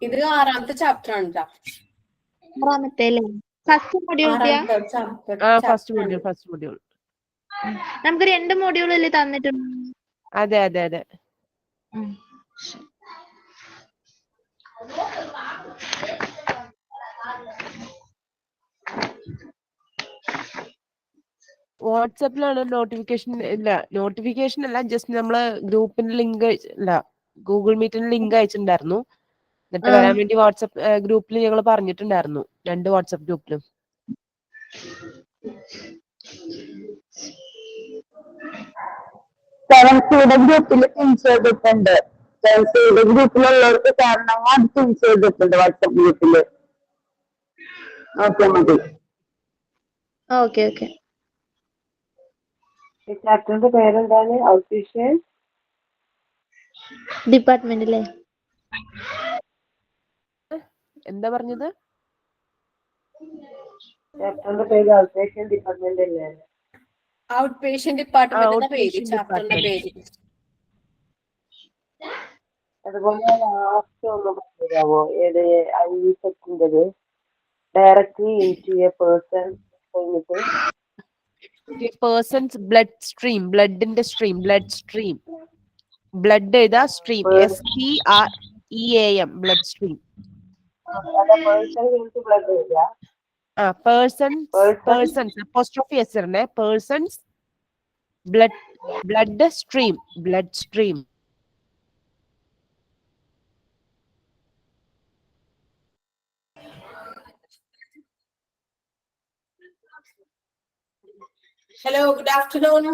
ഇത് 6ാമത്തെ ചാപ്റ്റർ ആണ്. 6ാമത്തെ അല്ലേ? ഫസ്റ്റ് മൊഡ്യൂൾ ഫസ്റ്റ് മൊഡ്യൂൾ നമുക്ക് 2 മൊഡ്യൂൾ അല്ലേ തന്നിട്ടുണ്ട്? അതെ അതെ അതെ. വാട്സാപ്പിലാണ് നോട്ടിഫിക്കേഷൻ അല്ല, ജസ്റ്റ് നമ്മള് ഗ്രൂപ്പിന്റെ ലിങ്ക് അല്ല, ഗൂഗിൾ മീറ്റിന് ലിങ്ക് അയച്ചിട്ടുണ്ടായിരുന്നു. എന്നിട്ട് വരാൻ വേണ്ടി വാട്സാപ്പ് ഗ്രൂപ്പിൽ ഞങ്ങൾ പറഞ്ഞിട്ടുണ്ടായിരുന്നു, 2 വാട്സാപ്പ് ഗ്രൂപ്പിലും. ഗ്രൂപ്പിൽ പിൻ ചെയ്തിട്ടുണ്ട്. ഗ്രൂപ്പിലുള്ളവർക്ക് കാരണങ്ങൾ അത് പിൻ ചെയ്തിട്ടുണ്ട് വാട്സാപ്പ് ഗ്രൂപ്പില്. ഓക്കെ മതി. Okay okay. ചാപ്റ്ററിന്റെ പേരെന്താണ്? ഔട്ട്പേഷ്യൻ ഡിപ്പാർട്ട്മെന്റ് അല്ലേ? എന്താ പറഞ്ഞത്? ചാപ്റ്ററിന്റെ പേര് ഔട്ട്പേഷ്യൻ ഡിപ്പാർട്ട്മെന്റ് അല്ലേ? ഔട്ട്പേഷ്യൻ ഡിപ്പാർട്ട്മെന്റിന്റെ പേര്, ചാപ്റ്ററിന്റെ പേര്. അതുപോലെ ലാസ്റ്റ് ഒന്ന് പറയാമോ? ഏത് സെക്ഷൻ്റെത്? ഡയറക്ട്ലി ഇൻടു എ പേഴ്സൺ കഴിഞ്ഞിട്ട് പേഴ്സൺസ് ബ്ലഡ് സ്ട്രീം, ബ്ലഡിന്റെ സ്ട്രീം, ബ്ലഡ് ഏതാ? Stream, STREAM, blood stream. Persons apostrophe S ഇടണേ. Persons blood stream. Hello, good afternoon.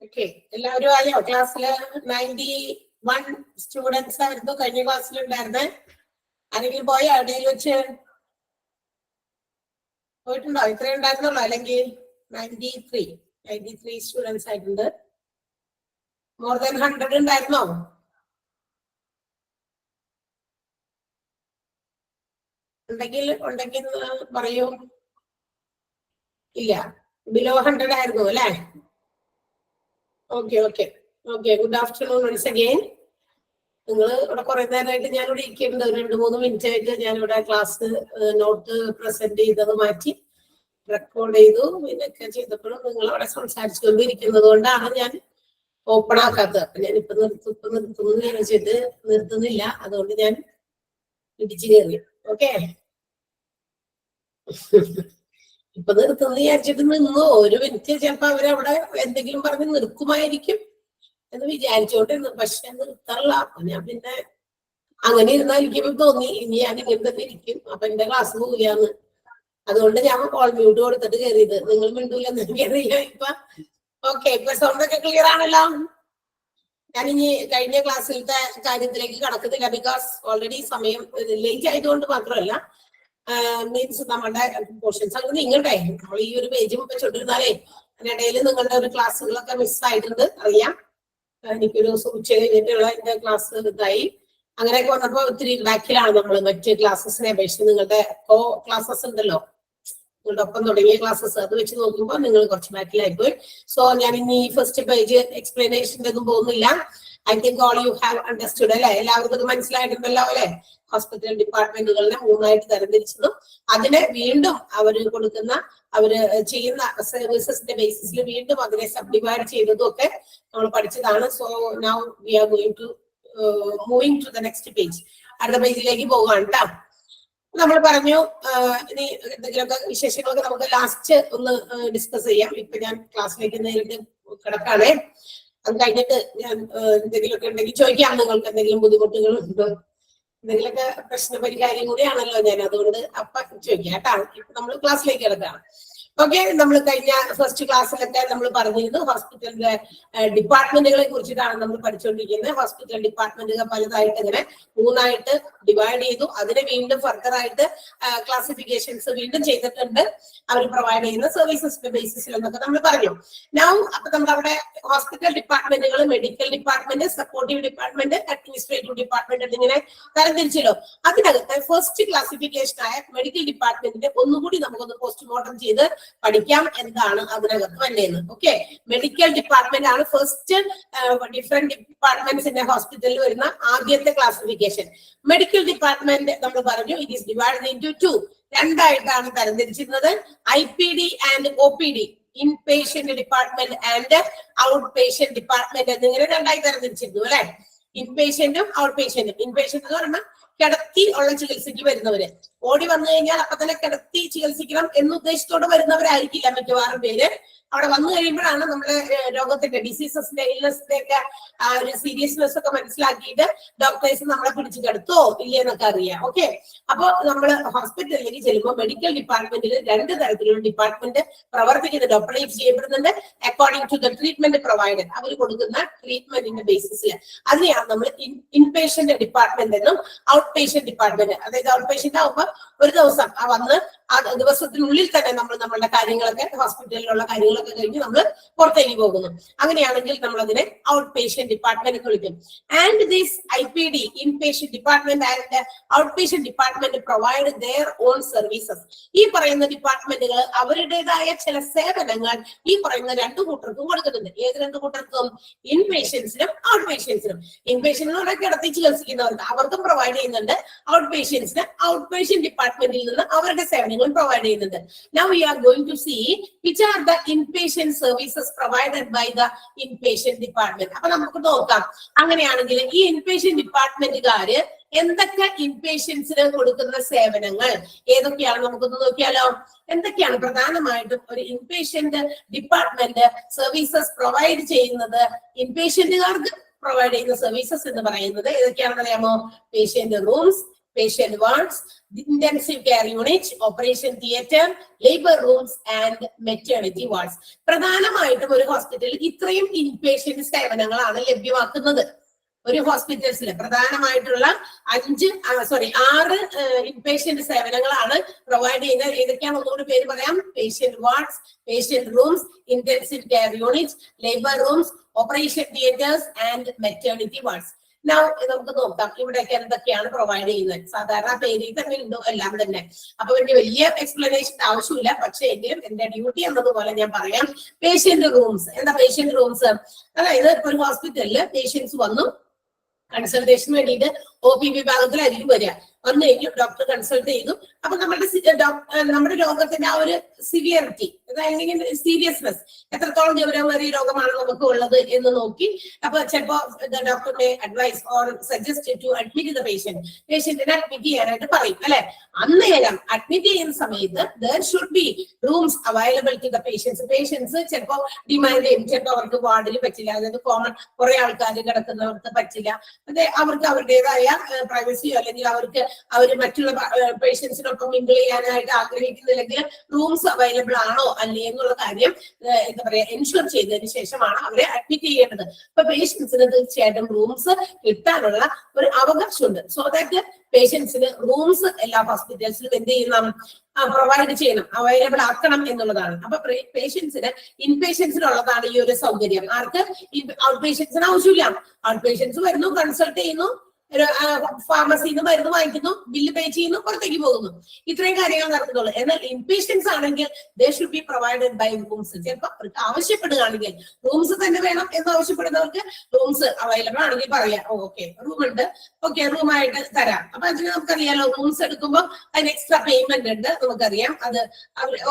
Okay, എല്ലാവരും ആയോ? ക്ലാസ്സില് 91 സ്റ്റുഡൻസ് ആയിരുന്നു കഴിഞ്ഞ ക്ലാസ്സിലുണ്ടായിരുന്നേ. ആരെങ്കിലും പോയോ? എവിടെയും വെച്ച് പോയിട്ടുണ്ടോ? ഇത്രയും ഉണ്ടായിരുന്നുള്ളൂ, അല്ലെങ്കിൽ 93 സ്റ്റുഡൻസ് ആയിട്ടുണ്ട്. മോർ ദാൻ 100 ഉണ്ടായിരുന്നോ? ഉണ്ടെങ്കിൽ പറയൂ. ഇല്ല, ബിലോ 100 ആയിരുന്നു അല്ലേ? Okay. Good afternoon once again. നിങ്ങൾ ഇവിടെ കുറെ നേരമായിട്ട് ഞാനിവിടെ ഇരിക്കുന്നുണ്ട്. 2-3 മിനിറ്റ് ആയിട്ട് ഞാനിവിടെ ക്ലാസ് നോട്ട് പ്രസന്റ് ചെയ്തത് മാറ്റി റെക്കോർഡ് ചെയ്തു. പിന്നൊക്കെ ചെയ്തപ്പോഴും നിങ്ങൾ അവിടെ സംസാരിച്ചുകൊണ്ടിരിക്കുന്നത് കൊണ്ടാണ് ഞാൻ ഓപ്പൺ ആക്കാത്തത്. അപ്പൊ ഞാൻ ഇപ്പൊ നിർത്തുന്നു വിചാരിച്ചിട്ട് നിർത്തുന്നില്ല. അതുകൊണ്ട് ഞാൻ ഇടിച്ചു കയറി. ഓക്കെ, ഇപ്പൊ നിർത്തുന്നു വിചാരിച്ചിട്ട് നിന്നോ 1 മിനിറ്റ്. ചിലപ്പോ അവരവിടെ എന്തെങ്കിലും പറഞ്ഞ് നിർത്തുമായിരിക്കും എന്ന് വിചാരിച്ചോണ്ടിരുന്നു. പക്ഷെ നിർത്താറില്ല. അപ്പൊ ഞാൻ പിന്നെ അങ്ങനെ ഇരുന്നാൽ എനിക്ക് തോന്നി ഇനി ഞാൻ ഇങ്ങനെ തന്നെ ഇരിക്കും, അപ്പൊ എന്റെ ക്ലാസ് പോവില്ലാന്ന്. അതുകൊണ്ട് ഞാൻ കോൾ മ്യൂട്ട് കൊടുത്തിട്ട് കയറിയത്. നിങ്ങൾ മിണ്ടൂലെന്ന് എനിക്കറിയില്ല ഇപ്പൊ. ഓക്കെ, ഇപ്പൊ സൗണ്ട് ഒക്കെ ക്ലിയർ ആണല്ലോ. ഞാനിനി കഴിഞ്ഞ ക്ലാസ്സിലത്തെ കാര്യത്തിലേക്ക് കടക്കുന്നില്ല. ബിക്കോസ് ഓൾറെഡി സമയം ലേറ്റ് ആയതുകൊണ്ട് മാത്രമല്ല, മീൻസ് നമ്മുടെ പോർഷൻസ് അങ്ങനെ നീങ്ങണ്ടേ. നമ്മൾ ഈ ഒരു പേജ് വെച്ചോണ്ടിരുന്നാലേ അതിനിടയിൽ നിങ്ങളുടെ ഒരു ക്ലാസ്സുകളൊക്കെ മിസ്സായിട്ടുണ്ട്, അറിയാം. എനിക്കൊരു ഉച്ച കഴിഞ്ഞിട്ടുള്ള എന്റെ ക്ലാസ് ഇതായി. അങ്ങനെയൊക്കെ വന്നപ്പോ ഒത്തിരി ബാക്കിലാണ് നമ്മൾ മറ്റ് ക്ലാസ്സസിനെ അപേക്ഷിച്ച്. നിങ്ങളുടെ ക്ലാസ്സസ് ഉണ്ടല്ലോ, നിങ്ങളുടെ ഒപ്പം തുടങ്ങിയ ക്ലാസ്സസ്, അത് വെച്ച് നോക്കുമ്പോൾ നിങ്ങൾ കുറച്ച് ബാക്കിലായിപ്പോയി. സോ ഞാൻ ഇനി ഫസ്റ്റ് പേജ് എക്സ്പ്ലനേഷൻ്റെ ഒന്നും പോകുന്നില്ല. I think all you have understood അല്ലെ? എല്ലാവർക്കും ഇത് മനസ്സിലായിട്ടുണ്ടല്ലോ അല്ലെ? ഹോസ്പിറ്റൽ ഡിപ്പാർട്ട്മെന്റുകളിനെ 3ആയിട്ട് തരംതിരിച്ചതും അതിനെ വീണ്ടും അവര് ചെയ്യുന്ന സർവീസസിന്റെ ബേസിസിൽ വീണ്ടും അതിനെ സബ്ഡിവൈഡ് ചെയ്തതും ഒക്കെ നമ്മൾ പഠിച്ചതാണ്. So now we are going to moving to the next page. അടുത്ത പേജിലേക്ക് പോകാണ് കേട്ടോ. നമ്മൾ പറഞ്ഞു ഇനി എന്തെങ്കിലുമൊക്കെ വിശേഷങ്ങളൊക്കെ നമുക്ക് ലാസ്റ്റ് ഒന്ന് ഡിസ്കസ് ചെയ്യാം. ഇപ്പൊ ഞാൻ ക്ലാസ്സിലേക്ക് നേരിട്ട് കിടക്കാണേ. അത് കഴിഞ്ഞിട്ട് ഞാൻ എന്തെങ്കിലുമൊക്കെ ഉണ്ടെങ്കിൽ ചോദിക്കാം. നിങ്ങൾക്ക് എന്തെങ്കിലും ബുദ്ധിമുട്ടുകളുണ്ടോ, എന്തെങ്കിലുമൊക്കെ പ്രശ്ന പരിഹാരം കൂടിയാണല്ലോ ഞാൻ, അതുകൊണ്ട് അപ്പൊ ചോദിക്കാം കേട്ടോ. ഇപ്പൊ നമ്മൾ ക്ലാസ്സിലേക്ക് കിടക്കാം. ഓക്കെ, നമ്മൾ കഴിഞ്ഞ ഫസ്റ്റ് ക്ലാസ്സിലൊക്കെ നമ്മൾ പറഞ്ഞിരുന്നു ഹോസ്പിറ്റലിന്റെ ഡിപ്പാർട്ട്മെന്റുകളെ കുറിച്ചിട്ടാണ് നമ്മൾ പഠിച്ചുകൊണ്ടിരിക്കുന്നത്. ഹോസ്പിറ്റൽ ഡിപ്പാർട്ട്മെന്റുകൾ പലതായിട്ട് ഇങ്ങനെ 3ആയിട്ട് ഡിവൈഡ് ചെയ്തു. അതിനെ വീണ്ടും ഫർദർ ആയിട്ട് ക്ലാസിഫിക്കേഷൻസ് വീണ്ടും ചെയ്തിട്ടുണ്ട് അവർ പ്രൊവൈഡ് ചെയ്യുന്ന സർവീസസ് ബേസിസിൽ എന്നൊക്കെ നമ്മൾ പറഞ്ഞു. നൗ അപ്പൊ നമ്മൾ അവിടെ ഹോസ്പിറ്റൽ ഡിപ്പാർട്ട്മെന്റുകൾ, medical department, supportive department, administrative department എന്നിങ്ങനെ തരംതിരിച്ചല്ലോ. അതിനകത്ത് ഫസ്റ്റ് ക്ലാസിഫിക്കേഷൻ ആയ മെഡിക്കൽ ഡിപ്പാർട്ട്മെന്റിന്റെ ഒന്നുകൂടി നമുക്കൊന്ന് പോസ്റ്റ്മോർട്ടം ചെയ്ത് പഠിക്കാം എന്താണ് അതിനകത്ത് വന്നേന്ന്. ഓക്കെ, മെഡിക്കൽ ഡിപ്പാർട്ട്മെന്റ് ആണ് ഫസ്റ്റ് ഡിഫറെന്റ് ഡിപ്പാർട്ട്മെന്റ്സിന്റെ ഹോസ്പിറ്റലിൽ വരുന്ന ആദ്യത്തെ ക്ലാസിഫിക്കേഷൻ. മെഡിക്കൽ ഡിപ്പാർട്ട്മെന്റ് നമ്മൾ പറഞ്ഞു ഇറ്റ് ഈസ് ഡിവൈഡഡ് ഇൻടു 2, രണ്ടായിട്ടാണ് തരംതിരിച്ചിരുന്നത്. IPD and OPD, in patient department and out patient department എന്നിങ്ങനെ രണ്ടായി തരംതിരിച്ചിരുന്നു അല്ലെ. ഇൻ പേഷ്യന്റും ഔട്ട് പേഷ്യന്റും. ഇൻ പേഷ്യന്റ് എന്ന് പറഞ്ഞാൽ കിടത്തി ഉള്ള ചികിത്സയ്ക്ക് വരുന്നവര്, ഓടി വന്നു കഴിഞ്ഞാൽ അപ്പൊ തന്നെ കിടത്തി ചികിത്സിക്കണം എന്ന ഉദ്ദേശത്തോടെ വരുന്നവരായിരിക്കില്ല മിക്കവാറും പേര്. അവിടെ വന്നു കഴിയുമ്പോഴാണ് നമ്മുടെ രോഗത്തിന്റെ ഡിസീസസിന്റെ ഇൽനെസിന്റെ ഒക്കെ ആ ഒരു സീരിയസ്നെസ് ഒക്കെ മനസ്സിലാക്കിയിട്ട് ഡോക്ടേഴ്സ് നമ്മളെ പിടിച്ചു കിടത്തോ ഇല്ലയെന്നൊക്കെ അറിയാം. ഓക്കെ, അപ്പൊ നമ്മൾ ഹോസ്പിറ്റലിലേക്ക് ചെല്ലുമ്പോൾ മെഡിക്കൽ ഡിപ്പാർട്ട്മെന്റിൽ 2 തരത്തിലുള്ള ഡിപ്പാർട്ട്മെന്റ് പ്രവർത്തിക്കുന്നുണ്ട്, ഓപ്പറേറ്റ് ചെയ്യപ്പെടുന്നുണ്ട് according to the treatment provided. അവർ കൊടുക്കുന്ന ട്രീറ്റ്മെന്റിന്റെ ബേസിസിൽ അതിനെയാണ് നമ്മൾ ഇൻപേഷ്യന്റ് ഡിപ്പാർട്ട്മെന്റ് എന്നും ഔട്ട് പേഷ്യന്റ് ഡിപ്പാർട്ട്മെന്റ്. അതായത് ഔട്ട് പേഷ്യന്റ് ആകുമ്പോൾ ഒരു ദിവസം വന്ന് ആ ദിവസത്തിനുള്ളിൽ തന്നെ നമ്മൾ നമ്മളുടെ കാര്യങ്ങളൊക്കെ ഹോസ്പിറ്റലിലുള്ള കാര്യങ്ങളൊക്കെ കഴിഞ്ഞ് നമ്മൾ പുറത്തേക്ക് പോകുന്നു. അങ്ങനെയാണെങ്കിൽ നമ്മൾ അതിനെ ഔട്ട് പേഷ്യന്റ് ഡിപ്പാർട്ട്മെന്റ് എന്ന് വിളിക്കും. And this IPD, in patient department and out patient department provide their own services. ഈ പറയുന്ന ഡിപ്പാർട്ട്മെന്റുകൾ അവരുടേതായ ചില സേവനങ്ങൾ ഈ പറയുന്ന 2 കൂട്ടർക്കും കൊടുക്കുന്നുണ്ട്. ഏത് 2 കൂട്ടർക്കും? ഇൻ പേഷ്യൻസിനും ഔട്ട് പേഷ്യൻസിനും. ഇൻ പേഷ്യൻസിനോടെ കിടത്തി ചികിത്സിക്കുന്നവർക്ക് അവർക്കും പ്രൊവൈഡ് ചെയ്യുന്നുണ്ട്. ഔട്ട് പേഷ്യൻസിന് ഔട്ട് പേഷ്യന്റ് ഡിപ്പാർട്ട്മെന്റിൽ നിന്ന് അവരുടെ സേവനങ്ങൾ പ്രൊവൈഡ് ചെയ്യുന്നുണ്ട്. Now we are going to see which are the inpatient services provided by the inpatient department. അപ്പൊ നമുക്ക് നോക്കാം. അങ്ങനെയാണെങ്കിൽ ഈ ഇൻപേഷ്യന്റ് ഡിപ്പാർട്ട്മെന്റുകാര് എന്തൊക്കെ ഇൻപേഷ്യൻസിന് കൊടുക്കുന്ന സേവനങ്ങൾ ഏതൊക്കെയാണ് നമുക്കൊന്ന് നോക്കിയാലോ. എന്തൊക്കെയാണ് പ്രധാനമായിട്ടും ഒരു ഇൻപേഷ്യന്റ് ഡിപ്പാർട്ട്മെന്റ് സർവീസസ് പ്രൊവൈഡ് ചെയ്യുന്നത്? ഇൻപേഷ്യന്റുകാർക്ക് പ്രൊവൈഡ് ചെയ്യുന്ന സർവീസസ് എന്ന് പറയുന്നത് ഏതൊക്കെയാണെന്ന് അറിയാമോ? Patient rooms, patient wards, intensive care unit, operation theatre, labor rooms and maternity wards. പ്രധാനമായിട്ടും ഒരു ഹോസ്പിറ്റലിൽ ഇത്രയും ഇൻപേഷ്യന്റ് സേവനങ്ങളാണ് ലഭ്യമാക്കുന്നത്. ഒരു ഹോസ്പിറ്റൽസിൽ പ്രധാനമായിട്ടുള്ള 6 ഇൻപേഷ്യന്റ് സേവനങ്ങളാണ് പ്രൊവൈഡ് ചെയ്യുന്നത്. ഏതൊക്കെയാണ് ഒന്നുകൂടി പേര് പറയാം? Patient wards, patient rooms, intensive care unit, labour rooms, operation theatres and maternity wards. നമുക്ക് നോക്കാം ഇവിടെയൊക്കെ എന്തൊക്കെയാണ് പ്രൊവൈഡ് ചെയ്യുന്നത്. സാധാരണ പേരിൽ തന്നെ ഉണ്ടോ എല്ലാം തന്നെ. അപ്പൊ വലിയ എക്സ്പ്ലനേഷൻ ആവശ്യമില്ല, പക്ഷെ എങ്കിലും എന്റെ ഡ്യൂട്ടി എന്നതുപോലെ ഞാൻ പറയാം. Patient rooms. എന്താ പേഷ്യന്റ് റൂംസ്? അതായത് ഒരു ഹോസ്പിറ്റലില് പേഷ്യൻസ് വന്നു കൺസൾട്ടേഷന് വേണ്ടിയിട്ട് OP വിഭാഗത്തിലായിരിക്കും വരിക. വന്നു കഴിഞ്ഞു ഡോക്ടർ കൺസൾട്ട് ചെയ്തു. അപ്പൊ നമ്മുടെ രോഗത്തിന്റെ ആ ഒരു സിവിയറിറ്റി, അതായത് സീരിയസ്നെസ്, എത്രത്തോളം ഗൗരവമേറിയ രോഗമാണ് നമുക്ക് ഉള്ളത് എന്ന് നോക്കി അപ്പൊ ചിലപ്പോ ഡോക്ടറുടെ advice or suggest to admit the പേഷ്യന്റിനെ അഡ്മിറ്റ് ചെയ്യാനായിട്ട് പറയും അല്ലെ. അന്നേരം അഡ്മിറ്റ് ചെയ്യുന്ന സമയത്ത് there should be rooms available to the patients ചിലപ്പോ ഡിമാൻഡ് ചെയ്യും. ചിലപ്പോൾ അവർക്ക് വാർഡിൽ പറ്റില്ല, അതായത് കോമൺ കുറെ ആൾക്കാർ കിടക്കുന്നവർക്ക് പറ്റില്ല. അതെ, അവർക്ക് അവരുടേതായ പ്രൈവസിയോ അല്ലെങ്കിൽ അവര് മറ്റുള്ള പേഷ്യൻസിനൊപ്പം മിങ്കിൾ ചെയ്യാനായിട്ട് ആഗ്രഹിക്കുന്നില്ലെങ്കിൽ റൂംസ് അവൈലബിൾ ആണോ അല്ലേ എന്നുള്ള കാര്യം എന്താ പറയാ എൻഷുർ ചെയ്തതിന് ശേഷമാണ് അവരെ അഡ്മിറ്റ് ചെയ്യേണ്ടത്. അപ്പൊ പേഷ്യൻസിന് തീർച്ചയായിട്ടും റൂംസ് കിട്ടാനുള്ള ഒരു അവകാശമുണ്ട്. സോ ദാറ്റ് പേഷ്യൻസിന് റൂംസ് എല്ലാ ഹോസ്പിറ്റൽസിലും എന്ത് ചെയ്യണം? പ്രൊവൈഡ് ചെയ്യണം, അവൈലബിൾ ആക്കണം എന്നുള്ളതാണ്. അപ്പൊ പേഷ്യൻസിന് ഇൻപേഷ്യൻസിനുള്ളതാണ് ഈ ഒരു സൗകര്യം. ആർക്ക്? ഔട്ട് പേഷ്യൻസിന് ആവശ്യമില്ല. ഔട്ട് പേഷ്യൻസ് വരുന്നു, കൺസൾട്ട് ചെയ്യുന്നു, ഫാർമസിയിൽ നിന്ന് മരുന്ന് വാങ്ങിക്കുന്നു, ബില്ല് പേ ചെയ്യുന്നു, പുറത്തേക്ക് പോകുന്നു. ഇത്രയും കാര്യങ്ങൾ നടക്കുന്നുള്ളൂ. എന്നാൽ ഇൻപേഷ്യൻസ് ആണെങ്കിൽ they should be provided by rooms. ചിലപ്പോൾ അവർക്ക് ആവശ്യപ്പെടുകയാണെങ്കിൽ റൂംസ് തന്നെ വേണം എന്ന് ആവശ്യപ്പെടുന്നവർക്ക് റൂംസ് അവൈലബിൾ ആണെങ്കിൽ പറയാം, ഓക്കെ റൂം ഉണ്ട്, ഓക്കെ റൂമായിട്ട് തരാം. അപ്പൊ അതിന് നമുക്കറിയാലോ റൂംസ് എടുക്കുമ്പോൾ അതിന് എക്സ്ട്രാ പേയ്മെന്റ് ഉണ്ട്, നമുക്കറിയാം. അത്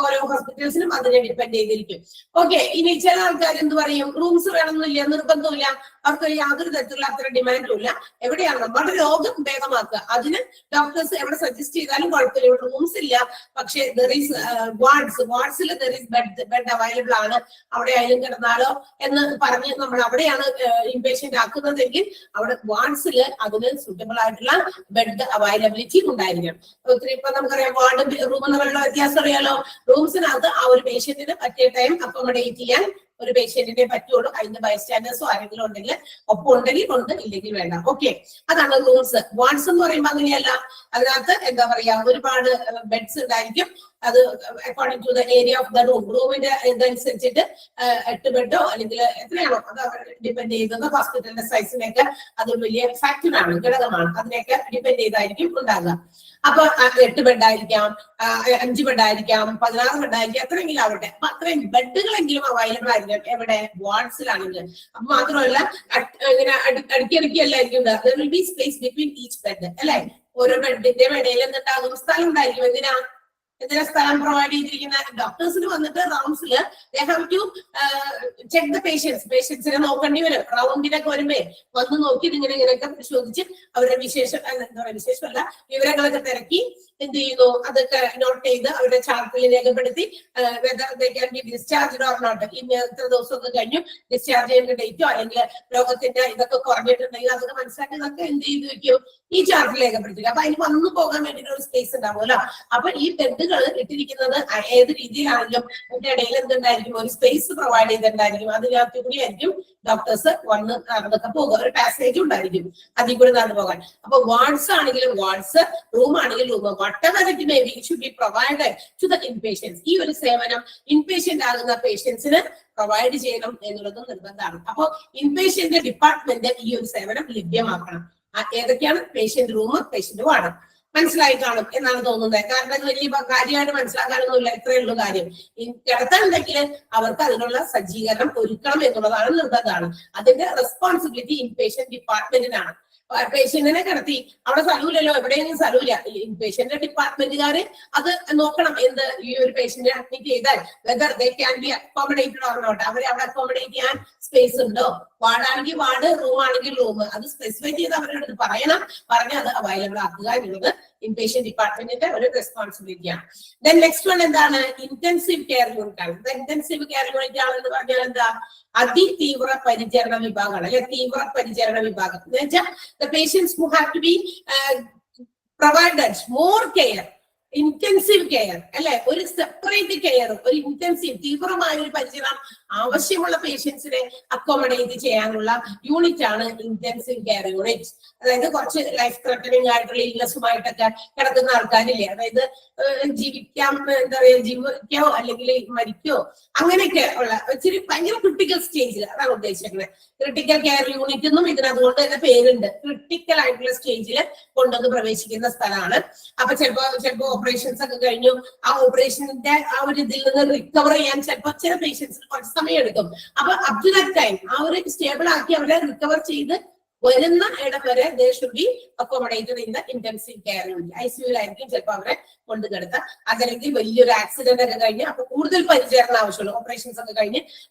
ഓരോ ഹോസ്പിറ്റൽസിനും അതിനെ ഡിപ്പെൻഡ് ചെയ്തിരിക്കും. ഓക്കെ, ഇനി ചില ആൾക്കാർ എന്ത് പറയും? റൂംസ് വേണമെന്നില്ല, നിർബന്ധമില്ല, അവർക്ക് യാതൊരു തരത്തിലുള്ള അത്ര ഡിമാൻഡും ഇല്ല. എവിടെയാണ് നമ്മുടെ രോഗം ഭേദമാക്കുക. അതിന് ഡോക്ടേഴ്സ് എവിടെ സജസ്റ്റ് ചെയ്താലും കുഴപ്പമില്ല. ഇവിടെ റൂംസ് ഇല്ല, പക്ഷേ വാർഡ്സിൽ ബെഡ് അവൈലബിൾ ആണ്, അവിടെ ആയാലും കിടന്നാലോ എന്ന് പറഞ്ഞ് നമ്മൾ അവിടെയാണ് ഇൻപേഷ്യന്റ് ആക്കുന്നതെങ്കിൽ അവിടെ വാർഡ്സിൽ അതിന് സൂട്ടബിൾ ആയിട്ടുള്ള ബെഡ് അവൈലബിലിറ്റി ഉണ്ടായിരിക്കണം. ഒത്തിരി ഇപ്പൊ നമുക്കറിയാം വാർഡ് റൂം തമ്മിലുള്ള വ്യത്യാസം അറിയാലോ. റൂംസിനകത്ത് ആ ഒരു പേഷ്യന്റിന് പറ്റിയ ടൈം അക്കോമഡേറ്റ് ചെയ്യാൻ ഒരു പേഷ്യന്റിനെ പറ്റുള്ളൂ. അതിന്റെ ബൈസ്റ്റാൻഡേഴ്സോ ആരെങ്കിലും ഉണ്ടെങ്കിൽ ഒപ്പം ഉണ്ടെങ്കിൽ കൊണ്ട്, ഇല്ലെങ്കിൽ വേണ്ട. ഓക്കെ, അതാണ് റൂംസ്. വാർഡ്സ് എന്ന് പറയുമ്പോൾ അങ്ങനെയല്ല. അതിനകത്ത് എന്താ പറയാ, ഒരുപാട് ബെഡ്സ് ഉണ്ടായിരിക്കും. അത് according to the area of the room, റൂമിന്റെ ഇതനുസരിച്ചിട്ട് 8 ബെഡോ അല്ലെങ്കിൽ എത്രയാണോ അത് ഡിപ്പെൻഡ് ചെയ്യുന്നത്. ഹോസ്പിറ്റലിന്റെ സൈസിനെയൊക്കെ അത് വലിയ ഫാക്ടറാണ്, ഘടകമാണ്. അതിനെയൊക്കെ ഡിപ്പെൻഡ് ചെയ്തായിരിക്കും ഉണ്ടാകുക. അപ്പൊ 8 ബെഡായിരിക്കാം, 5 ബെഡായിരിക്കാം, 16 ബെഡായിരിക്കാം, എത്രയെങ്കിലും ആവട്ടെ. അപ്പൊ അത്രയും ബെഡുകളെങ്കിലും അവൈലബിൾ ആയിരിക്കും എവിടെ, വാർഡ്സിലാണെങ്കിൽ. അപ്പൊ മാത്രമല്ല ഇങ്ങനെ അടുക്കിയല്ലായിരിക്കും. there will be space between each bed, അല്ലെ? ഓരോ ബെഡിന്റെ ഇടയിൽ എന്തുണ്ടാകും, സ്ഥലം ഉണ്ടായിരിക്കും. എന്തിനാ സ്ഥലം പ്രൊവൈഡ് ചെയ്തിരിക്കുന്ന? ഡോക്ടേഴ്സിന് വന്നിട്ട് റൗണ്ട്സിൽ they have to check the പേഷ്യൻസിനെ നോക്കേണ്ടി വരും. റൗണ്ടിനൊക്കെ വരുമ്പേ വന്ന് നോക്കി ഇങ്ങനെയൊക്കെ പരിശോധിച്ച് അവരുടെ വിശേഷമല്ല വിവരങ്ങളൊക്കെ തിരക്കി എന്ത് ചെയ്യുന്നു, അതൊക്കെ നോട്ട് ചെയ്ത് അവരുടെ ചാർട്ടിൽ രേഖപ്പെടുത്തി whether they can be discharged or not. ഇനി എത്ര ദിവസമൊക്കെ കഴിഞ്ഞു ഡിസ്ചാർജ് ചെയ്യുന്ന ഡേറ്റോ അല്ലെങ്കിൽ രോഗത്തിന്റെ ഇതൊക്കെ കുറഞ്ഞിട്ടുണ്ടെങ്കിൽ അതൊക്കെ മനസ്സിലാക്കി ഇതൊക്കെ എന്ത് ചെയ്ത് വെക്കും, ഈ ചാർട്ടിൽ രേഖപ്പെടുത്തില്ല. അപ്പൊ അതിന് വന്നു പോകാൻ വേണ്ടിയിട്ട് ഒരു സ്പേസ് ഉണ്ടാവുമല്ലോ. അപ്പൊ ഈ ബെഡുകൾ ഇട്ടിരിക്കുന്നത് ഏത് രീതിയിലാണെങ്കിലും അതിന്റെ ഇടയിൽ എന്തുണ്ടായിരിക്കും, ഒരു സ്പേസ് പ്രൊവൈഡ് ചെയ്തിട്ടുണ്ടായിരിക്കും. അതിനകത്ത് കൂടി ആയിരിക്കും ഡോക്ടേഴ്സ് വന്ന് നടന്നൊക്കെ പോകുക. ഒരു പാസേജ് ഉണ്ടായിരിക്കും അതിൽ കൂടി നടന്നു പോകാൻ. അപ്പൊ വാർഡ്സ് ആണെങ്കിലും വാർഡ്സ്, റൂം ആണെങ്കിലും room, whatever it may be, it should be provided to the inpatients. ഈ ഒരു സേവനം ഇൻപേഷ്യന്റ് ആകുന്ന പേഷ്യൻസിന് പ്രൊവൈഡ് ചെയ്യണം എന്നുള്ളത് നിർബന്ധമാണ്. അപ്പൊ ഇൻപേഷ്യന്റ് ഡിപ്പാർട്ട്മെന്റ് ഈ ഒരു സേവനം ലഭ്യമാക്കണം. ഏതൊക്കെയാണ്? Patient room, patient ward. മനസ്സിലായി കാണും എന്നാണ് തോന്നുന്നത്. കാരണം അത് വലിയ കാര്യമായിട്ട് മനസ്സിലാക്കാനൊന്നുമില്ല, ഇത്രയേ ഉള്ളൂ കാര്യം. കിടത്താനുണ്ടെങ്കിൽ അവർക്ക് അതിനുള്ള സജ്ജീകരണം ഒരുക്കണം എന്നുള്ളതാണ് നിർബന്ധമാണ്. അതിന്റെ റെസ്പോൺസിബിലിറ്റി ഇൻപേഷ്യന്റ് ഡിപ്പാർട്ട്മെന്റിനാണ്. പേഷ്യന്റിനെ കിടത്തി അവിടെ സ്ഥലമില്ലല്ലോ, എവിടെയെങ്കിലും സ്ഥലമില്ല, പേഷ്യന്റ് ഡിപ്പാർട്ട്മെന്റുകാര് അത് നോക്കണം. എന്ത്, ഈ ഒരു പേഷ്യന്റിനെ അഡ്മിറ്റ് ചെയ്താൽ whether they can be accommodated or not, അവരെ അവിടെ അക്കോമഡേറ്റ് ചെയ്യാൻ സ്പേസ് ഉണ്ടോ, വാർഡാണെങ്കിൽ വാർഡ്, റൂം ആണെങ്കിൽ റൂം, അത് സ്പെസിഫൈ ചെയ്ത് അവരുടെ അടുത്ത് പറയണം. പറഞ്ഞ് അത് അവൈലബിൾ ആക്കുക എന്നുള്ളത് ഇൻപേഷ്യന്റ് ഡിപ്പാർട്ട്മെന്റിന്റെ ഒരു റെസ്പോൺസിബിലിറ്റിയാണ്. ദെൻ നെക്സ്റ്റ് വൺ എന്താണ്? ഇന്റൻസീവ് കെയർ യൂണിറ്റ് ആണ്. ഇന്റൻസീവ് കെയർ യൂണിറ്റ് ആണെന്ന് പറഞ്ഞാൽ എന്താ? അതിതീവ്ര പരിചരണ വിഭാഗമാണ്, അല്ലെ? തീവ്ര പരിചരണ വിഭാഗം എന്ന് വെച്ചാൽ the patients who have to be provided more care, intensive care, അല്ലെ? ഒരു സെപ്പറേറ്റ് കെയർ, ഒരു ഇന്റൻസീവ് തീവ്രമായ ഒരു പരിചരണം ആവശ്യമുള്ള പേഷ്യൻസിനെ അക്കോമഡേറ്റ് ചെയ്യാനുള്ള യൂണിറ്റ് ആണ് ഇന്റൻസീവ് കെയർ യൂണിറ്റ്. അതായത് കുറച്ച് ലൈഫ് ത്രെട്ടനിങ് ആയിട്ടുള്ള ഇല്ലസുമായിട്ടൊക്കെ കിടക്കുന്ന ആൾക്കാരില്ലേ, അതായത് ജീവിക്കാം, എന്താ പറയാ, ജീവിക്കോ അല്ലെങ്കിൽ മരിക്കോ അങ്ങനെയൊക്കെ ഉള്ള ഇച്ചിരി ഭയങ്കര ക്രിട്ടിക്കൽ സ്റ്റേജിൽ, അതാണ് ഉദ്ദേശിക്കുന്നത്. ക്രിട്ടിക്കൽ കെയർ യൂണിറ്റ് എന്നും ഇതിനതുകൊണ്ട് തന്നെ പേരുണ്ട്. ക്രിട്ടിക്കൽ ആയിട്ടുള്ള സ്റ്റേജിൽ കൊണ്ടുവന്ന് പ്രവേശിക്കുന്ന സ്ഥലമാണ്. അപ്പൊ ചിലപ്പോ ഓപ്പറേഷൻസ് ഒക്കെ കഴിഞ്ഞു, ആ ഓപ്പറേഷന്റെ ആ ഒരു ഇതിൽ നിന്ന് റിക്കവർ ചെയ്യാൻ ചിലപ്പോൾ ചില പേഷ്യൻസിന് കുറച്ച് സമയം എടുക്കും. അപ്പൊ അപ് ടു ദാറ്റ് ടൈം ആ ഒരു സ്റ്റേബിൾ ആക്കി അവരെ റിക്കവർ ചെയ്ത് വരുന്ന ഇടം വരെ they should be accommodated in the intensive care unit. ICUലായിരിക്കും ചിലപ്പോൾ അവരെ കൊണ്ട് കിടത്തുക. അതല്ലെങ്കിൽ വലിയൊരു ആക്സിഡന്റ് ഒക്കെ കഴിഞ്ഞ് അപ്പൊ കൂടുതൽ പരിചരണം ആവശ്യമുള്ള ഓപ്പറേഷൻസ് ഒക്കെ കഴിഞ്ഞ്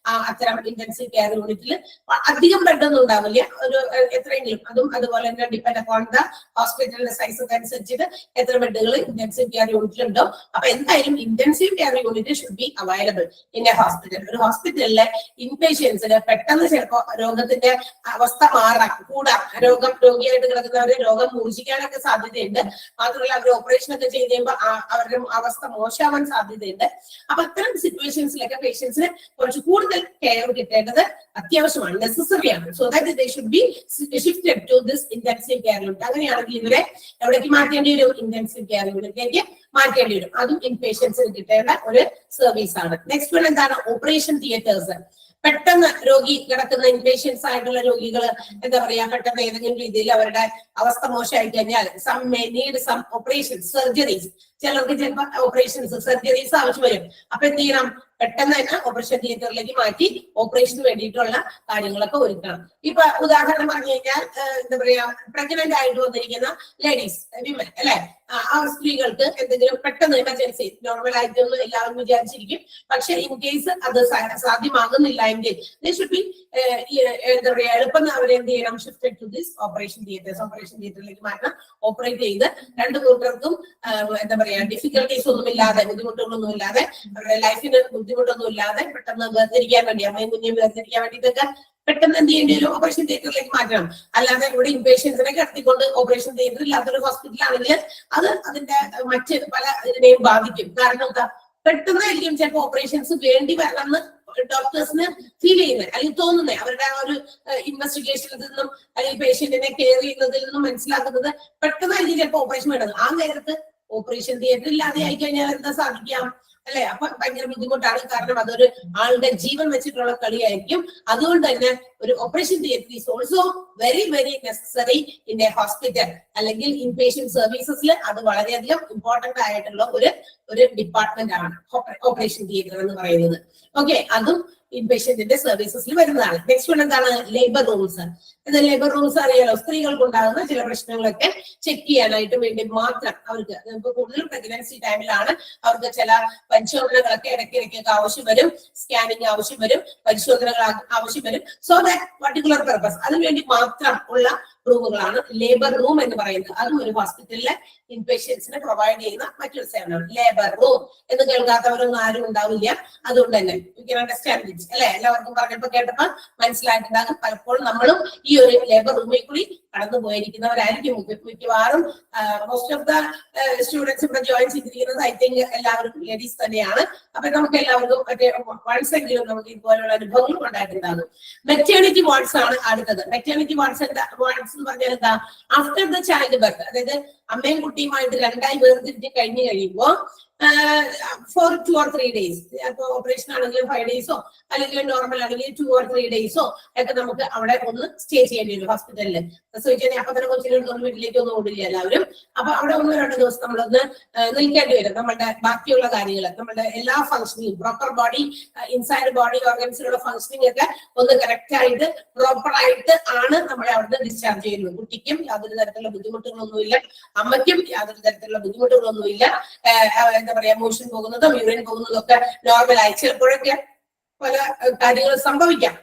അത്തരം ഇന്റൻസീവ് കെയർ യൂണിറ്റിൽ അധികം ബെഡൊന്നും ഉണ്ടാവില്ല, ഒരു എത്രയെങ്കിലും. അതും അതുപോലെ തന്നെ ഡിപ്പെൻഡ് അപ്പോൺ ദ ഹോസ്പിറ്റലിന്റെ സൈസ് ഒക്കെ അനുസരിച്ചിട്ട് എത്ര ബെഡുകൾ ഇന്റൻസീവ് കെയർ യൂണിറ്റിൽ ഉണ്ടോ. അപ്പൊ എന്തായാലും intensive care unit should be available in A hospital. ഒരു ഹോസ്പിറ്റലിലെ ഇൻപേഷ്യൻസിന് പെട്ടെന്ന് ചിലപ്പോൾ രോഗത്തിന്റെ അവസ്ഥ മാറാം, രോഗിയായിട്ട് കിടക്കുന്നവരെ രോഗം മൂർച്ഛിക്കാനൊക്കെ സാധ്യതയുണ്ട്. മാത്രമല്ല അവർ ഓപ്പറേഷൻ ഒക്കെ ചെയ്ത് കഴിയുമ്പോൾ അവരുടെ അവസ്ഥ മോശമാവാൻ സാധ്യതയുണ്ട്. അപ്പൊ അത്തരം സിറ്റുവേഷൻസിലൊക്കെ പേഷ്യൻസിന് കുറച്ച് കൂടുതൽ കെയർ കിട്ടേണ്ടത് അത്യാവശ്യമാണ്, നെസസറിയാണ്. So that they should be shifted to this intensive care unit. അങ്ങനെയാണെങ്കിൽ ഇവരെ എവിടേക്ക് മാറ്റേണ്ടി വരും? ഇന്റൻസീവ് കെയർ യൂണിറ്റിലേക്ക് മാറ്റേണ്ടി വരും. അതും ഇൻ പേഷ്യൻസിന് കിട്ടേണ്ട ഒരു സർവീസ് ആണ്. നെക്സ്റ്റ് വൺ എന്താണ്? Operation theatres. പെട്ടെന്ന് രോഗി കിടക്കുന്ന ഇൻപേഷ്യൻസ് ആയിട്ടുള്ള രോഗികൾ എന്താ പറയാ, പെട്ടെന്ന് ഏതെങ്കിലും രീതിയിൽ അവരുടെ അവസ്ഥ മോശമായി കഴിഞ്ഞാൽ സം ഓപ്പറേഷൻ സർജറീസ് ചിലർക്ക് ചിലപ്പോൾ ഓപ്പറേഷൻസ് സർജറീസ് ആവശ്യം വരും. അപ്പൊ എന്ത് ചെയ്യണം, പെട്ടെന്ന് തന്നെ ഓപ്പറേഷൻ തിയേറ്ററിലേക്ക് മാറ്റി ഓപ്പറേഷന് വേണ്ടിയിട്ടുള്ള കാര്യങ്ങളൊക്കെ ഒരുക്കണം. ഇപ്പൊ ഉദാഹരണം പറഞ്ഞു കഴിഞ്ഞാൽ എന്താ പറയാ, പ്രഗ്നന്റ് ആയിട്ട് വന്നിരിക്കുന്ന ലേഡീസ്, വിമൻ അല്ലെ, ആ സ്ത്രീകൾക്ക് എന്തെങ്കിലും പെട്ടെന്ന് എമർജൻസി, നോർമൽ ആയിട്ടൊന്നും എല്ലാവരും വിചാരിച്ചിരിക്കും, പക്ഷെ ഇൻ കേസ് അത് സാധ്യമാകുന്നില്ല എങ്കിൽ എന്താ പറയാ, എളുപ്പം അവരെന്ത് ചെയ്യണം, shifted to this operation theatres, operation തിയേറ്ററിലേക്ക് മാറ്റണം. ഓപ്പറേറ്റ് ചെയ്ത് രണ്ടു കൂട്ടർക്കും എന്താ പറയാ ഡിഫിക്കൽട്ടീസ് ഒന്നും ഇല്ലാതെ, ബുദ്ധിമുട്ടുകളൊന്നും ഇല്ലാതെ, അവരുടെ ലൈഫിന് ബുദ്ധിമുട്ടൊന്നും ഇല്ലാതെ പെട്ടെന്ന് വേർതിരിക്കാൻ വേണ്ടി, അമ്മയും കുഞ്ഞും വേർതിരിക്കാൻ വേണ്ടിയിട്ടൊക്കെ പെട്ടെന്ന് എന്ത് ചെയ്യേണ്ടി വരും, ഓപ്പറേഷൻ തിയേറ്ററിലേക്ക് മാറ്റണം. അല്ലാതെ ഇവിടെ ഇൻപേഷ്യൻസിനെ കടത്തിക്കൊണ്ട് ഓപ്പറേഷൻ തിയേറ്റർ ഇല്ലാത്തൊരു ഹോസ്പിറ്റലാണെങ്കിൽ അത് അതിന്റെ മറ്റ് പല ഇതിനെയും ബാധിക്കും. കാരണം എന്താ, പെട്ടെന്നായിരിക്കും ചിലപ്പോൾ ഓപ്പറേഷൻസ് വേണ്ടി വരണമെന്ന് ഡോക്ടേഴ്സിന് ഫീൽ ചെയ്യുന്നത്, അല്ലെങ്കിൽ തോന്നുന്നത്. അവരുടെ ആ ഒരു ഇൻവെസ്റ്റിഗേഷനിൽ നിന്നും അല്ലെങ്കിൽ പേഷ്യന്റിനെ കെയർ ചെയ്യുന്നതിൽ നിന്നും മനസ്സിലാക്കുന്നത് പെട്ടെന്നായിരിക്കും ചിലപ്പോൾ ഓപ്പറേഷൻ വേണ്ടത്. ആ നേരത്ത് ഓപ്പറേഷൻ തിയേറ്റർ ഇല്ലാതെ ആയി കഴിഞ്ഞാൽ എന്താ സാധിക്കാം അല്ലെ? അപ്പൊ ഭയങ്കര ബുദ്ധിമുട്ടാണ്. കാരണം അതൊരു ആളുടെ ജീവൻ വെച്ചിട്ടുള്ള കളിയായിരിക്കും. അതുകൊണ്ട് തന്നെ ഒരു operation theatre is also very very necessary in A hospital, അല്ലെങ്കിൽ ഇൻ പേഷ്യന്റ് സർവീസസിൽ അത് വളരെയധികം ഇമ്പോർട്ടന്റ് ആയിട്ടുള്ള ഒരു ഡിപ്പാർട്ട്മെന്റ് ആണ് ഓപ്പറേഷൻ തിയേറ്റർ എന്ന് പറയുന്നത്. ഓക്കെ, അതും ഇൻപേഷ്യന്റിന്റെ സർവീസസിൽ വരുന്നതാണ്. നെക്സ്റ്റ് വൺ എന്താണ്, ലേബർ റൂംസ്. ലേബർ റൂംസ് അറിയാലോ, സ്ത്രീകൾക്ക് ഉണ്ടാകുന്ന ചില പ്രശ്നങ്ങളൊക്കെ ചെക്ക് ചെയ്യാനായിട്ട് വേണ്ടി മാത്രം അവർക്ക്, കൂടുതലും പ്രഗ്നൻസി ടൈമിലാണ് അവർക്ക് ചില പരിശോധനകളൊക്കെ ഇടയ്ക്കിടയ്ക്കൊക്കെ ആവശ്യം വരും, സ്കാനിങ് ആവശ്യം വരും, പരിശോധനകൾ ആവശ്യം വരും. സോ ദാറ്റ് പർട്ടിക്കുലർ പർപ്പസ്, അതിനുവേണ്ടി മാത്രം ഉള്ള റൂമുകളാണ് ലേബർ റൂം എന്ന് പറയുന്നത്. അതും ഒരു ഹോസ്പിറ്റലിലെ ഇൻപേഷ്യൻസിന് പ്രൊവൈഡ് ചെയ്യുന്ന മറ്റൊരു സേവനമാണ് ലേബർ റൂം. എന്ന് കേൾക്കാത്തവരൊന്നും ആരും ഉണ്ടാവില്ല. അതുകൊണ്ട് തന്നെ അണ്ടർസ്റ്റാൻഡ് അല്ലെ, എല്ലാവർക്കും പറഞ്ഞപ്പോ കേട്ടപ്പോ മനസ്സിലായിട്ടുണ്ടാകും. പലപ്പോഴും നമ്മളും ഈ ഒരു ലേബർ റൂമിൽ കൂടി കടന്നു പോയിരിക്കുന്നവരായിരിക്കും മിക്കവാറും. മോസ്റ്റ് ഓഫ് ദ സ്റ്റുഡൻസ് ഇവിടെ ജോയിൻ ചെയ്തിരിക്കുന്നത് ഐ തിങ്ക് എല്ലാവർക്കും ലേഡീസ് തന്നെയാണ്. അപ്പൊ നമുക്ക് എല്ലാവർക്കും വൺസ് എങ്കിലും നമുക്ക് ഇതുപോലുള്ള അനുഭവങ്ങളും ഉണ്ടായിട്ടുണ്ടാകും. മെറ്റേണിറ്റി വാർഡ്സ് ആണ് അടുത്തത്. മെറ്റേണിറ്റി വാർഡ്സ് എന്ന് പറഞ്ഞാൽ എന്താ, ആഫ്റ്റർ ദ ചൈൽഡ് ബർത്ത്, അതായത് അമ്മയും കുട്ടിയുമായിട്ട് രണ്ടായി വേർതിരിച്ച് കഴിഞ്ഞു കഴിയുമ്പോ for 2 or 3 days, അപ്പൊ ഓപ്പറേഷൻ ആണെങ്കിലും 5 days അല്ലെങ്കിൽ നോർമൽ ആണെങ്കിൽ 2 or 3 days ഒക്കെ നമുക്ക് അവിടെ ഒന്ന് സ്റ്റേ ചെയ്യേണ്ടി വരും ഹോസ്പിറ്റലിൽ. പ്രസവിച്ചാൽ അപ്പൊ തന്നെ കൊച്ചിനൊന്നും വീട്ടിലേക്ക് ഒന്നും ഓടില്ല എല്ലാവരും. അപ്പൊ അവിടെ 1-2 ദിവസം നമ്മളൊന്ന് നിൽക്കേണ്ടി വരും. നമ്മളുടെ ബാക്കിയുള്ള കാര്യങ്ങൾ, നമ്മുടെ എല്ലാ ഫംഗ്ഷനിങ്ങും, പ്രോപ്പർ ബോഡി ഇൻസൈഡ് ബോഡി ഓർഗൻസിലുള്ള ഫംഗ്ഷനിങ് ഒക്കെ ഒന്ന് കറക്റ്റ് ആയിട്ട് പ്രോപ്പർ ആയിട്ട് ആണ് നമ്മളെ അവിടുന്ന് ഡിസ്ചാർജ് ചെയ്യുന്നത്. കുട്ടിക്കും യാതൊരു തരത്തിലുള്ള ബുദ്ധിമുട്ടുകളൊന്നുമില്ല, അമ്മയ്ക്കും യാതൊരു തരത്തിലുള്ള ബുദ്ധിമുട്ടുകളൊന്നുമില്ല. എന്താ പറയാ, മോഷൻ പോകുന്നതും യൂറിൻ പോകുന്നതും ഒക്കെ നോർമലായി. ചിലപ്പോഴൊക്കെ പല കാര്യങ്ങൾ സംഭവിക്കാം.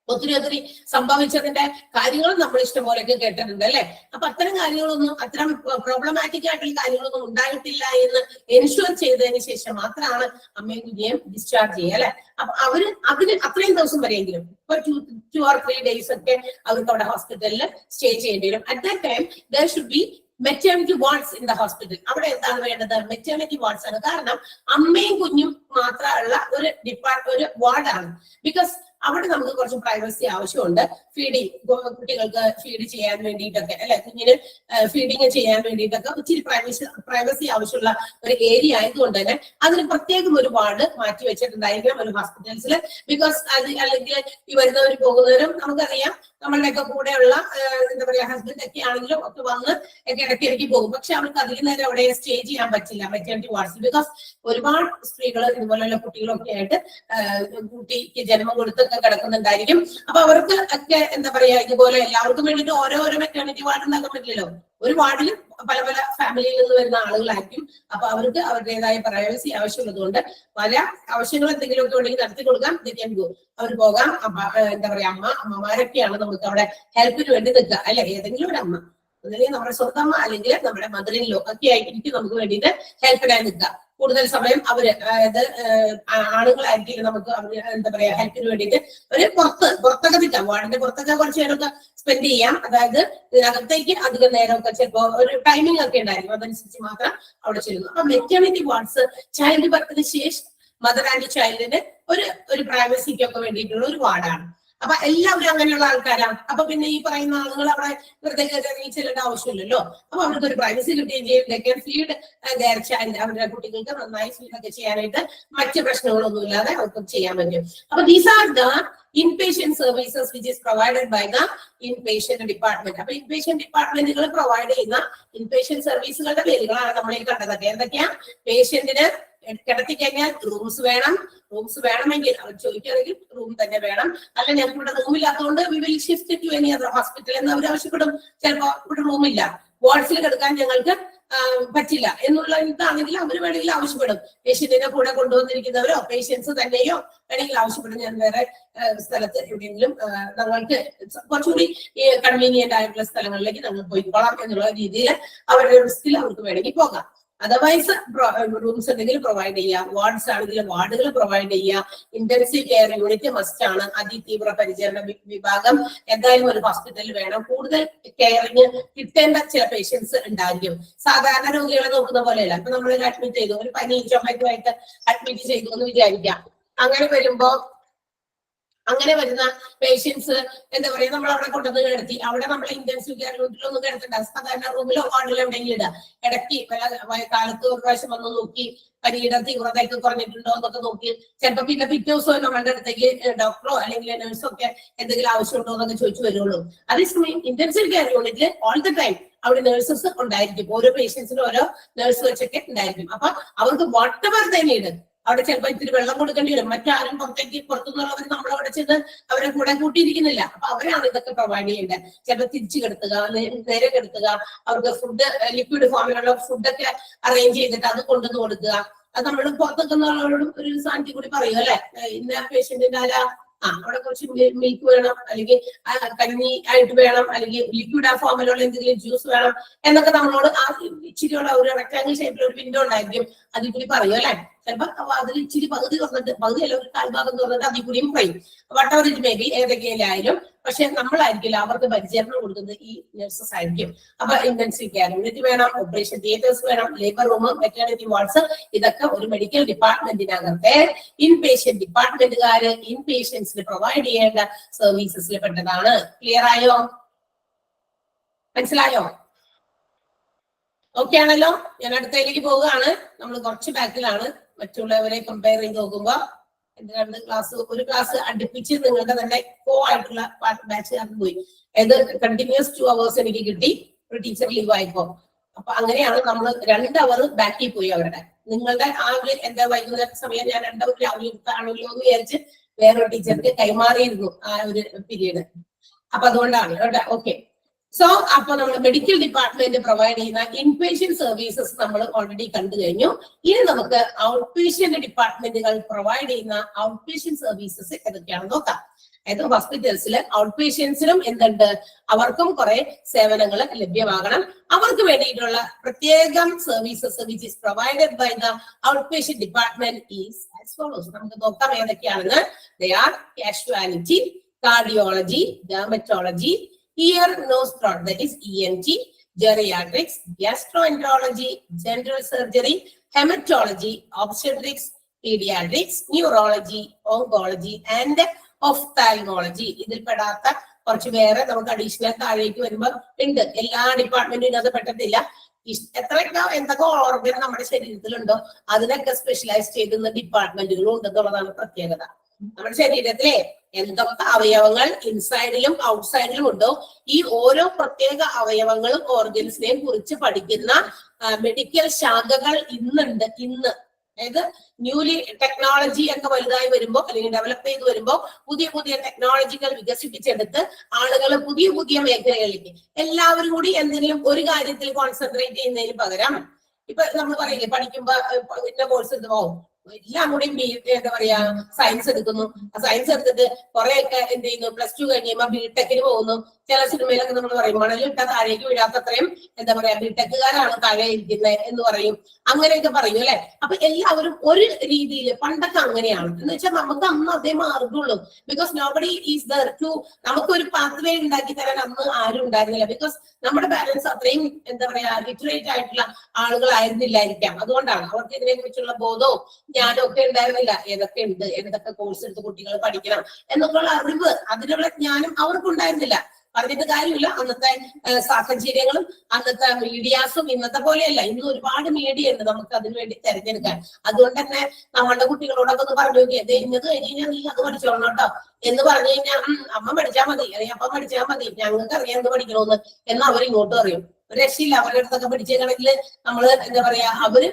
ഒത്തിരി സംഭവിച്ചതിന്റെ കാര്യങ്ങളും നമ്മൾ ഇഷ്ടംപോലെയൊക്കെ കേട്ടിട്ടുണ്ട് അല്ലെ. അപ്പൊ അത്തരം കാര്യങ്ങളൊന്നും, അത്തരം പ്രോബ്ലമാറ്റിക് ആയിട്ടുള്ള കാര്യങ്ങളൊന്നും ഉണ്ടായിട്ടില്ല എന്ന് എൻഷുർ ചെയ്തതിന് ശേഷം മാത്രമാണ് അമ്മയും കുഞ്ഞിയും ഡിസ്ചാർജ് ചെയ്യുക അല്ലെ. അപ്പൊ അതിന് അത്രയും ദിവസം വരെയെങ്കിലും, ഇപ്പൊ 2 or 3 days ഒക്കെ അവർക്ക് അവിടെ ഹോസ്പിറ്റലിൽ സ്റ്റേ ചെയ്യേണ്ടി വരും. At that time there should be maternity wards in the hospital. അവിടെ എന്താണ് വേണ്ടത്, മെറ്റേണിറ്റി വാർഡ്സ് ആണ്. കാരണം അമ്മയും കുഞ്ഞും മാത്രമുള്ള ഒരു വാർഡാണ്. ബിക്കോസ് അവിടെ നമുക്ക് കുറച്ച് പ്രൈവസി ആവശ്യമുണ്ട്. ഫീഡിങ്, കുട്ടികൾക്ക് ഫീഡ് ചെയ്യാൻ വേണ്ടിയിട്ടൊക്കെ അല്ലെ, കുഞ്ഞിന് ഫീഡിങ് ചെയ്യാൻ വേണ്ടിയിട്ടൊക്കെ ഒത്തിരി പ്രൈവസി ആവശ്യമുള്ള ഒരു ഏരിയ ആയതുകൊണ്ട് തന്നെ അതിന് പ്രത്യേകം ഒരു വാർഡ് മാറ്റി വെച്ചിട്ടുണ്ടായിരിക്കണം ഒരു ഹോസ്പിറ്റൽസിൽ. ബിക്കോസ് അല്ലെങ്കിൽ ഈ വരുന്നവരും പോകുന്നവരും നമുക്കറിയാം, നമ്മളുടെയൊക്കെ കൂടെയുള്ള എന്താ പറയാ ഹസ്ബൻഡ് ഒക്കെ ആണെങ്കിലും ഒക്കെ വന്ന് ഒക്കെ ഇടയ്ക്കിടയ്ക്ക് പോകും. പക്ഷെ അവർക്ക് അധികം നേരം അവിടെ സ്റ്റേ ചെയ്യാൻ പറ്റില്ല മെറ്റേണിറ്റി വാർഡ്സിൽ. ബിക്കോസ് ഒരുപാട് സ്ത്രീകൾ ഇതുപോലെയുള്ള കുട്ടികളൊക്കെ ആയിട്ട് കുട്ടിക്ക് ജന്മം കൊടുത്തൊക്കെ കിടക്കുന്നുണ്ടായിരിക്കും. അപ്പൊ അവർക്ക് ഒക്കെ എന്താ പറയാ, ഇതുപോലെ എല്ലാവർക്കും വേണ്ടിയിട്ട് ഓരോരോ മെറ്റേണിറ്റി വാർഡ് ഉണ്ടാക്കാൻ പറ്റില്ലല്ലോ. ഒരു വാർഡിൽ പല പല ഫാമിലിയിൽ നിന്ന് വരുന്ന ആളുകളായിരിക്കും. അപ്പൊ അവർക്ക് അവരുടേതായ പ്രൈവസി ആവശ്യമുള്ളതുകൊണ്ട് പല ആവശ്യങ്ങൾ എന്തെങ്കിലുമൊക്കെ ഉണ്ടെങ്കിൽ നടത്തി കൊടുക്കാം, അവർ പോകാം. എന്താ പറയാ, അമ്മമാരൊക്കെയാണ് നമുക്ക് അവിടെ ഹെൽപ്പിന് വേണ്ടി നിൽക്കുക അല്ലെ. ഏതെങ്കിലും ഒരു അമ്മ, അല്ലെങ്കിൽ നമ്മുടെ സ്വന്തം അമ്മ അല്ലെങ്കിൽ നമ്മുടെ മദറിലോ ഒക്കെ ആയിരിക്കും നമുക്ക് വേണ്ടിയിട്ട് ഹെൽപ്പിനായി നിൽക്കുക. കൂടുതൽ സമയം അവര്, അതായത് ആണുങ്ങളായിരിക്കും നമുക്ക് എന്താ പറയാ ഹെൽപ്പിന് വേണ്ടിയിട്ട് അവര് പുറത്തൊക്കെ നിൽക്കാം. വാർഡിന്റെ പുറത്തൊക്കെ കുറച്ച് നേരമൊക്കെ സ്പെൻഡ് ചെയ്യാം. അതായത് ഇതിനകത്തേക്ക് അധികം നേരമൊക്കെ ചിലപ്പോ ഒരു ടൈമിംഗ് ഒക്കെ ഉണ്ടായിരിക്കും, അതനുസരിച്ച് മാത്രം അവിടെ ചെല്ലുന്നു. അപ്പൊ മെറ്റേണിറ്റി വാർഡ്സ് ചൈൽഡ് ബർത്തിന് ശേഷം മദർ ആൻഡ് ചൈൽഡിന് ഒരു പ്രൈവസിക്കൊക്കെ വേണ്ടിയിട്ടുള്ള ഒരു വാർഡാണ്. അപ്പൊ എല്ലാവരും അങ്ങനെയുള്ള ആൾക്കാരാണ്. അപ്പൊ പിന്നെ ഈ പറയുന്ന ആളുകൾ അവിടെ വെറുതെ കയറി ചെല്ലേണ്ട ആവശ്യമില്ലല്ലോ. അപ്പൊ അവർക്ക് ഒരു പ്രൈവസി കിട്ടുകയും ചെയ്യും. ഫീഡ് അവരുടെ കുട്ടികൾക്ക് നന്നായി ഫീഡൊക്കെ ചെയ്യാനായിട്ട് മറ്റ് പ്രശ്നങ്ങളൊന്നും ഇല്ലാതെ അവർക്ക് ചെയ്യാൻ പറ്റും. അപ്പൊ these are the inpatient services which is provided by the inpatient department. അപ്പൊ ഇൻപേഷ്യന്റ് ഡിപ്പാർട്ട്മെന്റുകൾ പ്രൊവൈഡ് ചെയ്യുന്ന ഇൻപേഷ്യന്റ് സർവീസുകളുടെ പേരുകളാണ് നമ്മൾ ഈ കണ്ടതൊക്കെ. എന്തൊക്കെയാ? പേഷ്യന്റിന് കിടത്തി കഴിഞ്ഞാൽ റൂംസ് വേണമെങ്കിൽ അവർ ചോദിക്കുകയാണെങ്കിൽ റൂം തന്നെ വേണം. അല്ല ഞങ്ങൾക്ക് ഇവിടെ റൂമില്ലാത്തതുകൊണ്ട് we will shift to any other hospital എന്ന് അവർ ആവശ്യപ്പെടും. ചിലപ്പോ ഇവിടെ റൂമില്ല, വാർഡ്സിൽ കിടക്കാൻ ഞങ്ങൾക്ക് പറ്റില്ല എന്നുള്ള ഇതാണെങ്കിൽ അവർ വേണമെങ്കിൽ ആവശ്യപ്പെടും. പേഷ്യന്റിനെ കൂടെ കൊണ്ടുവന്നിരിക്കുന്നവരോ പേഷ്യൻസ് തന്നെയോ വേണമെങ്കിൽ ആവശ്യപ്പെടും. ഞാൻ വേറെ സ്ഥലത്ത് എവിടെയെങ്കിലും ഞങ്ങൾക്ക് കുറച്ചുകൂടി കൺവീനിയന്റ് ആയിട്ടുള്ള സ്ഥലങ്ങളിലേക്ക് ഞങ്ങൾ പോയിക്കോളാം എന്നുള്ള രീതിയിൽ അവരുടെ റിസ്കിൽ അവർക്ക് വേണമെങ്കിൽ പോകാം. അതർവൈസ് റൂംസ് ഉണ്ടെങ്കിൽ പ്രൊവൈഡ് ചെയ്യാം, വാർഡ്സ് ആണെങ്കിൽ വാർഡുകൾ പ്രൊവൈഡ് ചെയ്യാം. ഇന്റൻസീവ് കെയർ യൂണിറ്റ് മസ്റ്റ് ആണ്. അതിതീവ്ര പരിചരണ വിഭാഗം എന്തായാലും ഒരു ഹോസ്പിറ്റലിൽ വേണം. കൂടുതൽ കെയറിങ് കിട്ടേണ്ട ചില പേഷ്യൻസ് ഉണ്ടായിരിക്കും. സാധാരണ രോഗികളെ നോക്കുന്ന പോലെയല്ല. ഇപ്പൊ നമ്മൾ അഡ്മിറ്റ് ചെയ്തു, ഒരു പനി ചുമക്കുമായിട്ട് അഡ്മിറ്റ് ചെയ്തു എന്ന് വിചാരിക്കാം. അങ്ങനെ വരുന്ന പേഷ്യൻസ് എന്താ പറയാ, നമ്മൾ അവിടെ കൊണ്ടുവന്ന് കിടത്തി. അവിടെ നമ്മൾ ഇന്റൻസീവ് കെയർ യൂണിറ്റിലൊന്നും കിടത്തണ്ട, സാധാരണ റൂമിലോ വാർഡിലോ എവിടെയെങ്കിലും ഇടുക. ഇടയ്ക്ക് കാലത്ത് ഒരു പ്രാവശ്യം വന്ന് നോക്കി പനിയുടെ തീവ്രതയൊക്കെ കുറഞ്ഞിട്ടുണ്ടോ എന്നൊക്കെ നോക്കി ചിലപ്പോ പിന്നെ പിറ്റേ ദിവസം നമ്മളുടെ അടുത്തേക്ക് ഡോക്ടറോ അല്ലെങ്കിൽ നഴ്സോ ഒക്കെ എന്തെങ്കിലും ആവശ്യമുണ്ടോ എന്നൊക്കെ ചോദിച്ചു വരുള്ളൂ. അതേസമയം ഇന്റൻസീവ് കെയർ യൂണിറ്റിൽ ഓൾ ദ ടൈം അവിടെ നഴ്സസ് ഉണ്ടായിരിക്കും. ഓരോ പേഷ്യൻസിനും ഓരോ നഴ്സ് വെച്ചൊക്കെ ഉണ്ടായിരിക്കും. അപ്പൊ അവർക്ക് വാട്ടെവർ തന്നെയാണ്. അവിടെ ചിലപ്പോൾ ഇത്തിരി വെള്ളം കൊടുക്കേണ്ടി വരും. മറ്റാരും പുറത്തുനിന്നുള്ളവർ നമ്മളവിടെ ചെന്ന് അവരെ കൂടെ കൂട്ടിയിരിക്കുന്നില്ല. അപ്പൊ അവരാണ് ഇതൊക്കെ പ്രൊവൈഡ് ചെയ്യേണ്ടത്. ചിലപ്പോൾ തിരിച്ചു കിടത്തുക, നേരെ കിടത്തുക, അവർക്ക് ഫുഡ് ലിക്വിഡ് ഫോമിലുള്ള ഫുഡൊക്കെ അറേഞ്ച് ചെയ്തിട്ട് അത് കൊണ്ടുവന്ന് കൊടുക്കുക. അത് നമ്മൾ പുറത്തെത്തുന്നവരോടും ഒരു സാന്നിധ്യം കൂടി പറയും അല്ലെ, ഇന്ന പേഷ്യന്റിന്റെ അവിടെ കുറച്ച് മിൽക്ക് വേണം, അല്ലെങ്കിൽ കഞ്ഞി ആയിട്ട് വേണം, അല്ലെങ്കിൽ ലിക്വിഡ് ആ ഫോമിലുള്ള എന്തെങ്കിലും ജ്യൂസ് വേണം എന്നൊക്കെ നമ്മളോട് ആ ഇച്ചിരിയുള്ള ഒരു റെക്ടാങ്കിൾ ഷേപ്പിൽ ഒരു വിൻഡോ ഉണ്ടായിരിക്കും, അതിൽ കൂടി പറയും അല്ലെ. ചിലപ്പോ അതിൽ ഇച്ചിരി പകുതി തുറന്നിട്ട്, പകുതിയല്ല ഒരു കാൽഭാഗം തുറന്നിട്ട് അതിൽ കൂടിയും പറയും. വട്ടവർ ഇറ്റ് മേ ബി ഏതൊക്കെയായാലും. പക്ഷെ നമ്മളായിരിക്കില്ല അവർക്ക് പരിചരണം കൊടുക്കുന്നത് ഈ നഴ്സസ് ആയിരിക്കും. അപ്പൊ ഇന്റൻസീവ് കെയർ യൂണിറ്റ് വേണം, ഓപ്പറേഷൻ തിയേറ്റേഴ്സ് വേണം, ലേബർ റൂം, മെറ്റേണിറ്റി വാർഡ്സ്, ഇതൊക്കെ ഒരു മെഡിക്കൽ ഡിപ്പാർട്ട്മെന്റിനകത്തെ ഇൻപേഷ്യന്റ് ഡിപ്പാർട്ട്മെന്റുകാര് ഇൻപേഷ്യൻസിന് പ്രൊവൈഡ് ചെയ്യേണ്ട സർവീസസിൽ പെട്ടതാണ്. ക്ലിയർ ആയോ? മനസ്സിലായോ? ഓക്കെ ആണല്ലോ. ഞാൻ അടുത്തതിലേക്ക് പോവുകയാണ്. നമ്മൾ കുറച്ച് ബാക്കിലാണ് മറ്റുള്ളവരെ കമ്പയർ ചെയ്ത് നോക്കുമ്പോ. രണ്ട് ക്ലാസ്, ഒരു ക്ലാസ് അടുപ്പിച്ച് നിങ്ങളുടെ തന്നെ കോ ആയിട്ടുള്ള ബാച്ച് അത് പോയി. അതായത് കണ്ടിന്യൂസ് 2 hours എനിക്ക് കിട്ടി ഒരു ടീച്ചർ ലീവ് ആയിപ്പോ. അപ്പൊ അങ്ങനെയാണ് നമ്മൾ 2 hour ബാക്കിൽ പോയി അവരുടെ. നിങ്ങളുടെ ആ ഒരു എന്താ വൈകുന്നേര സമയം ഞാൻ 2 hour രാവിലെ എടുത്താണല്ലോ എന്ന് വിചാരിച്ച് വേറൊരു ടീച്ചർക്ക് കൈമാറിയിരുന്നു ആ ഒരു പീരീഡ്. അപ്പൊ അതുകൊണ്ടാണ് കേട്ടോ. ഓക്കെ. സോ അപ്പൊ നമ്മൾ മെഡിക്കൽ ഡിപ്പാർട്ട്മെന്റ് പ്രൊവൈഡ് ചെയ്യുന്ന ഇൻപേഷ്യന്റ് സർവീസസ് നമ്മൾ ഓൾറെഡി കണ്ടു കഴിഞ്ഞു. ഇനി നമുക്ക് ഔട്ട് പേഷ്യന്റ് ഡിപ്പാർട്ട്മെന്റുകൾ പ്രൊവൈഡ് ചെയ്യുന്ന ഔട്ട് പേഷ്യന്റ് സർവീസസ് ഏതൊക്കെയാണെന്ന് നോക്കാം. അതായത് ഹോസ്പിറ്റൽസിൽ ഔട്ട് പേഷ്യൻസിനും എന്തുണ്ട്, അവർക്കും കുറെ സേവനങ്ങൾ ലഭ്യമാകണം. അവർക്ക് വേണ്ടിയിട്ടുള്ള പ്രത്യേകം services which is provided by the out patient department is as follows. നമുക്ക് നോക്കാം ഏതൊക്കെയാണെന്ന്. They are casualty, cardiology, dermatology, ear, nose, throat, that is ENT, geriatrics, gastroenterology, general surgery, hematology, obstetrics, pediatrics, neurology, oncology and ophthalmology. ഇതിൽ പെടാത്ത കുറച്ച് വേറെ നമുക്ക് additional താഴേക്ക് വരുമ്പോ ഉണ്ട്. എല്ലാ ഡിപ്പാർട്ട്മെന്റും ഇതിനകത്ത് പെട്ടത്തില്ല. എത്രയൊക്കെ എന്തൊക്കെ ഓർഗൻ നമ്മുടെ ശരീരത്തിലുണ്ടോ അതിനൊക്കെ സ്പെഷ്യലൈസ് ചെയ്യുന്ന ഡിപ്പാർട്ട്മെന്റുകളും ഉണ്ടെന്നുള്ളതാണ് പ്രത്യേകത. നമ്മുടെ ശരീരത്തിലെ എന്തൊക്കെ അവയവങ്ങൾ ഇൻസൈഡിലും ഔട്ട്സൈഡിലും ഉണ്ടോ ഈ ഓരോ പ്രത്യേക അവയവങ്ങളും ഓർഗൻസിനെയും കുറിച്ച് പഠിക്കുന്ന മെഡിക്കൽ ശാഖകൾ ഇന്നുണ്ട്. അതായത് ന്യൂലി ടെക്നോളജി ഒക്കെ വലുതായി വരുമ്പോ അല്ലെങ്കിൽ ഡെവലപ്പ് ചെയ്ത് വരുമ്പോ പുതിയ പുതിയ ടെക്നോളജികൾ വികസിപ്പിച്ചെടുത്ത് ആളുകൾ പുതിയ പുതിയ മേഖലകളിലേക്ക് എല്ലാവരും കൂടി എന്തെങ്കിലും ഒരു കാര്യത്തിൽ കോൺസെൻട്രേറ്റ് ചെയ്യുന്നതിന് പകരം ഇപ്പൊ നമ്മൾ പറയില്ലേ പഠിക്കുമ്പോ ഇന്ന കോഴ്സ് എടുത്ത് പോകും, എല്ലാം കൂടി എന്താ പറയാ സയൻസ് എടുക്കുന്നു. സയൻസ് എടുത്തിട്ട് കുറെയൊക്കെ എന്ത് ചെയ്യുന്നു, +2 കഴിയുമ്പോ ബിടെക്കിന് പോകുന്നു. ചില സിനിമയിലൊക്കെ നമ്മൾ പറയും മണലിട്ട താഴേക്ക് വീഴാത്തത്രയും എന്താ പറയാ ബിടെക്കുകാരാണ് താഴെ ഇരിക്കുന്നത് എന്ന് പറയും. അങ്ങനെയൊക്കെ പറയും അല്ലെ. അപ്പൊ എല്ലാവരും ഒരു രീതിയിൽ പണ്ടൊക്കെ അങ്ങനെയാണ് എന്ന് വെച്ചാൽ നമുക്ക് അന്ന് അതേ മാർഗമുള്ളൂ. Because nobody is there to നമുക്കൊരു പാത്വേ ഉണ്ടാക്കി തരാൻ അന്ന് ആരും ഉണ്ടായിരുന്നില്ല. ബിക്കോസ് നമ്മുടെ പാരന്റ്സ് അത്രയും എന്താ പറയാ ലിറ്ററേറ്റ് ആയിട്ടുള്ള ആളുകളായിരുന്നില്ലായിരിക്കാം. അതുകൊണ്ടാണ് അവർക്ക് ഇതിനെ കുറിച്ചുള്ള ബോധവും ഞാനൊക്കെ ഉണ്ടായിരുന്നില്ല. ഏതൊക്കെ ഉണ്ട്, എന്തൊക്കെ കോഴ്സ് എടുത്ത് കുട്ടികൾ പഠിക്കണം എന്നൊക്കെയുള്ള അറിവ്, അതിനുള്ള ജ്ഞാനം അവർക്കുണ്ടായിരുന്നില്ല. പറഞ്ഞിട്ട് കാര്യമില്ല. അന്നത്തെ സാഹചര്യങ്ങളും അന്നത്തെ മീഡിയാസും ഇന്നത്തെ പോലെയല്ല. ഇന്ന് ഒരുപാട് മീഡിയ ഉണ്ട് നമുക്ക് അതിനു വേണ്ടി തെരഞ്ഞെടുക്കാൻ. അതുകൊണ്ട് തന്നെ നമ്മളുടെ കുട്ടികളോടൊക്കെ ഒന്ന് പറഞ്ഞു നോക്കി, അത് ഇന്നത് കഴിഞ്ഞ് കഴിഞ്ഞാൽ നീ അത് പഠിച്ചോളണം കേട്ടോ എന്ന് പറഞ്ഞു കഴിഞ്ഞാൽ അമ്മ പഠിച്ചാൽ മതി, അല്ലെങ്കിൽ അപ്പം പഠിച്ചാൽ മതി, ഞങ്ങൾക്ക് അറിയാം എന്ത് പഠിക്കണമെന്ന് എന്ന് അവർ ഇങ്ങോട്ട് പറയും. രക്ഷയില്ല. അവരുടെ അടുത്തൊക്കെ പിടിച്ചേക്കണമെങ്കിൽ നമ്മള് എന്താ പറയാ, അവര്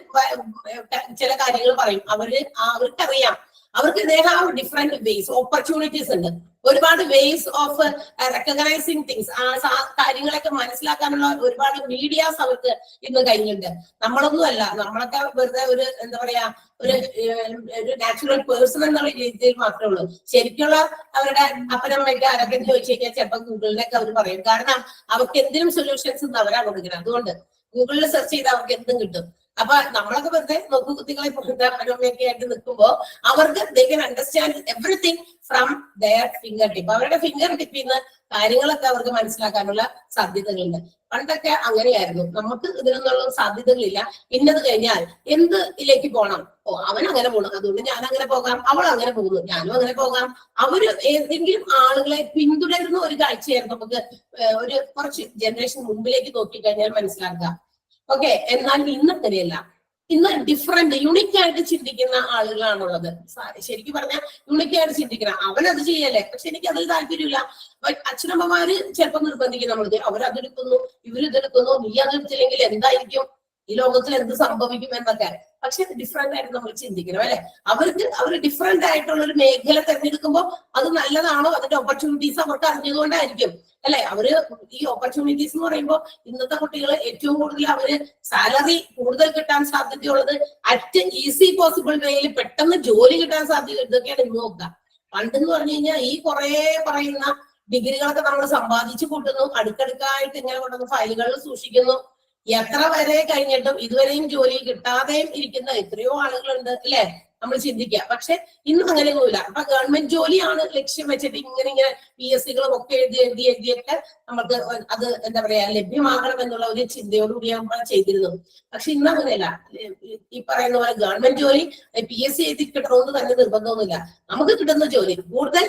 ചില കാര്യങ്ങൾ പറയും. അവർക്കറിയാം, അവർക്ക് they have different ways, opportunities ഉണ്ട്. ഒരുപാട് വേസ് ഓഫ് റെക്കഗ്നൈസിങ് തിങ്സ്. ആ കാര്യങ്ങളൊക്കെ മനസ്സിലാക്കാനുള്ള ഒരുപാട് മീഡിയാസ് അവർക്ക് ഇന്ന് കഴിഞ്ഞിട്ടുണ്ട്. നമ്മളൊന്നും അല്ല, നമ്മളൊക്കെ വെറുതെ ഒരു എന്താ പറയാ ഒരു നാച്ചുറൽ പേഴ്സൺ എന്നുള്ള രീതിയിൽ മാത്രമേ ഉള്ളൂ. ശരിക്കുള്ള അവരുടെ അപ്പനമ്മയ്ക്ക് ആരൊക്കെ ചോദിച്ചു കഴിഞ്ഞാൽ ചിലപ്പോൾ ഗൂഗിളിലൊക്കെ അവർ പറയും. കാരണം അവർക്ക് എന്തിനും സൊല്യൂഷൻസ് അവരാണ് കൊടുക്കുന്നത്. അതുകൊണ്ട് ഗൂഗിളിൽ സെർച്ച് ചെയ്താൽ അവർക്ക് എന്തും കിട്ടും. അപ്പൊ നമ്മളൊക്കെ വെറുതെ നോക്കുകുത്തികളെ അപ്പനമ്മയൊക്കെ ആയിട്ട് നിൽക്കുമ്പോ അവർക്ക് they can understand everything from their fingertip. അവരുടെ ഫിംഗർ ടിപ്പിൽ നിന്ന് കാര്യങ്ങളൊക്കെ അവർക്ക് മനസ്സിലാക്കാനുള്ള സാധ്യതകളുണ്ട്. പണ്ടൊക്കെ അങ്ങനെയായിരുന്നു. നമുക്ക് ഇതിനൊന്നുള്ള സാധ്യതകളില്ല. ഇന്നത് കഴിഞ്ഞാൽ എന്തിലേക്ക് പോകണം, അവൻ അങ്ങനെ പോകണം, അതുകൊണ്ട് ഞാൻ അങ്ങനെ പോകാം, അവൾ അങ്ങനെ പോകുന്നു, ഞാനും അങ്ങനെ പോകാം. അവര് ഏതെങ്കിലും ആളുകളെ പിന്തുടരുന്ന ഒരു കാഴ്ചയായിരുന്നു നമുക്ക് ഒരു കുറച്ച് ജനറേഷൻ മുമ്പിലേക്ക് നോക്കിക്കഴിഞ്ഞാൽ മനസ്സിലാക്കാം. ഓക്കെ. എന്നാൽ ഇന്ന് അങ്ങനെയല്ല. ഇന്ന് ഡിഫറെന്റ് യുണിക് ആയിട്ട് ചിന്തിക്കുന്ന ആളുകളാണുള്ളത്. ശരിക്കും പറഞ്ഞാൽ യുണിക് ആയിട്ട് ചിന്തിക്കണം. അവനത് ചെയ്യല്ലേ, പക്ഷെ എനിക്ക് അതിൽ താല്പര്യമില്ല. അച്ഛനമ്മമാര് ചിലപ്പോൾ നിർബന്ധിക്കും നമ്മൾക്ക്, അവരതെടുക്കുന്നു ഇവരിതെടുക്കുന്നു, നീ അതെടുത്തില്ലെങ്കിൽ എന്തായിരിക്കും, ഈ ലോകത്തിൽ എന്ത് സംഭവിക്കും എന്നൊക്കെ. പക്ഷെ ഡിഫറെന്റ് ആയിട്ട് നമ്മൾ ചിന്തിക്കണം അല്ലെ. അവർ ഡിഫറെന്റ് ആയിട്ടുള്ള ഒരു മേഖല തെരഞ്ഞെടുക്കുമ്പോൾ അത് നല്ലതാണോ, അതിന്റെ ഓപ്പർച്യൂണിറ്റീസ് അവർക്ക് അറിഞ്ഞതുകൊണ്ടായിരിക്കും അല്ലെ. അവര് ഈ ഓപ്പർച്യൂണിറ്റീസ് എന്ന് പറയുമ്പോൾ ഇന്നത്തെ കുട്ടികൾ ഏറ്റവും കൂടുതൽ അവര് സാലറി കൂടുതൽ കിട്ടാൻ സാധ്യതയുള്ളത് അറ്റ് ഈസി പോസിബിൾ വേയിൽ പെട്ടെന്ന് ജോലി കിട്ടാൻ സാധ്യത, ഇതൊക്കെയാണ് ഇന്ന് നോക്കുക. പണ്ടെന്ന് പറഞ്ഞു കഴിഞ്ഞാൽ ഈ കുറെ പറയുന്ന ഡിഗ്രികളൊക്കെ നമ്മൾ സമ്പാദിച്ചു കൂട്ടുന്നു, അടുക്കടുക്കായിട്ട് ഇങ്ങനെ കൊണ്ടുവന്ന് ഫയലുകളിൽ സൂക്ഷിക്കുന്നു. എത്ര വരെ കഴിഞ്ഞിട്ടും ഇതുവരെയും ജോലി കിട്ടാതെയും ഇരിക്കുന്ന എത്രയോ ആളുകളുണ്ട് അല്ലെ, നമ്മൾ ചിന്തിക്കുക. പക്ഷെ ഇന്നും അങ്ങനെയൊന്നുമില്ല. അപ്പൊ ഗവൺമെന്റ് ജോലിയാണ് ലക്ഷ്യം വെച്ചിട്ട് ഇങ്ങനെ PSCകളും ഒക്കെ എഴുതിയൊക്കെ നമുക്ക് അത് എന്താ പറയാ ലഭ്യമാകണം എന്നുള്ള ഒരു ചിന്തയോടുകൂടി നമ്മൾ ചെയ്തിരുന്നു. പക്ഷെ ഇന്ന് അങ്ങനെയല്ല. ഈ പറയുന്ന പോലെ ഗവൺമെന്റ് ജോലി PSC എഴുതി കിട്ടണമെന്ന് തന്നെ നിർബന്ധമൊന്നുമില്ല. നമുക്ക് കിട്ടുന്ന ജോലി കൂടുതൽ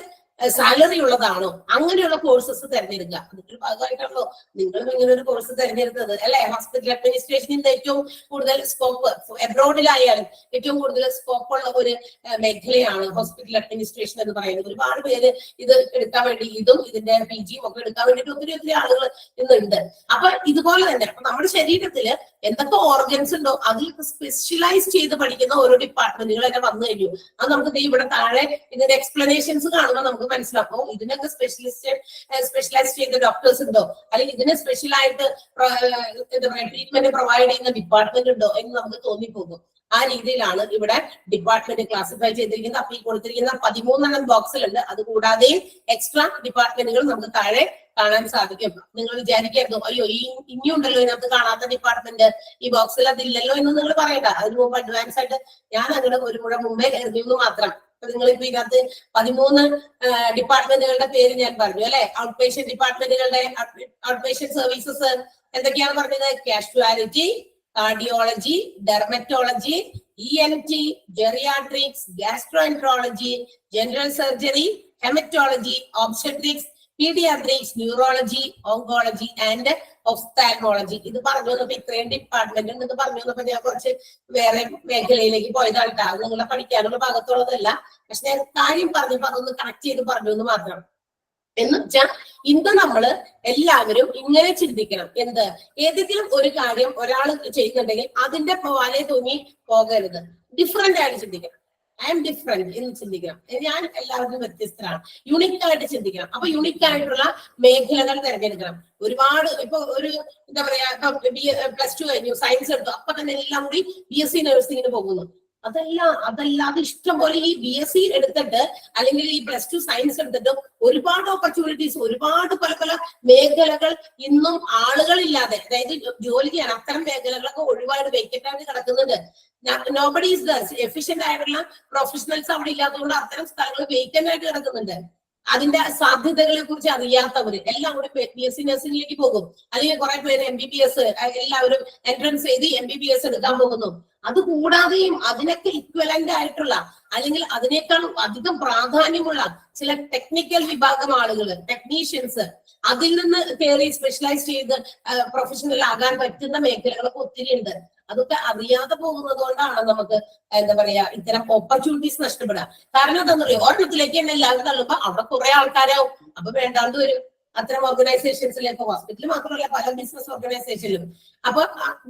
സാലറി ഉള്ളതാണോ അങ്ങനെയുള്ള കോഴ്സസ് തിരഞ്ഞെടുക്കുക. അതിന്റെ ഭാഗമായിട്ടാണല്ലോ നിങ്ങളും ഇങ്ങനെ ഒരു കോഴ്സ് തിരഞ്ഞെടുത്തത് അല്ലെ. ഹോസ്പിറ്റൽ അഡ്മിനിസ്ട്രേഷനിൽ ഏറ്റവും കൂടുതൽ സ്കോപ്പ് എബ്രോഡിലായാലും ഏറ്റവും കൂടുതൽ സ്കോപ്പ് ഉള്ള ഒരു മേഖലയാണ് ഹോസ്പിറ്റൽ അഡ്മിനിസ്ട്രേഷൻ എന്ന് പറയുന്നത്. ഒരുപാട് പേര് ഇത് എടുക്കാൻ വേണ്ടി ഇതിന്റെ PGയും ഒക്കെ എടുക്കാൻ വേണ്ടിയിട്ട് ഒത്തിരി ആളുകൾ ഇന്നുണ്ട്. അപ്പൊ ഇതുപോലെ തന്നെ അപ്പൊ നമ്മുടെ ശരീരത്തില് എന്തൊക്കെ ഓർഗൻസ് ഉണ്ടോ അതിൽ സ്പെഷ്യലൈസ് ചെയ്ത് പഠിക്കുന്ന ഓരോ ഡിപ്പാർട്ട്മെന്റുകൾ തന്നെ വന്നു കഴിഞ്ഞു. അത് നമുക്ക് ഇവിടെ താഴെ ഇതിന്റെ എക്സ്പ്ലനേഷൻസ് കാണുമ്പോൾ നമുക്ക് മനസ്സിലാക്കും ഇതിനൊക്കെ സ്പെഷ്യലൈസ് ചെയ്ത ഡോക്ടേഴ്സ് ഉണ്ടോ, അല്ലെങ്കിൽ ഇതിന് സ്പെഷ്യൽ ആയിട്ട് എന്താ പറയുക ട്രീറ്റ്മെന്റ് പ്രൊവൈഡ് ചെയ്യുന്ന ഡിപ്പാർട്ട്മെന്റ് ഉണ്ടോ എന്ന് നമുക്ക് തോന്നിപ്പോകും. ആ രീതിയിലാണ് ഇവിടെ ഡിപ്പാർട്ട്മെന്റ് ക്ലാസിഫൈ ചെയ്തിരിക്കുന്നത്. അപ്പൊ ഈ കൊടുത്തിരിക്കുന്ന 13 ബോക്സിലുണ്ട്. അതുകൂടാതെയും എക്സ്ട്രാ ഡിപ്പാർട്ട്മെന്റുകൾ നമുക്ക് താഴെ കാണാൻ സാധിക്കും. നിങ്ങൾ വിചാരിക്കായിരുന്നു അയ്യോ ഇനിയുണ്ടല്ലോ ഇതിനകത്ത് കാണാത്ത ഡിപ്പാർട്ട്മെന്റ്, ഈ ബോക്സിൽ അതില്ലല്ലോ എന്ന് നിങ്ങൾ പറയണ്ട. അതിന് മുമ്പ് അഡ്വാൻസ് ആയിട്ട് ഞാൻ അങ്ങനെ ഒരു മുഴ മുമ്പേ എഴുതിയെന്ന് മാത്രം. നിങ്ങളിപ്പോ ഇതിനകത്ത് 13 ഡിപ്പാർട്ട്മെന്റുകളുടെ പേര് ഞാൻ പറഞ്ഞു അല്ലെ. ഔട്ട് പേഷ്യന്റ് ഡിപ്പാർട്ട്മെന്റുകളുടെ ഔട്ട് പേഷ്യന്റ് സർവീസസ് എന്തൊക്കെയാണ് പറഞ്ഞത്? Casualty, cardiology, dermatology, ENT, geriatrics, gastroenterology, general surgery, haematology, obstetrics, paediatrics, neurology, oncology and ophthalmology. ഇത് പറഞ്ഞു വന്നപ്പോ ഇത്രയും ഡിപ്പാർട്ട്മെന്റ് ഉണ്ട്. ഇത് പറഞ്ഞു വന്നപ്പോ ഞാൻ കുറച്ച് വേറെ മേഖലയിലേക്ക് പോയതാണ്. അത് നിങ്ങളെ പഠിക്കാനുള്ള ഭാഗത്തുള്ളതല്ല. പക്ഷെ ഞാൻ കാര്യം പറഞ്ഞപ്പോ അതൊന്ന് കണക്ട് ചെയ്ത് പറഞ്ഞു എന്ന് മാത്രം. എന്ന് വെച്ചാൽ ഇന്ന് നമ്മള് എല്ലാവരും ഇങ്ങനെ ചിന്തിക്കണം. എന്ത് ഏതെങ്കിലും ഒരു കാര്യം ഒരാൾ ചെയ്യുന്നുണ്ടെങ്കിൽ അതിന്റെ പോവാനെ തൂങ്ങി പോകരുത്. ഡിഫറെന്റ് ആയിട്ട് ചിന്തിക്കണം. ഐ എം ഡിഫറെന്റ് എന്ന് ചിന്തിക്കണം. ഞാൻ എല്ലാവരും വ്യത്യസ്തരാണ്. യുണിക് ആയിട്ട് ചിന്തിക്കണം. അപ്പൊ യുണിക് ആയിട്ടുള്ള മേഖലകൾ തിരഞ്ഞെടുക്കണം. ഒരുപാട് ഇപ്പൊ ഒരു എന്താ പറയാ +2 കഴിഞ്ഞു, സയൻസ് എടുത്തു, അപ്പൊ തന്നെ എല്ലാം കൂടി BSc നഴ്സിംഗിന് പോകുന്നു. അതല്ലാതെ ഇഷ്ടം പോലെ ഈ BSc എടുത്തിട്ട് അല്ലെങ്കിൽ ഈ +2 സയൻസ് എടുത്തിട്ട് ഒരുപാട് ഓപ്പർച്യൂണിറ്റീസ്, ഒരുപാട് പല മേഖലകൾ ഇന്നും ആളുകളില്ലാതെ, അതായത് ജോലി ചെയ്യാൻ അത്തരം മേഖലകളൊക്കെ ഒരുപാട് വേക്കന്റ് ആയിട്ട് കിടക്കുന്നുണ്ട്. Nobody is there. എഫിഷ്യന്റ് ആയിട്ടുള്ള പ്രൊഫഷണൽസ് അവിടെ ഇല്ലാത്തതുകൊണ്ട് അത്തരം സ്ഥലങ്ങൾ വേക്കന്റ് ആയിട്ട് കിടക്കുന്നുണ്ട്. അതിന്റെ സാധ്യതകളെ കുറിച്ച് അറിയാത്തവര് എല്ലാം കൂടി BSc നഴ്സിംഗിലേക്ക് പോകും. അല്ലെങ്കിൽ കുറെ പേര് MBBS എല്ലാവരും എൻട്രൻസ് എഴുതി MBBS എടുക്കാൻ പോകുന്നു. അതുകൂടാതെയും അതിനൊക്കെ ഇക്വലന്റ് ആയിട്ടുള്ള അല്ലെങ്കിൽ അതിനേക്കാൾ അധികം പ്രാധാന്യമുള്ള ചില ടെക്നിക്കൽ വിഭാഗം ആളുകൾ, ടെക്നീഷ്യൻസ്, അതിൽ നിന്ന് കയറി സ്പെഷ്യലൈസ് ചെയ്ത് പ്രൊഫഷണൽ ആകാൻ പറ്റുന്ന മേഖലകളൊക്കെ ഒത്തിരി ഉണ്ട്. അതൊക്കെ അറിയാതെ പോകുന്നത് കൊണ്ടാണ് നമുക്ക് എന്താ പറയാ ഇത്തരം ഓപ്പർച്യൂണിറ്റീസ് നഷ്ടപ്പെടുക. കാരണം എന്താണെന്ന് പറയുക, ഒരെണ്ണത്തിലേക്ക് തന്നെ എല്ലാവരും തള്ളുമ്പോ അവിടെ കുറെ ആൾക്കാരാവും, അപ്പൊ വേണ്ടാണ്ട് വരും അത്തരം ഓർഗനൈസേഷൻസിലേക്ക്. ഹോസ്പിറ്റൽ മാത്രമല്ല, പല ബിസിനസ് ഓർഗനൈസേഷനിലും. അപ്പൊ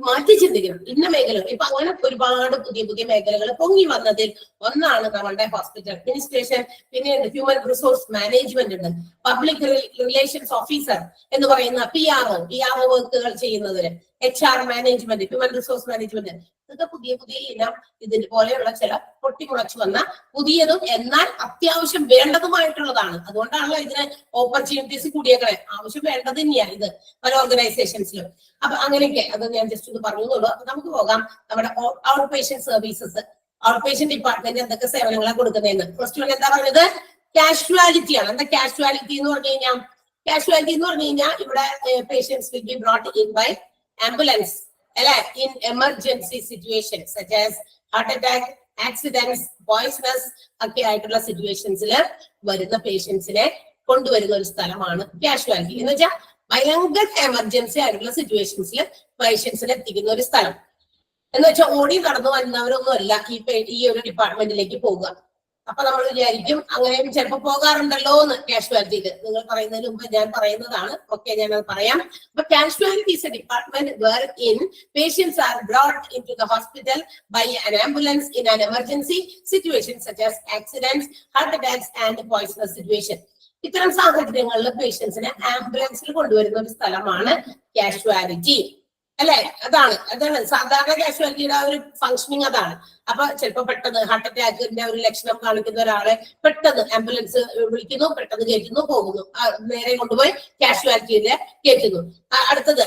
മാറ്റി ചിന്തിക്കണം ഇന്ന മേഖല. ഇപ്പൊ അങ്ങനെ ഒരുപാട് പുതിയ പുതിയ മേഖലകൾ പൊങ്ങി വന്നതിൽ ഒന്നാണ് നമ്മളുടെ ഹോസ്പിറ്റൽ അഡ്മിനിസ്ട്രേഷൻ. പിന്നെ ഹ്യൂമൻ റിസോഴ്സ് മാനേജ്മെന്റ് ഉണ്ട്, പബ്ലിക് റിലേഷൻസ് ഓഫീസർ എന്ന് പറയുന്ന PRO വർക്കുകൾ ചെയ്യുന്നതിന്, HR management, human resource management, ഇതൊക്കെ പുതിയ പുതിയ ഇനം ഇതിന് പോലെയുള്ള ചില പൊട്ടിമുളച്ചു വന്ന പുതിയതും എന്നാൽ അത്യാവശ്യം വേണ്ടതുമായിട്ടുള്ളതാണ്. അതുകൊണ്ടാണല്ലോ ഇതിന് ഓപ്പർച്യൂണിറ്റീസ് കൂടിയേക്കണേ. ആവശ്യം വേണ്ടത് തന്നെയാണ് ഇത് പല ഓർഗനൈസേഷൻസിലും. അപ്പൊ അങ്ങനെയൊക്കെ അത് ഞാൻ ജസ്റ്റ് ഒന്ന് പറഞ്ഞുള്ളൂ. അപ്പൊ നമുക്ക് പോകാം നമ്മുടെ out patient services. Out patient department എന്തൊക്കെ സേവനങ്ങളാണ് കൊടുക്കുന്നതെന്ന്. ഫസ്റ്റ് വൺ എന്താ പറഞ്ഞത്? കാഷ്വാലിറ്റി ആണ്. എന്താ കാഷ്വാലിറ്റി എന്ന് പറഞ്ഞു കഴിഞ്ഞാൽ? കാഷ്വാലിറ്റി എന്ന് പറഞ്ഞു കഴിഞ്ഞാൽ ഇവിടെ patients will be brought in by ambulance അല്ലെ, in emergency situation such as heart attack, accidents, poisonous ഒക്കെ ആയിട്ടുള്ള സിറ്റുവേഷൻസിൽ വരുന്ന പേഷ്യൻസിനെ കൊണ്ടുവരുന്ന ഒരു സ്ഥലമാണ് കാഷ്വാലിറ്റി. എന്ന് വെച്ചാൽ ഭയങ്കര എമർജൻസി ആയിട്ടുള്ള സിറ്റുവേഷൻസിൽ പേഷ്യൻസിനെ എത്തിക്കുന്ന ഒരു സ്ഥലം. എന്ന് വെച്ചാൽ ഓടി നടന്നു വരുന്നവരൊന്നും അല്ല ഈ ഒരു ഡിപ്പാർട്ട്മെന്റിലേക്ക് പോകുക. അപ്പൊ നമ്മൾ വിചാരിക്കും അങ്ങനെയും ചിലപ്പോൾ പോകാറുണ്ടല്ലോ എന്ന് കാഷ്വാലിറ്റിയിൽ. നിങ്ങൾ പറയുന്നതിന് മുമ്പ് ഞാൻ പറയുന്നതാണ്. ഓക്കെ, ഞാനത് പറയാം. അപ്പൊ casualty is a department wherein patients are brought into the hospital by an ambulance in an emergency situation such as accidents, heart attacks and poisonous situation. ഇത്തരം സാഹചര്യങ്ങളിൽ പേഷ്യൻസിനെ ആംബുലൻസിൽ കൊണ്ടുവരുന്ന ഒരു സ്ഥലമാണ് കാഷ്വാലിറ്റി അല്ലെ. അതാണ് സാധാരണ കാഷ്വാലിറ്റിയുടെ ആ ഒരു ഫംഗ്ഷനിങ് അതാണ്. അപ്പൊ ചിലപ്പോൾ പെട്ടെന്ന് ഹാർട്ട് അറ്റാക്കിന്റെ ഒരു ലക്ഷണം കാണിക്കുന്ന ഒരാളെ പെട്ടെന്ന് ആംബുലൻസ് വിളിക്കുന്നു, പെട്ടെന്ന് കയറ്റുന്നു, പോകുന്നു, നേരെ കൊണ്ടുപോയി കാഷ്വാലിറ്റിയില് കയറ്റുന്നു. അടുത്തത്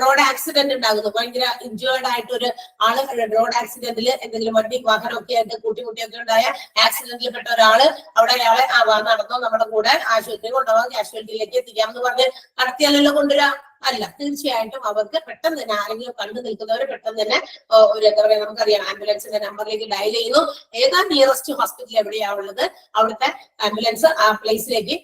റോഡ് ആക്സിഡന്റ് ഉണ്ടാകുന്നു. ഭയങ്കര ഇഞ്ചേർഡ് ആയിട്ട് ഒരു ആള് റോഡ് ആക്സിഡന്റിൽ എന്തെങ്കിലും വണ്ടി വാഹനമൊക്കെ ആയിട്ട് കൂട്ടിമുട്ടിയൊക്കെ ഉണ്ടായ ആക്സിഡന്റിൽ പെട്ട ഒരാള് അവിടെ അയാളെ നടന്നോ നമ്മുടെ കൂടെ ആശുപത്രി കൊണ്ടുപോകാൻ കാഷ്വാലിറ്റിയിലേക്ക് എത്തിക്കാമെന്ന് പറഞ്ഞ് നടത്തിയാലല്ലോ കൊണ്ടുവരാം. അല്ല, തീർച്ചയായിട്ടും അവർക്ക് പെട്ടെന്ന് തന്നെ ആരെങ്കിലും കണ്ടു നിൽക്കുന്നവർ പെട്ടെന്ന് തന്നെ ഒരു എന്താ പറയാ നമുക്കറിയാം ആംബുലൻസിന്റെ നമ്പറിലേക്ക് ഡയൽ ചെയ്യുന്നു. ഏതാ നിയറസ്റ്റ് ഹോസ്പിറ്റൽ എവിടെയാ ഉള്ളത് അവിടുത്തെ ആംബുലൻസ് ആ പ്ലേസിലേക്ക്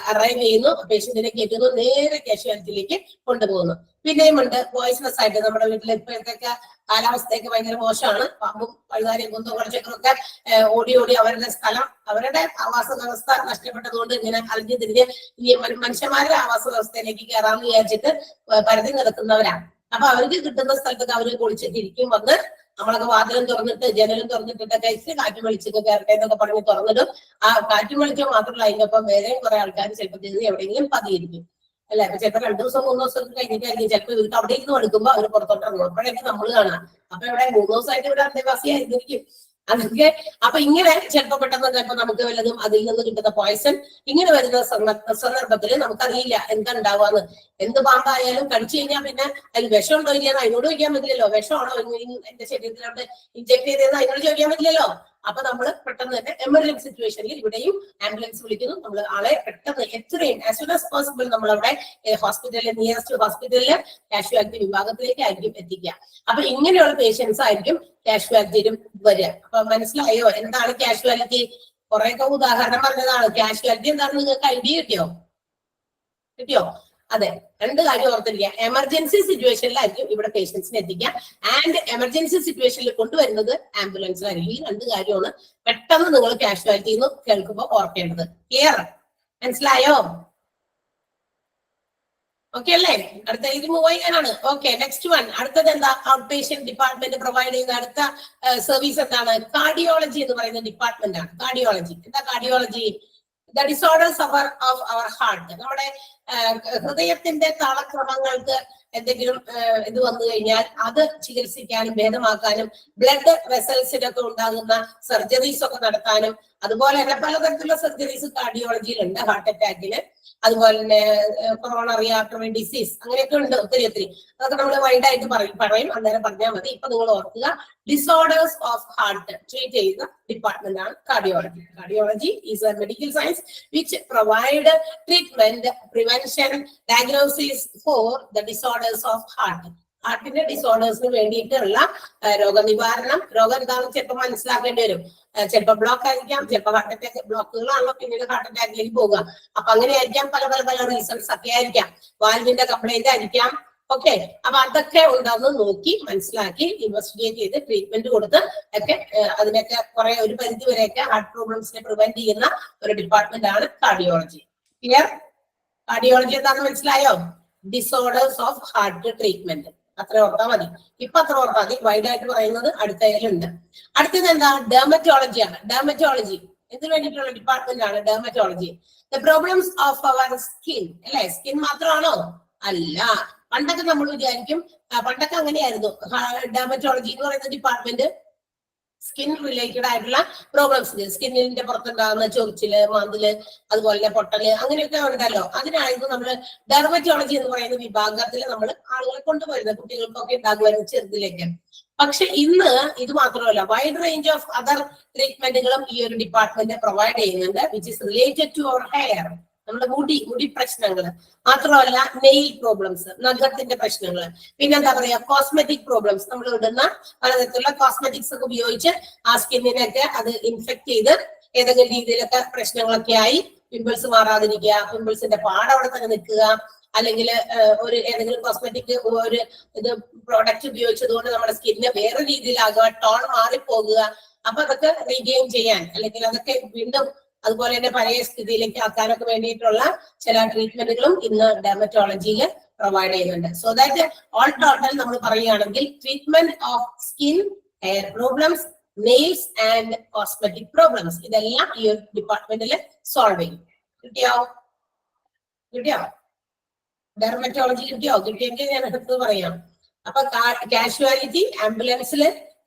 അറൈവ് ചെയ്യുന്നു, പേഷ്യന്റിനെ കയറ്റുന്നു, നേരെ കാഷ്വാലിറ്റിയിലേക്ക് കൊണ്ടുപോകുന്നു. പിന്നെയും ഉണ്ട് പോയിസണസ് ആയിട്ട് നമ്മുടെ വീട്ടിൽ ഇപ്പോഴത്തെ കാലാവസ്ഥയൊക്കെ ഭയങ്കര മോശമാണ്. പാമ്പും പഴുതാരിയും കുന്തവും കുറച്ചൊക്കെ ഓടി അവരുടെ സ്ഥലം, അവരുടെ ആവാസ വ്യവസ്ഥ നഷ്ടപ്പെട്ടതുകൊണ്ട് ഇങ്ങനെ അലഞ്ഞു തിരിഞ്ഞ് ഈ മനുഷ്യന്മാരുടെ ആവാസ വ്യവസ്ഥയിലേക്ക് കയറാമെന്ന് വിചാരിച്ചിട്ട് പരതി നിൽക്കുന്നവരാണ്. അപ്പൊ അവർക്ക് കിട്ടുന്ന സ്ഥലത്തൊക്കെ അവര് പൊളിച്ചിട്ടിരിക്കും. വന്ന് നമ്മളൊക്കെ വാതിലും തുറന്നിട്ട് ജനലും തുറന്നിട്ടൊക്കെ ഇച്ചിരി കാറ്റും വെളിച്ചൊക്കെ കയറട്ടെ എന്നൊക്കെ പറഞ്ഞ് തുറന്നിടും. ആ കാറ്റും വെളിച്ചം മാത്രമല്ല, അതിനൊപ്പം വേറെയും കുറെ ആൾക്കാർ ചിലപ്പോൾ എവിടെയെങ്കിലും പതിയിരിക്കും അല്ലെ. അപ്പൊ ചിലപ്പോൾ 2 ദിവസം 3 ദിവസം കഴിഞ്ഞിട്ടായിരിക്കും ചിലപ്പോൾ ഇവർക്ക് അവിടെ ഇരുന്ന് എടുക്കുമ്പോൾ അവർ പുറത്തോട്ട് ഇറങ്ങും. അപ്പോഴേക്കും നമ്മൾ കാണാം. അപ്പൊ ഇവിടെ 3 ദിവസമായിട്ട് ഇവിടെ അന്തേവാസിയായിരിക്കും അതൊക്കെ. അപ്പൊ ഇങ്ങനെ ചിലപ്പോൾ പെട്ടെന്ന് ചിലപ്പോൾ നമുക്ക് വല്ലതും അതിൽ നിന്ന് കിട്ടുന്ന പോയിസൺ ഇങ്ങനെ വരുന്ന സന്ദർഭത്തിൽ നമുക്കറിയില്ല എന്താ ഉണ്ടാവാന്ന്. എന്ത് പാമ്പായാലും കടിച്ചു കഴിഞ്ഞാൽ പിന്നെ അതിൽ വിഷം ഉണ്ടോ ഇല്ലയെന്ന് അതിനോട് ചോദിക്കാൻ പറ്റില്ലല്ലോ. വിഷമാണോ എന്റെ ശരീരത്തിലോട്ട് ഇഞ്ചക്ട് ചെയ്തതെന്ന് അതിനോട് ചോദിക്കാൻ പറ്റില്ലല്ലോ. അപ്പൊ നമ്മൾ പെട്ടെന്ന് തന്നെ എമർജൻസി സിറ്റുവേഷനിൽ ഇവിടെയും ആംബുലൻസ് വിളിക്കുന്നു. നമ്മൾ ആളെ പെട്ടെന്ന് എത്രയും ആസ് സൂൺ ആസ് പോസിബിൾ നമ്മളവിടെ ഹോസ്പിറ്റലിലെ നിയറസ്റ്റ് ഹോസ്പിറ്റലിലെ കാഷ്വാലിറ്റി വിഭാഗത്തിലേക്ക് ആയിരിക്കും എത്തിക്കുക. അപ്പൊ ഇങ്ങനെയുള്ള പേഷ്യൻസ് ആയിരിക്കും കാഷ്വാലിറ്റിയിലും വരിക. അപ്പൊ മനസ്സിലായോ എന്താണ് കാഷ്വാലിറ്റി? കുറെയൊക്കെ ഉദാഹരണം പറഞ്ഞതാണ്. കാഷ്വാലിറ്റി എന്താണ് നിങ്ങൾക്ക് ഐഡിയ കിട്ടിയോ? അതെ, 2 കാര്യം ഓർത്തിരിക്കുക. എമർജൻസി സിറ്റുവേഷനിലായിരിക്കും ഇവിടെ പേഷ്യൻസിനെ എത്തിക്കുക, ആൻഡ് എമർജൻസി സിറ്റുവേഷനിൽ കൊണ്ടുവരുന്നത് ആംബുലൻസിലായിരിക്കും. ഈ 2 കാര്യമാണ് പെട്ടെന്ന് നിങ്ങൾ കാഷ്വാലിറ്റി എന്ന് കേൾക്കുമ്പോൾ ഓർക്കേണ്ടത്. ക്ലിയർ? മനസ്സിലായോ? ഓക്കെ അല്ലേ? അടുത്ത ഇത് മൂവ് ചെയ്യാനാണ്. Okay, next one. അടുത്തത് എന്താ? ഔട്ട് പേഷ്യന്റ് ഡിപ്പാർട്ട്മെന്റ് പ്രൊവൈഡ് ചെയ്യുന്ന അടുത്ത സർവീസ് എന്താണ്? കാർഡിയോളജി എന്ന് പറയുന്ന ഡിപ്പാർട്ട്മെന്റ് ആണ്. കാർഡിയോളജി എന്താ? Cardiology the disorders of our heart. നമ്മുടെ ഹൃദയത്തിന്റെ താളക്രമങ്ങൾക്ക് എന്തെങ്കിലും ഇത് വന്നു കഴിഞ്ഞാൽ അത് ചികിത്സിക്കാനും ഭേദമാക്കാനും ബ്ലഡ് വെസൽസിനൊക്കെ ഉണ്ടാകുന്ന സർജറീസ് ഒക്കെ നടത്താനും അതുപോലെ തന്നെ പലതരത്തിലുള്ള സർജറീസ് കാർഡിയോളജിയിലുണ്ട്. ഹാർട്ട് അറ്റാക്കിന്, അതുപോലെ തന്നെ കൊറോണറി ആർട്ടറി ഡിസീസ്, അങ്ങനെയൊക്കെ ഉണ്ട് ഒത്തിരി. അതൊക്കെ നമ്മൾ വൈഡായിട്ട് പറയും, അന്നേരം പറഞ്ഞാൽ മതി. ഇപ്പൊ നിങ്ങൾ ഓർക്കുക, ഡിസോർഡേഴ്സ് ഓഫ് ഹാർട്ട് ട്രീറ്റ് ചെയ്യുന്ന ഡിപ്പാർട്ട്മെന്റ് ആണ് cardiology. Cardiology is a medical science which provide treatment, prevention, diagnosis for the disorders of heart. ഹാർട്ടിന്റെ ഡിസോർഡേഴ്സിന് വേണ്ടിയിട്ടുള്ള രോഗനിവാരണം, രോഗം എന്താണെന്ന് ചിലപ്പോൾ മനസ്സിലാക്കേണ്ടി വരും. ചിലപ്പോൾ ബ്ലോക്ക് ആയിരിക്കാം, ചിലപ്പോൾ ഹാർട്ട് അറ്റാക്ക് ബ്ലോക്കുകളാണല്ലോ പിന്നീട് ഹാർട്ട് അറ്റാക്കിലേക്ക് പോകുക. അപ്പൊ അങ്ങനെയായിരിക്കാം, പല പല പല റീസൺസ് ഒക്കെ ആയിരിക്കാം. വാൽവിന്റെ കംപ്ലൈന്റ് ആയിരിക്കാം. ഓക്കെ, അപ്പൊ അതൊക്കെ ഉണ്ടെന്ന് നോക്കി മനസ്സിലാക്കി ഇൻവെസ്റ്റിഗേറ്റ് ചെയ്ത് ട്രീറ്റ്മെന്റ് കൊടുത്ത് ഒക്കെ അതിനൊക്കെ കുറെ ഒരു പരിധി വരെയൊക്കെ ഹാർട്ട് പ്രോബ്ലംസിനെ പ്രിവെന്റ് ചെയ്യുന്ന ഒരു ഡിപ്പാർട്ട്മെന്റ് ആണ് കാർഡിയോളജി. ക്ലിയർ? കാർഡിയോളജി എന്താണെന്ന് മനസ്സിലായോ? Disorders of heart treatment. അത്ര ഓർത്താൽ മതി. ഇപ്പൊ അത്ര ഓർത്താൽ മതി. വൈഡ് ആയിട്ട് പറയുന്നത് അടുത്തതിലുണ്ട്. അടുത്തത് എന്താ? ഡെർമറ്റോളജി ആണ്. ഡെർമറ്റോളജി എന്തിനു വേണ്ടിയിട്ടുള്ള ഡിപ്പാർട്ട്മെന്റ് ആണ് dermatology. The problems of our skin. അല്ലെ, സ്കിൻ മാത്രമാണോ? അല്ല. പണ്ടൊക്കെ നമ്മൾ വിചാരിക്കും, പണ്ടൊക്കെ അങ്ങനെയായിരുന്നു. ഡെർമറ്റോളജി എന്ന് പറയുന്ന ഡിപ്പാർട്ട്മെന്റ് സ്കിൻ റിലേറ്റഡ് ആയിട്ടുള്ള പ്രോബ്ലംസ്, സ്കിന്നിന്റെ പുറത്തുണ്ടാകുന്ന ചൊറിച്ചില്, മാന്തല്, അതുപോലെ തന്നെ പൊട്ടല്, അങ്ങനെയൊക്കെ ഉണ്ടല്ലോ. അതിനായിരുന്നു നമ്മൾ ഡെർമറ്റോളജി എന്ന് പറയുന്ന വിഭാഗത്തിൽ നമ്മൾ ആളുകളെ കൊണ്ടുവരുന്നത്, കുട്ടികൾക്കൊക്കെ ഉണ്ടാകുമായിരുന്നു ചെറുതിലേക്ക്. പക്ഷെ ഇന്ന് ഇത് മാത്രമല്ല, വൈഡ് റേഞ്ച് ഓഫ് അതർ ട്രീറ്റ്മെന്റുകളും ഈ ഒരു ഡിപ്പാർട്ട്മെന്റ് പ്രൊവൈഡ് ചെയ്യുന്നുണ്ട്, which is related to our hair. നമ്മുടെ മുടി പ്രശ്നങ്ങൾ മാത്രമല്ല, നെയിൽ പ്രോബ്ലംസ്, നഖത്തിന്റെ പ്രശ്നങ്ങൾ, പിന്നെന്താ പറയാ, കോസ്മെറ്റിക് പ്രോബ്ലംസ്. നമ്മൾ ഇടുന്ന പലതരത്തിലുള്ള കോസ്മെറ്റിക്സ് ഒക്കെ ഉപയോഗിച്ച് ആ സ്കിന്നിനൊക്കെ അത് ഇൻഫെക്ട് ചെയ്ത് ഏതെങ്കിലും രീതിയിലൊക്കെ പ്രശ്നങ്ങളൊക്കെ ആയി പിമ്പിൾസ് മാറാതിരിക്കുക, പിമ്പിൾസിന്റെ പാട് അവിടെ തന്നെ നിൽക്കുക, അല്ലെങ്കിൽ ഒരു ഏതെങ്കിലും കോസ്മെറ്റിക് ഒരു ഇത് പ്രോഡക്റ്റ് ഉപയോഗിച്ചത് കൊണ്ട് നമ്മുടെ സ്കിന്നിന് വേറെ രീതിയിലാകുക, ടോൺ മാറിപ്പോകുക. അപ്പൊ അതൊക്കെ റീഗെയിൻ ചെയ്യാൻ, അല്ലെങ്കിൽ അതൊക്കെ വീണ്ടും അതുപോലെ തന്നെ പഴയ സ്ഥിതിയിലേക്ക് ആക്കാനൊക്കെ വേണ്ടിയിട്ടുള്ള ചില ട്രീറ്റ്മെന്റുകളും ഇന്ന് ഡെർമറ്റോളജിയിൽ പ്രൊവൈഡ് ചെയ്യുന്നുണ്ട്. സോ ദാറ്റ് ഓൾ ടോട്ടൽ നമ്മൾ പറയുകയാണെങ്കിൽ treatment of skin, hair problems, nails and cosmetic problems, ഇതെല്ലാം ഈ ഒരു ഡിപ്പാർട്ട്മെന്റിൽ സോൾവ് ചെയ്യും. കിട്ടിയോ? ഡെർമറ്റോളജി കിട്ടിയോ? കിട്ടിയെങ്കിൽ ഞാൻ എടുത്ത് പറയാം. അപ്പൊ കാഷ്വാലിറ്റി, ആംബുലൻസിൽ,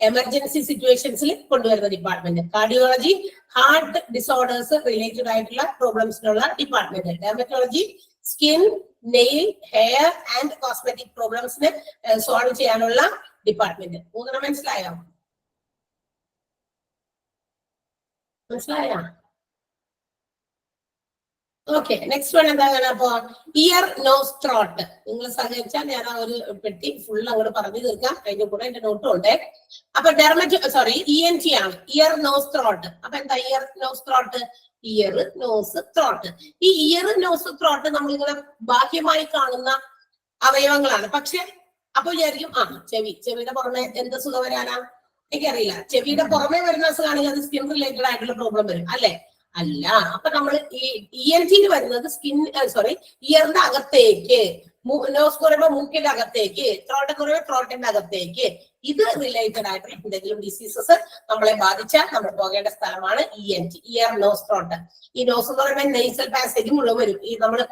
എമർജൻസി സിറ്റുവേഷൻസിൽ കൊണ്ടുവരുന്ന department. Cardiology heart disorders related ആയിട്ടുള്ള പ്രോബ്ലംസിനുള്ള department. Dermatology skin, nail, hair and cosmetic പ്രോബ്ലംസിന് സോൾവ് ചെയ്യാനുള്ള ഡിപ്പാർട്ട്മെന്റ്. മൂന്നെണ്ണം മനസ്സിലായോ? ഓക്കെ, നെക്സ്റ്റ് വൺ എന്താണ്? അപ്പൊ ഇയർ, നോസ്, ത്രോട്ട്. നിങ്ങൾ സഹകരിച്ചാൽ ഞാൻ ആ ഒരു പെട്ടി ഫുൾ അങ്ങോട്ട് പറഞ്ഞു തീർക്കാം. അതിന്റെ കൂടെ എന്റെ നോട്ടും ഉണ്ട്. അപ്പൊ ENT ആണ്, ഇയർ, നോസ്, ത്രോട്ട്. അപ്പൊ എന്താ ear, nose, throat? Ear, nose, throat. ഈ ഇയർ, നോസ്, ത്രോട്ട് നമ്മളിങ്ങനെ ബാഹ്യമായി കാണുന്ന അവയവങ്ങളാണ്. പക്ഷെ അപ്പൊ വിചാരിക്കും ചെവിയുടെ പുറമെ എന്ത് സുഖം വരാനാ? എനിക്കറിയില്ല. ചെവിയുടെ പുറമെ വരുന്ന അസുഖമാണെങ്കിൽ അത് സ്കിൻ റിലേറ്റഡ് ആയിട്ടുള്ള പ്രോബ്ലം വരും അല്ലെ? അല്ല. അപ്പൊ നമ്മൾ ഈ ENT വരുന്നത് ഇയറിന്റെ അകത്തേക്ക്, നോസ് കുറയുമ്പോ മൂക്കിന്റെ അകത്തേക്ക്, ത്രോട്ട് കുറയുമ്പോ ത്രോട്ടിന്റെ അകത്തേക്ക്. ഇത് റിലേറ്റഡ് ആയിട്ടുള്ള എന്തെങ്കിലും ഡിസീസസ് നമ്മളെ ബാധിച്ചാൽ നമ്മൾ പോകേണ്ട സ്ഥലമാണ് ENT, ഇയർ, നോസ്, ത്രോട്ട്. ഈ നോസ് എന്ന് പറയുമ്പോൾ നെയ്സൽ പാസേജ് മുഴുവൻ വരും. ഈ നമ്മൾ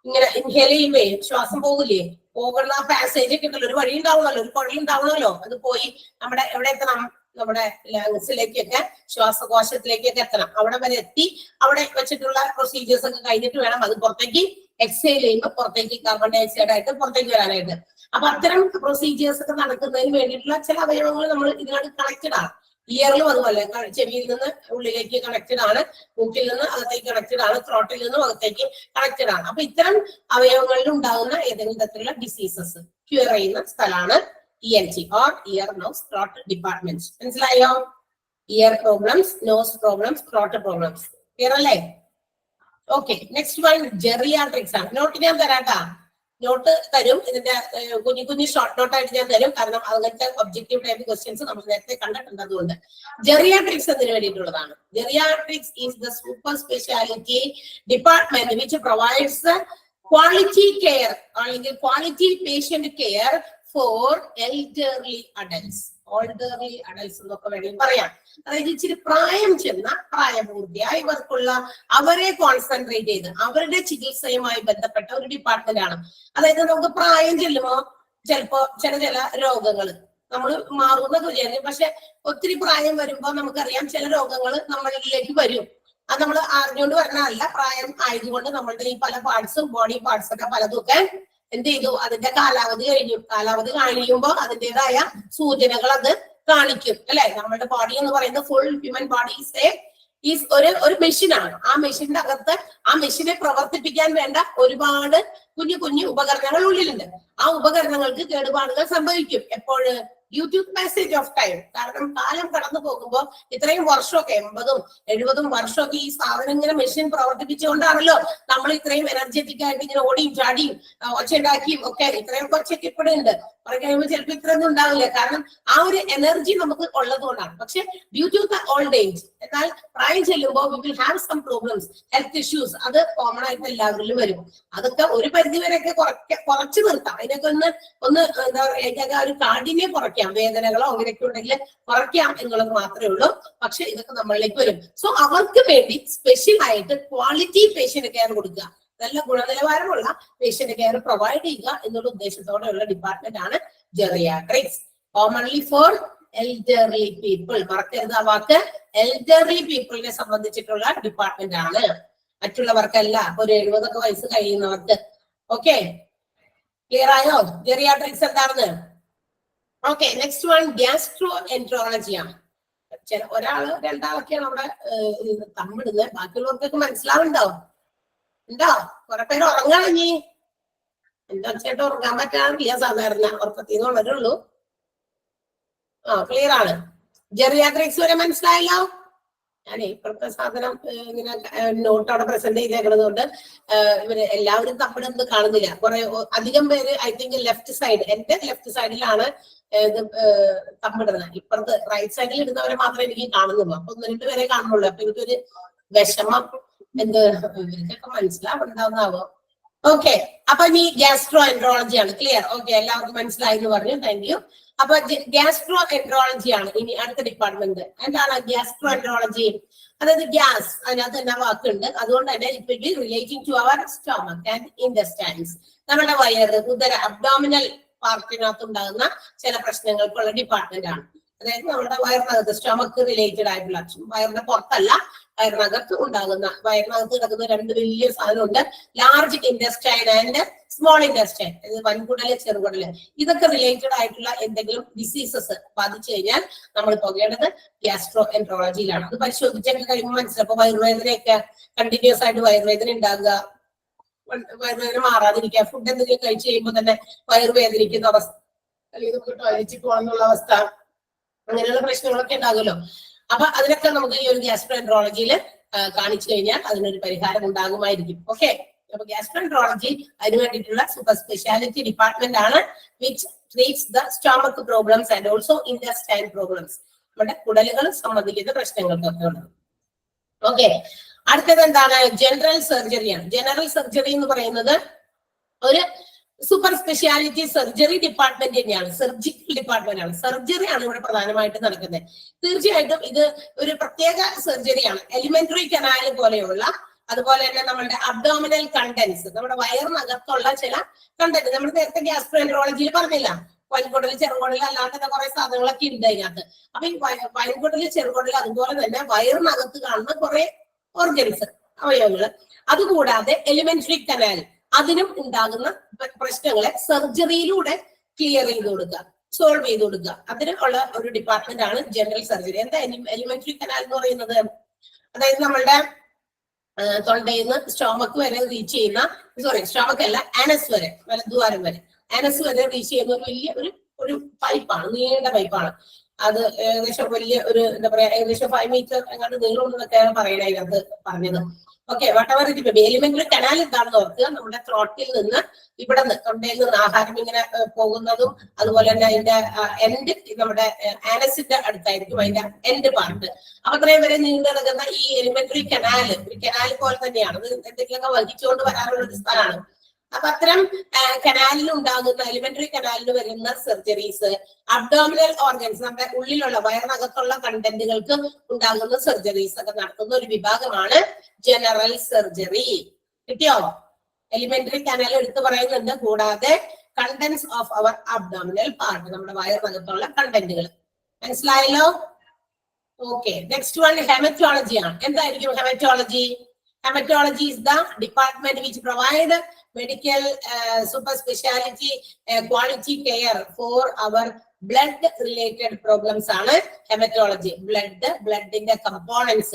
ഇങ്ങനെ ഇൻഹേൽ ചെയ്യുമ്പോ ശ്വാസം പോകില്ലേ, പോകുന്ന ആ പാസേജ് ഒക്കെ ഉണ്ടല്ലോ, ഒരു വഴി ഉണ്ടാവണമല്ലോ, ഒരു കുഴൽ ഉണ്ടാവണമല്ലോ. അത് പോയി നമ്മുടെ എവിടെ എത്തണം? നമ്മുടെ ലങ്സിലേക്കൊക്കെ, ശ്വാസകോശത്തിലേക്കൊക്കെ എത്തണം. അവിടെ വരെ എത്തി അവിടെ വെച്ചിട്ടുള്ള പ്രൊസീജിയേഴ്സ് ഒക്കെ കഴിഞ്ഞിട്ട് വേണം അത് പുറത്തേക്ക് എക്സൈൽ ചെയ്യുമ്പോൾ പുറത്തേക്ക് കാർബൺ ഡൈ ഓക്സൈഡ് ആയിട്ട് പുറത്തേക്ക് വരാനായിട്ട്. അപ്പൊ അത്തരം പ്രൊസീജിയേഴ്സ് ഒക്കെ നടക്കുന്നതിന് വേണ്ടിയിട്ടുള്ള ചില അവയവങ്ങൾ നമ്മൾ ഇതിനോട് കണക്റ്റഡ് ആണ്. ഇയറിലും അതുപോലെ ചെവിയിൽ നിന്ന് ഉള്ളിലേക്ക് കണക്റ്റഡ് ആണ്, മൂക്കിൽ നിന്ന് അകത്തേക്ക് കണക്റ്റഡ് ആണ്, ത്രോട്ടിൽ നിന്നും അകത്തേക്ക് കണക്റ്റഡ് ആണ്. അപ്പൊ ഇത്തരം അവയവങ്ങളിൽ ഉണ്ടാകുന്ന ഏതെങ്കിലും തരത്തിലുള്ള ഡിസീസസ് ക്യൂർ ചെയ്യുന്ന സ്ഥലമാണ് ENT or ear, nose, throat department. മനസ്സിലായോ? Ear problems, nose problems, throat problems. Clear അല്ലേ? ഓക്കെ, നെക്സ്റ്റ് വൺ ജെറിയാട്രിക്സ് ആണ്. നോട്ട് ഞാൻ തരാട്ടാ, നോട്ട് തരും. ഇതിന്റെ കുഞ്ഞു ഷോർട്ട് നോട്ടായിട്ട് ഞാൻ തരും. കാരണം അങ്ങനത്തെ ഒബ്ജക്റ്റീവ് ടൈപ്പ് ക്വസ്റ്റ്യൻസ് നമ്മൾ നേരത്തെ കണ്ടിട്ടുണ്ട്. അതുകൊണ്ട് ജെറിയാട്രിക്സ് എന്നതിന് വേണ്ടിയിട്ടുള്ളതാണ്. Geriatrics is the super speciality department which provides quality care അല്ലെങ്കിൽ quality patient care for elderly adults. Olderly adults എന്നൊക്കെ വേണമെങ്കിൽ പറയാം. അതായത് ഇച്ചിരി പ്രായം ചെന്ന, പ്രായപൂർത്തിയായവർക്കുള്ള അവരെ കോൺസെൻട്രേറ്റ് ചെയ്ത് അവരുടെ ചികിത്സയുമായി ബന്ധപ്പെട്ട ഒരു ഡിപ്പാർട്ട്മെന്റ് ആണ്. അതായത് നമുക്ക് പ്രായം ചെല്ലുമ്പോ ചിലപ്പോ ചില രോഗങ്ങൾ നമ്മൾ മാറുമെന്നൊക്കെ വിചാരിക്കും. പക്ഷെ ഒത്തിരി പ്രായം വരുമ്പോ നമുക്കറിയാം ചില രോഗങ്ങൾ നമ്മളിലേക്ക് വരും. അത് നമ്മൾ അറിഞ്ഞുകൊണ്ട് വരണമല്ല, പ്രായം ആയതുകൊണ്ട് നമ്മളുടെ ഈ പല പാർട്സും, ബോഡി പാർട്സ് ഒക്കെ പലതൊക്കെ എന്ത് ചെയ്തു, അതിന്റെ കാലാവധി കഴിഞ്ഞു. കാലാവധി കഴിയുമ്പോൾ അതിൻ്റെതായ സൂചനകൾ അത് കാണിക്കും അല്ലെ? നമ്മുടെ ബോഡി എന്ന് പറയുന്നത് full human body is A is ഒരു മെഷീനാണ്. ആ മെഷീന്റെ അകത്ത് ആ മെഷീനെ പ്രവർത്തിപ്പിക്കാൻ വേണ്ട ഒരുപാട് കുഞ്ഞു കുഞ്ഞു ഉപകരണങ്ങൾ ഉള്ളിലുണ്ട്. ആ ഉപകരണങ്ങൾക്ക് കേടുപാടുകൾ സംഭവിക്കും. എപ്പോഴ്? Due to passage of time. കാരണം കാലം കടന്നു പോകുമ്പോൾ ഇത്രയും വർഷമൊക്കെ 80ഉം 70ഉം വർഷമൊക്കെ ഈ സാധനം ഇങ്ങനെ മെഷീൻ പ്രവർത്തിപ്പിച്ചുകൊണ്ടാണല്ലോ നമ്മൾ ഇത്രയും എനർജറ്റിക് ആയിട്ട് ഇങ്ങനെ ഓടിയും ചാടിയും ഒച്ചയുണ്ടാക്കിയും ഒക്കെ ഇത്രയും ഒച്ചയൊക്കെ ഇപ്പോഴും ഉണ്ട്. കുറെ കഴിയുമ്പോൾ ചിലപ്പോൾ ഇത്രയൊന്നും ഉണ്ടാവില്ല. കാരണം ആ ഒരു എനർജി നമുക്ക് ഉള്ളത് കൊണ്ടാണ്. പക്ഷെ due to the old age, എന്നാൽ പ്രായം ചെല്ലുമ്പോൾ we will have some problems, health issues. അത് കോമൺ ആയിട്ട് എല്ലാവരിലും വരും. അതൊക്കെ ഒരു പരിധിവരെയൊക്കെ കുറച്ച് നിർത്താം. അതിനൊക്കെ ഒന്ന് എന്താ പറയുക, ഒരു കാഠിന്യം കുറയ്ക്കാം. വേദനകളോ അങ്ങനെയൊക്കെ ഉണ്ടെങ്കിൽ കുറയ്ക്കാം എന്നുള്ളത് മാത്രമേ ഉള്ളൂ. പക്ഷെ ഇതൊക്കെ നമ്മളിലേക്ക് വരും. സോ അവർക്ക് വേണ്ടി സ്പെഷ്യൽ ആയിട്ട് ക്വാളിറ്റി പേഷ്യന്റ് കെയർ കൊടുക്കുക, നല്ല ഗുണനിലവാരമുള്ള പേഷ്യന്റ് കെയർ പ്രൊവൈഡ് ചെയ്യുക എന്നുള്ള ഉദ്ദേശത്തോടെയുള്ള ഡിപ്പാർട്ട്മെന്റ് ആണ് geriatrics. Commonly for elderly people. മറക്കരുത് ആ വാക്ക്. എൽഡർലി പീപ്പിളിനെ സംബന്ധിച്ചിട്ടുള്ള ഡിപ്പാർട്ട്മെന്റ് ആണ്, മറ്റുള്ളവർക്കല്ല. ഒരു 70 വയസ്സ് കഴിയുന്നവർക്ക്. ഓക്കെ, ക്ലിയർ ആയോ ജെറിയാട്രിക്സ് എന്താണെന്ന്? Okay, next one gastro enterology ആണ്. ഒരാള് രണ്ടാളൊക്കെയാണ് അവിടെ തമ്മിടുന്നത്. ബാക്കിയുള്ളവർക്കൊക്കെ മനസ്സിലാവുന്നുണ്ടോ? ഉണ്ടോ? കുറെ പേര് ഉറങ്ങാണ്. ഇനി എന്താ ചേട്ടാ ഉറങ്ങാൻ പറ്റാറില്ല സാധാരണ, ഉറക്കത്തിന്ന് ഉണരുള്ളൂ. ക്ലിയർ ആണ്. ജെറിയാട്രിക്സ് വരെ മനസ്സിലായല്ലോ. ഞാൻ ഇപ്പോഴത്തെ സാധനം ഇങ്ങനെ നോട്ട് അവിടെ പ്രസന്റ് ചെയ്തേക്കുന്നത് കൊണ്ട് ഇവര് എല്ലാവരും തമ്മിലൊന്നും കാണുന്നില്ല. കുറെ അധികം പേര് ഐ തിങ്ക് ലെഫ്റ്റ് സൈഡ്, എന്റെ ലെഫ്റ്റ് സൈഡിലാണ് ഇത് തമ്മിടുന്നത്. ഇപ്പുറത്ത് റൈറ്റ് സൈഡിൽ ഇടുന്നവരെ മാത്രമേ എനിക്ക് കാണുന്നുള്ളൂ. അപ്പൊ 1-2 പേരെ കാണുന്നുള്ളൂ. അപ്പൊ എനിക്കൊരു വിഷമം, ഇവർക്കൊക്കെ മനസ്സിലാവുണ്ടാവുന്നാവോ. ഓക്കെ, അപ്പൊ ഈ ഗ്യാസ്ട്രോ എൻട്രോളജി ആണ്. ക്ലിയർ? ഓക്കെ, എല്ലാവർക്കും മനസ്സിലായി എന്ന് പറഞ്ഞു. Thank you. അപ്പൊ ഗ്യാസ്ട്രോ എൻട്രോളജി ആണ് ഇനി അടുത്ത ഡിപ്പാർട്ട്മെന്റ്. എന്താണ് ഗ്യാസ്ട്രോ എൻട്രോളജി? അതായത് ഗ്യാസ്, അതിനകത്ത് തന്നെ വാക്കുണ്ട്. അതുകൊണ്ട് തന്നെ ഇപ്പൊ relating to our stomach and intestines. നമ്മുടെ വയറ്, ഉദര, അബ്ഡോമിനൽ പാർട്ടിനകത്ത് ഉണ്ടാകുന്ന ചില പ്രശ്നങ്ങൾക്കുള്ള ഡിപ്പാർട്ട്മെന്റ് ആണ്. അതായത് നമ്മുടെ വയറിനകത്ത് സ്റ്റൊമക്ക് റിലേറ്റഡ് ആയിട്ടുള്ള, വയറിന്റെ പുറത്തല്ല, വയറിനകത്ത് ഉണ്ടാകുന്ന, വയറിനകത്ത് കിടക്കുന്ന 2 വലിയ സാധനമുണ്ട്, large intestine and small intestine. വൻകുടല്, ചെറുകുടല്. ഇതൊക്കെ റിലേറ്റഡ് ആയിട്ടുള്ള എന്തെങ്കിലും ഡിസീസസ് ബാധിച്ചു കഴിഞ്ഞാൽ നമ്മൾ പോകേണ്ടത് ഗ്യാസ്ട്രോ എൻട്രോളജിയിലാണ്. അത് പരിശോധിച്ചൊക്കെ കഴിയുമ്പോൾ മനസ്സിലാവും. അപ്പൊ വയറുവേദനയൊക്കെ കണ്ടിന്യൂസ് ആയിട്ട് വയറുവേദന ഉണ്ടാകുക, വയറുവേദന മാറാതിരിക്കുക, ഫുഡ് എന്തെങ്കിലും കഴിച്ചു കഴിയുമ്പോൾ തന്നെ വയറുവേദനിക്കുന്ന അവസ്ഥ, അല്ലെങ്കിൽ നമുക്ക് ടോയ്ലറ്റിൽ പോകാനുള്ള അവസ്ഥ, അങ്ങനെയുള്ള പ്രശ്നങ്ങളൊക്കെ ഉണ്ടാകുമല്ലോ. അപ്പൊ അതിനൊക്കെ നമുക്ക് ഈ ഒരു ഗ്യാസ്ട്രോ എൻട്രോളജിയിൽ കാണിച്ചു കഴിഞ്ഞാൽ അതിനൊരു പരിഹാരം ഉണ്ടാകുമായിരിക്കും. ഓക്കെ, അപ്പൊ ഗ്യാസ്ട്രോ എൻട്രോളജി അതിന് വേണ്ടിയിട്ടുള്ള സൂപ്പർ സ്പെഷ്യാലിറ്റി ഡിപ്പാർട്ട്മെന്റ് ആണ്, which treats the stomach problems and also intestine problems. നമ്മുടെ കുടലുകൾ സംബന്ധിക്കുന്ന പ്രശ്നങ്ങൾക്കൊക്കെ ഉള്ളത്. ഓക്കെ, അടുത്തത് എന്താണ്? ജനറൽ സർജറിയാണ്. ജനറൽ സർജറി എന്ന് പറയുന്നത് ഒരു സൂപ്പർ സ്പെഷ്യാലിറ്റി സർജറി ഡിപ്പാർട്ട്മെന്റ് തന്നെയാണ്, സർജിക്കൽ ഡിപ്പാർട്ട്മെന്റ് ആണ്. സർജറി ആണ് ഇവിടെ പ്രധാനമായിട്ട് നടക്കുന്നത്. തീർച്ചയായിട്ടും ഇത് ഒരു പ്രത്യേക സർജറിയാണ്. എലിമെന്ററി കനാൽ പോലെയുള്ള, അതുപോലെ തന്നെ നമ്മുടെ അബ്ഡോമിനൽ കണ്ടന്റ്സ്, നമ്മുടെ വയറിനകത്തുള്ള ചില കണ്ടന്റ്, നമ്മൾ നേരത്തെ ഗ്യാസ്ട്രോ എൻട്രോളജിയിൽ പറഞ്ഞില്ല, വൻകുടൽ, ചെറുകുടൽ, അല്ലാത്ത കുറെ സാധനങ്ങളൊക്കെ ഉണ്ട് അതിനകത്ത്. അപ്പൊ ഈ വൻകുടൽ, ചെറുകുടൽ, അതുപോലെ തന്നെ വയറിനകത്ത് കാണുന്ന കുറെ ഓർഗൻസ്, അവയവങ്ങള്, അതുകൂടാതെ എലിമെന്ററി കനാൽ, അതിനും ഉണ്ടാകുന്ന പ്രശ്നങ്ങളെ സർജറിയിലൂടെ ക്ലിയർ ചെയ്ത് കൊടുക്കുക, സോൾവ് ചെയ്ത് കൊടുക്കുക. അതിന് ഉള്ള ഒരു ഡിപ്പാർട്ട്മെന്റ് ആണ് ജനറൽ സർജറി. എന്താ എലിമെന്ററി കനാൽ എന്ന് പറയുന്നത്? അതായത് നമ്മളുടെ തൊണ്ടയിൽ നിന്ന് സ്റ്റോമക്ക് വരെ റീച്ച് ചെയ്യുന്ന, സ്റ്റോമക്ക് അല്ല, ആനസ് വരെ, വലദ്വാരം വരെ, ആനസ് വരെ റീച്ച് ചെയ്യുന്ന ഒരു വലിയ ഒരു പൈപ്പാണ്, നീണ്ട പൈപ്പാണ്. അത് ഏകദേശം വലിയ ഒരു എന്താ പറയാ, ഏകദേശം 5 മീറ്റർ എങ്ങാണ്ട് നീളമുണ്ടെന്നൊക്കെയാണ് പറയണത് അതിനകത്ത് പറഞ്ഞത്. ഓക്കെ, വട്ടവർ എലിമെന്ററി കനാൽ എന്താണെന്ന് ഓർക്കുക. നമ്മുടെ ത്രോട്ടിൽ നിന്ന്, ഇവിടെ നിന്ന്, തൊണ്ടയിൽ നിന്ന് ആഹാരം ഇങ്ങനെ പോകുന്നതും, അതുപോലെ തന്നെ അതിന്റെ എൻഡ് നമ്മുടെ ആനസിന്റെ അടുത്തായിരിക്കും അതിന്റെ എൻഡ് പാർട്ട്. അപ്പൊ അത്രയും വരെ നീണ്ടു കിടക്കുന്ന ഈ എലിമെന്ററി കനാല്, ഒരു കനാൽ പോലെ തന്നെയാണ്. അത് എന്തെങ്കിലുമൊക്കെ വഹിച്ചുകൊണ്ട് വരാനുള്ള ഒരു സ്ഥലമാണ്. അപ്പൊ അത്തരം കനാലിൽ ഉണ്ടാകുന്ന, എലിമെന്ററി കനാലിൽ വരുന്ന സർജറീസ്, അബ്ഡോമിനൽ ഓർഗൻസ്, നമ്മുടെ ഉള്ളിലുള്ള വയറിനകത്തുള്ള കണ്ടന്റുകൾക്ക് ഉണ്ടാകുന്ന സർജറീസ് ഒക്കെ നടത്തുന്ന ഒരു വിഭാഗമാണ് ജനറൽ സർജറി. കിട്ടിയോ? എലിമെന്ററി കനാൽ എടുത്തു പറയുന്നുണ്ട്, കൂടാതെ contents of our abdominal part, നമ്മുടെ വയറിനകത്തുള്ള കണ്ടന്റുകൾ. മനസ്സിലായല്ലോ? ഓക്കെ, നെക്സ്റ്റ് വൺ ഹെമറ്റോളജി ആണ്. എന്തായിരിക്കും haematology? Hematology is the department which provide medical super speciality quality care for our blood related problems ആണ് ഹെമറ്റോളജി. blood ന്റെ components,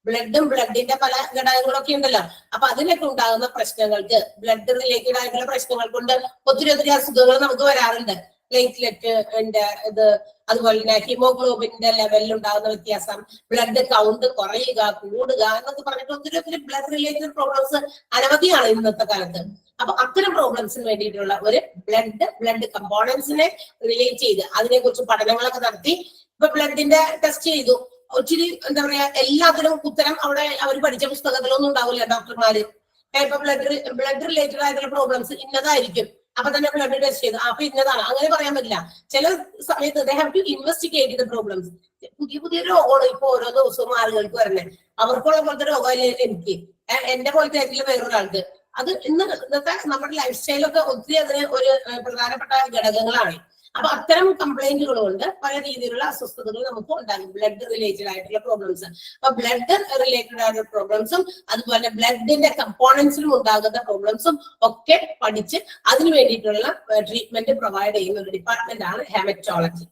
ബ്ലഡും ബ്ലഡിന്റെ പല ഘടകങ്ങളൊക്കെ ഉണ്ടല്ലോ. അപ്പൊ അതിനൊക്കെ ഉണ്ടാകുന്ന പ്രശ്നങ്ങൾക്ക്, ബ്ലഡ് റിലേറ്റഡ് ആയിട്ടുള്ള പ്രശ്നങ്ങൾ കൊണ്ട് ഒത്തിരി അസുഖങ്ങൾ നമുക്ക് വരാറുണ്ട്. പ്ലേറ്റ്ലെറ്റ് ഇത്, അതുപോലെ തന്നെ ഹീമോഗ്ലോബിന്റെ ലെവലിൽ ഉണ്ടാകുന്ന വ്യത്യാസം, ബ്ലഡ് കൗണ്ട് കുറയുക കൂടുക എന്നൊക്കെ പറഞ്ഞിട്ട് ഒത്തിരി ബ്ലഡ് റിലേറ്റഡ് പ്രോബ്ലംസ് അനവധിയാണ് ഇന്നത്തെ കാലത്ത്. അപ്പൊ അത്തരം പ്രോബ്ലംസിന് വേണ്ടിയിട്ടുള്ള ഒരു ബ്ലഡ് കമ്പോണൻസിനെ റിലേറ്റ് ചെയ്ത് അതിനെക്കുറിച്ച് പഠനങ്ങളൊക്കെ നടത്തി. ഇപ്പൊ ബ്ലഡിന്റെ ടെസ്റ്റ് ചെയ്തു, ഒത്തിരി എന്താ പറയാ എല്ലാത്തിനും ഉത്തരം അവിടെ അവർ പഠിച്ച പുസ്തകത്തിലൊന്നും ഉണ്ടാവില്ല ഡോക്ടർമാര്. ഇപ്പൊ ബ്ലഡ് റിലേറ്റഡ് ആയിട്ടുള്ള പ്രോബ്ലംസ് ഇന്നതായിരിക്കും, അപ്പൊ തന്നെ ബ്ലഡ് ടെസ്റ്റ് ചെയ്തു അപ്പൊ ഇന്നതാണ് അങ്ങനെ പറയാൻ പറ്റില്ല. ചില സമയത്ത് they have to investigate the problems. പുതിയ രോഗമാണ് ഇപ്പൊ ഓരോ ദിവസവും ആളുകൾക്ക് വരണേ. അവർക്കുള്ള പോലത്തെ രോഗമല്ലേ എനിക്ക്, എന്റെ പോലത്തെ ആയിരിക്കില്ല വേറൊരാൾക്ക്. അത് ഇന്നത്തെ നമ്മുടെ ലൈഫ് സ്റ്റൈലൊക്കെ ഒത്തിരി അതിന് ഒരു പ്രധാനപ്പെട്ട ഘടകങ്ങളാണ്. അപ്പൊ അത്തരം കംപ്ലൈന്റുകൾ കൊണ്ട് പല രീതിയിലുള്ള അസ്വസ്ഥതകൾ നമുക്ക് ഉണ്ടാകും, ബ്ലഡ് റിലേറ്റഡ് ആയിട്ടുള്ള പ്രോബ്ലംസ്. അപ്പൊ ബ്ലഡ് റിലേറ്റഡ് ആയിട്ടുള്ള പ്രോബ്ലംസും അതുപോലെ ബ്ലഡിന്റെ കമ്പോണൻസിലും ഉണ്ടാകുന്ന പ്രോബ്ലംസും ഒക്കെ പഠിച്ച് അതിന് വേണ്ടിയിട്ടുള്ള ട്രീറ്റ്മെന്റ് പ്രൊവൈഡ് ചെയ്യുന്ന ഒരു ഡിപ്പാർട്ട്മെന്റ് ആണ് haematology.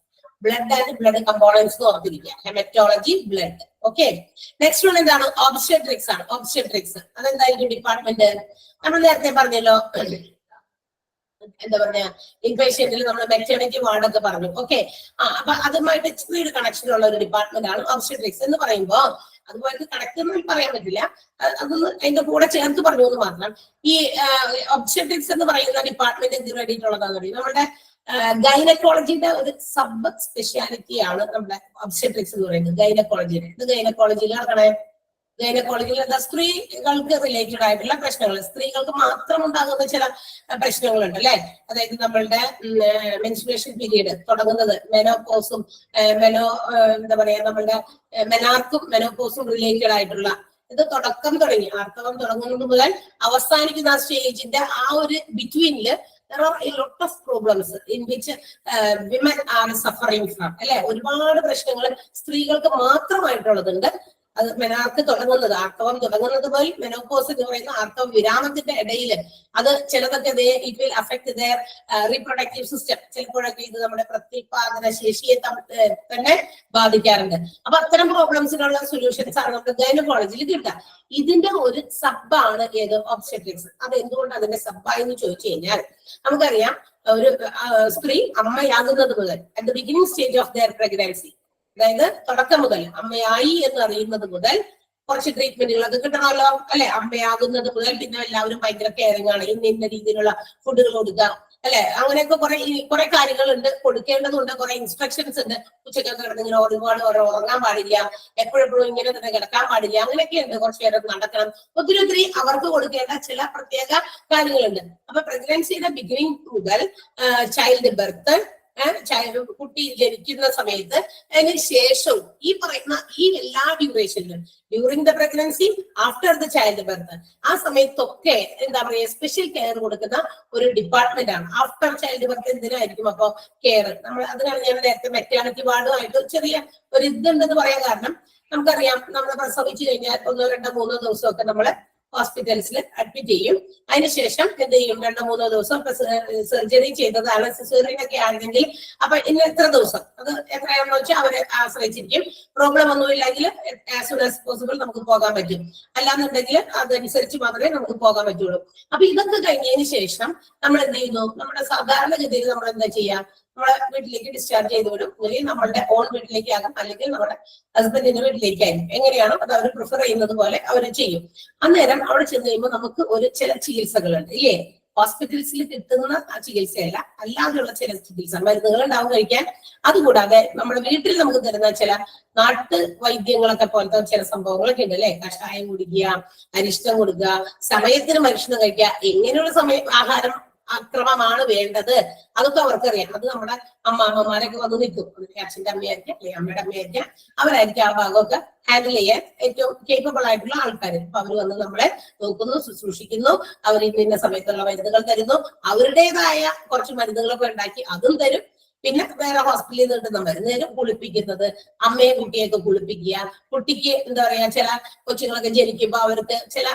Blood and blood components എന്ന് ഓർത്തിരിക്കുക, haematology blood. Okay, next one എന്താണ്? ഒബ്സ്റ്റെട്രിക്സ് ആണ്. ഒബ്സ്റ്റെട്രിക്സ് അതെന്തായിരിക്കും ഡിപ്പാർട്ട്മെന്റ്? നമ്മൾ നേരത്തെ പറഞ്ഞല്ലോ, എന്താ പറയാ, ഇൻപേഷ്യന്റിൽ നമ്മൾ മെറ്റേണിറ്റി വാർഡൊക്കെ പറഞ്ഞു. ഓക്കെ, അപ്പൊ അതുമായിട്ട് ചെറിയൊരു കണക്ഷൻ ഉള്ള ഒരു ഡിപ്പാർട്ട്മെന്റ് ആണ് ഒബ്സ്റ്റെട്രിക്സ് എന്ന് പറയുമ്പോ. അതുപോലെ കണക്ട് എന്ന് പറയാൻ പറ്റില്ല, അതൊന്ന് അതിന്റെ കൂടെ ചേർത്ത് പറഞ്ഞു എന്ന് മാത്രം. ഈ ഒബ്സ്റ്റെട്രിക്സ് എന്ന് പറയുന്ന ഡിപ്പാർട്ട്മെന്റ് എന്തിനു വേണ്ടിയിട്ടുള്ളതാണെന്ന് പറയും, നമ്മുടെ ഗൈനക്കോളജിയുടെ ഒരു സബ് സ്പെഷ്യാലിറ്റി ആണ് നമ്മുടെ ഒബ്സ്റ്റെട്രിക്സ് എന്ന് പറയുന്നത്. ഗൈനക്കോളജിയുടെ ഇത് ഗൈനക്കോളജിയിൽ നടക്കണേ. ഗൈനക്കോളജിയിൽ എന്താ, സ്ത്രീകൾക്ക് റിലേറ്റഡ് ആയിട്ടുള്ള പ്രശ്നങ്ങൾ, സ്ത്രീകൾക്ക് മാത്രം ഉണ്ടാകുന്ന ചില പ്രശ്നങ്ങളുണ്ട് അല്ലെ. അതായത് നമ്മളുടെ മെൻസ്ട്രുവേഷൻ പീരീഡ് തുടങ്ങുന്നത്, മെനോപോസും എന്താ പറയാ, നമ്മളുടെ മെനാർക്കും മെനോപോസും റിലേറ്റഡ് ആയിട്ടുള്ള ഇത് തുടക്കം തുടങ്ങി, ആർത്തവം തുടങ്ങുന്നത് മുതൽ അവസാനിക്കുന്ന ആ സ്റ്റേജിന്റെ ആ ഒരു ബിറ്റ്വീനില് there are a lot of problems in which women are suffering from അല്ലെ. ഒരുപാട് പ്രശ്നങ്ങൾ സ്ത്രീകൾക്ക് മാത്രമായിട്ടുള്ളതുണ്ട്. അത് മെനാർക്ക് തുടങ്ങുന്നത്, ആർത്തവം തുടങ്ങുന്നത് മുതൽ മെനോപോസ് എന്ന് പറയുന്ന ആർത്തവ വിരാമത്തിന്റെ ഇടയിൽ അത് ചിലതൊക്കെ it will affect their reproductive system. ചിലപ്പോഴൊക്കെ ഇത് നമ്മുടെ പ്രത്യുത്പാദന ശേഷിയെ തന്നെ ബാധിക്കാറുണ്ട്. അപ്പൊ അത്തരം പ്രോബ്ലംസിനുള്ള സൊല്യൂഷൻസ് ആണ് നമ്മുടെ ഗൈനക്കോളജിയിൽ കിട്ടുക. ഇതിന്റെ ഒരു സബ്ബാണ് ഏത്? ഒബ്സ്റ്റെട്രിക്സ്. അത് എന്തുകൊണ്ട് അതിന്റെ സബ്ബായെന്ന് ചോദിച്ചു കഴിഞ്ഞാൽ, നമുക്കറിയാം ഒരു സ്ത്രീ അമ്മയാകുന്നത് മുതൽ at the beginning stage of their pregnancy, അതായത് തുടക്കം മുതൽ അമ്മയായി എന്ന് അറിയുന്നത് മുതൽ കുറച്ച് ട്രീറ്റ്മെന്റുകളൊക്കെ കിട്ടണമല്ലോ അല്ലെ. അമ്മയാകുന്നത് മുതൽ പിന്നെ എല്ലാവരും ഭയങ്കര കെയറിംഗ് ആണ്, ഇന്ന രീതിയിലുള്ള ഫുഡുകൾ കൊടുക്കുക അല്ലെ. അങ്ങനെയൊക്കെ കുറെ കാര്യങ്ങളുണ്ട്, കൊടുക്കേണ്ടതുണ്ട്, കുറെ ഇൻസ്ട്രക്ഷൻസ് ഉണ്ട്. ഉച്ചക്കൊക്കെ കിടന്നിങ്ങനെ ഒരുപാട് ഉറങ്ങാൻ പാടില്ല, എപ്പോഴെപ്പോഴും ഇങ്ങനെ തന്നെ കിടക്കാൻ പാടില്ല, അങ്ങനെയൊക്കെ ഉണ്ട്. കുറച്ചു നേരം നടക്കണം, ഒത്തിരി അവർക്ക് കൊടുക്കേണ്ട ചില പ്രത്യേക കാര്യങ്ങളുണ്ട്. അപ്പൊ പ്രഗ്നൻസിയുടെ ബിഗിനിങ് മുതൽ ചൈൽഡ് ബർത്ത്, കുട്ടി ജനിക്കുന്ന സമയത്ത്, അതിന് ശേഷവും ഈ പറയുന്ന ഈ എല്ലാ ഡ്യൂറേഷനിലും, during the pregnancy, after the child birth, ആ സമയത്തൊക്കെ എന്താ പറയുക സ്പെഷ്യൽ കെയർ കൊടുക്കുന്ന ഒരു ഡിപ്പാർട്ട്മെന്റ് ആണ്. ആഫ്റ്റർ ചൈൽഡ് ബർത്ത് എന്തിനായിരിക്കും അപ്പൊ കെയർ? നമ്മൾ അതിനാണ് ഞാൻ നേരത്തെ മെറ്റേണിറ്റി വാർഡുമായിട്ട് ചെറിയ ഒരു ഇതുണ്ടെന്ന് പറയാൻ കാരണം, നമുക്കറിയാം നമ്മൾ പ്രസവിച്ചു കഴിഞ്ഞാൽ 1, 2, 3 ദിവസമൊക്കെ നമ്മള് ഹോസ്പിറ്റൽസിൽ അഡ്മിറ്റ് ചെയ്യും. അതിനുശേഷം എന്ത് ചെയ്യും? 2-3 ദിവസം സർജറി ചെയ്തതാണ്, സിസേറിയനൊക്കെ ആണെങ്കിൽ അപ്പൊ ഇന്ന് എത്ര ദിവസം, അത് എത്രയാണെന്ന് വെച്ചാൽ അവരെ ആശ്രയിച്ചിരിക്കും. പ്രോബ്ലം ഒന്നുമില്ലെങ്കിൽ ആസ് സൂൺ ആസ് പോസിബിൾ നമുക്ക് പോകാൻ പറ്റും, അല്ലാന്നുണ്ടെങ്കിൽ അതനുസരിച്ച് മാത്രമേ നമുക്ക് പോകാൻ പറ്റുള്ളൂ. അപ്പൊ ഇതൊക്കെ കഴിഞ്ഞതിന് ശേഷം നമ്മൾ എന്ത് ചെയ്യുന്നു? നമ്മുടെ സാധാരണഗതിയിൽ നമ്മൾ എന്താ ചെയ്യാം? നമ്മളെ വീട്ടിലേക്ക് ഡിസ്ചാർജ് ചെയ്ത് വിടും. അല്ലെങ്കിൽ നമ്മളുടെ ഓൺ വീട്ടിലേക്ക് ആകും, അല്ലെങ്കിൽ നമ്മുടെ ഹസ്ബൻഡിന്റെ വീട്ടിലേക്കായിരിക്കും. എങ്ങനെയാണോ അത് അവർ പ്രിഫർ ചെയ്യുന്നത് പോലെ അവർ ചെയ്യും. അന്നേരം അവിടെ ചെന്ന് കഴിയുമ്പോൾ നമുക്ക് ചില ചികിത്സകളുണ്ട് ഇല്ലേ. ഹോസ്പിറ്റൽസിൽ കിട്ടുന്ന ചികിത്സയല്ല, അല്ലാതെയുള്ള ചില ചികിത്സ മരുന്നുകൾ ഉണ്ടാവും കഴിക്കാൻ. അതുകൂടാതെ നമ്മുടെ വീട്ടിൽ നമുക്ക് തരുന്ന ചില നാട്ടു വൈദ്യങ്ങളൊക്കെ പോലത്തെ ചില സംഭവങ്ങളൊക്കെ ഉണ്ട് അല്ലെ. കഷായം കുടിക്കുക, അരിഷ്ടം കൊടുക്കുക, സമയത്തിന് മനുഷ്യന് കഴിക്കുക, എങ്ങനെയുള്ള ആഹാരം ക്രമമാണ് വേണ്ടത് അതൊക്കെ അവർക്കറിയാം. അത് നമ്മുടെ അമ്മാമ്മമാരൊക്കെ വന്ന് നിൽക്കും, അച്ഛൻ്റെ അമ്മയായിരിക്കാം അല്ലെങ്കിൽ അമ്മയുടെ അമ്മയായിരിക്കാം, അവരായിരിക്കും ആ ഭാഗമൊക്കെ ഹാൻഡിൽ ചെയ്യാൻ ഏറ്റവും കേപ്പബിൾ ആയിട്ടുള്ള ആൾക്കാർ. അപ്പൊ അവർ വന്ന് നമ്മളെ നോക്കുന്നു, ശുശ്രൂഷിക്കുന്നു, അവർ ഇന്ന സമയത്തുള്ള മരുന്നുകൾ തരുന്നു, അവരുടേതായ കുറച്ച് മരുന്നുകളൊക്കെ ഉണ്ടാക്കി അതും തരും. പിന്നെ വേറെ ഹോസ്പിറ്റലിൽ നിന്ന് കിട്ടുന്ന മരുന്ന് തരും. കുളിപ്പിക്കുന്നത്, അമ്മയെ കുട്ടിയൊക്കെ കുളിപ്പിക്കുക, കുട്ടിക്ക് എന്താ പറയാ ചില കൊച്ചുങ്ങളൊക്കെ ജനിക്കുമ്പോ അവർക്ക് ചില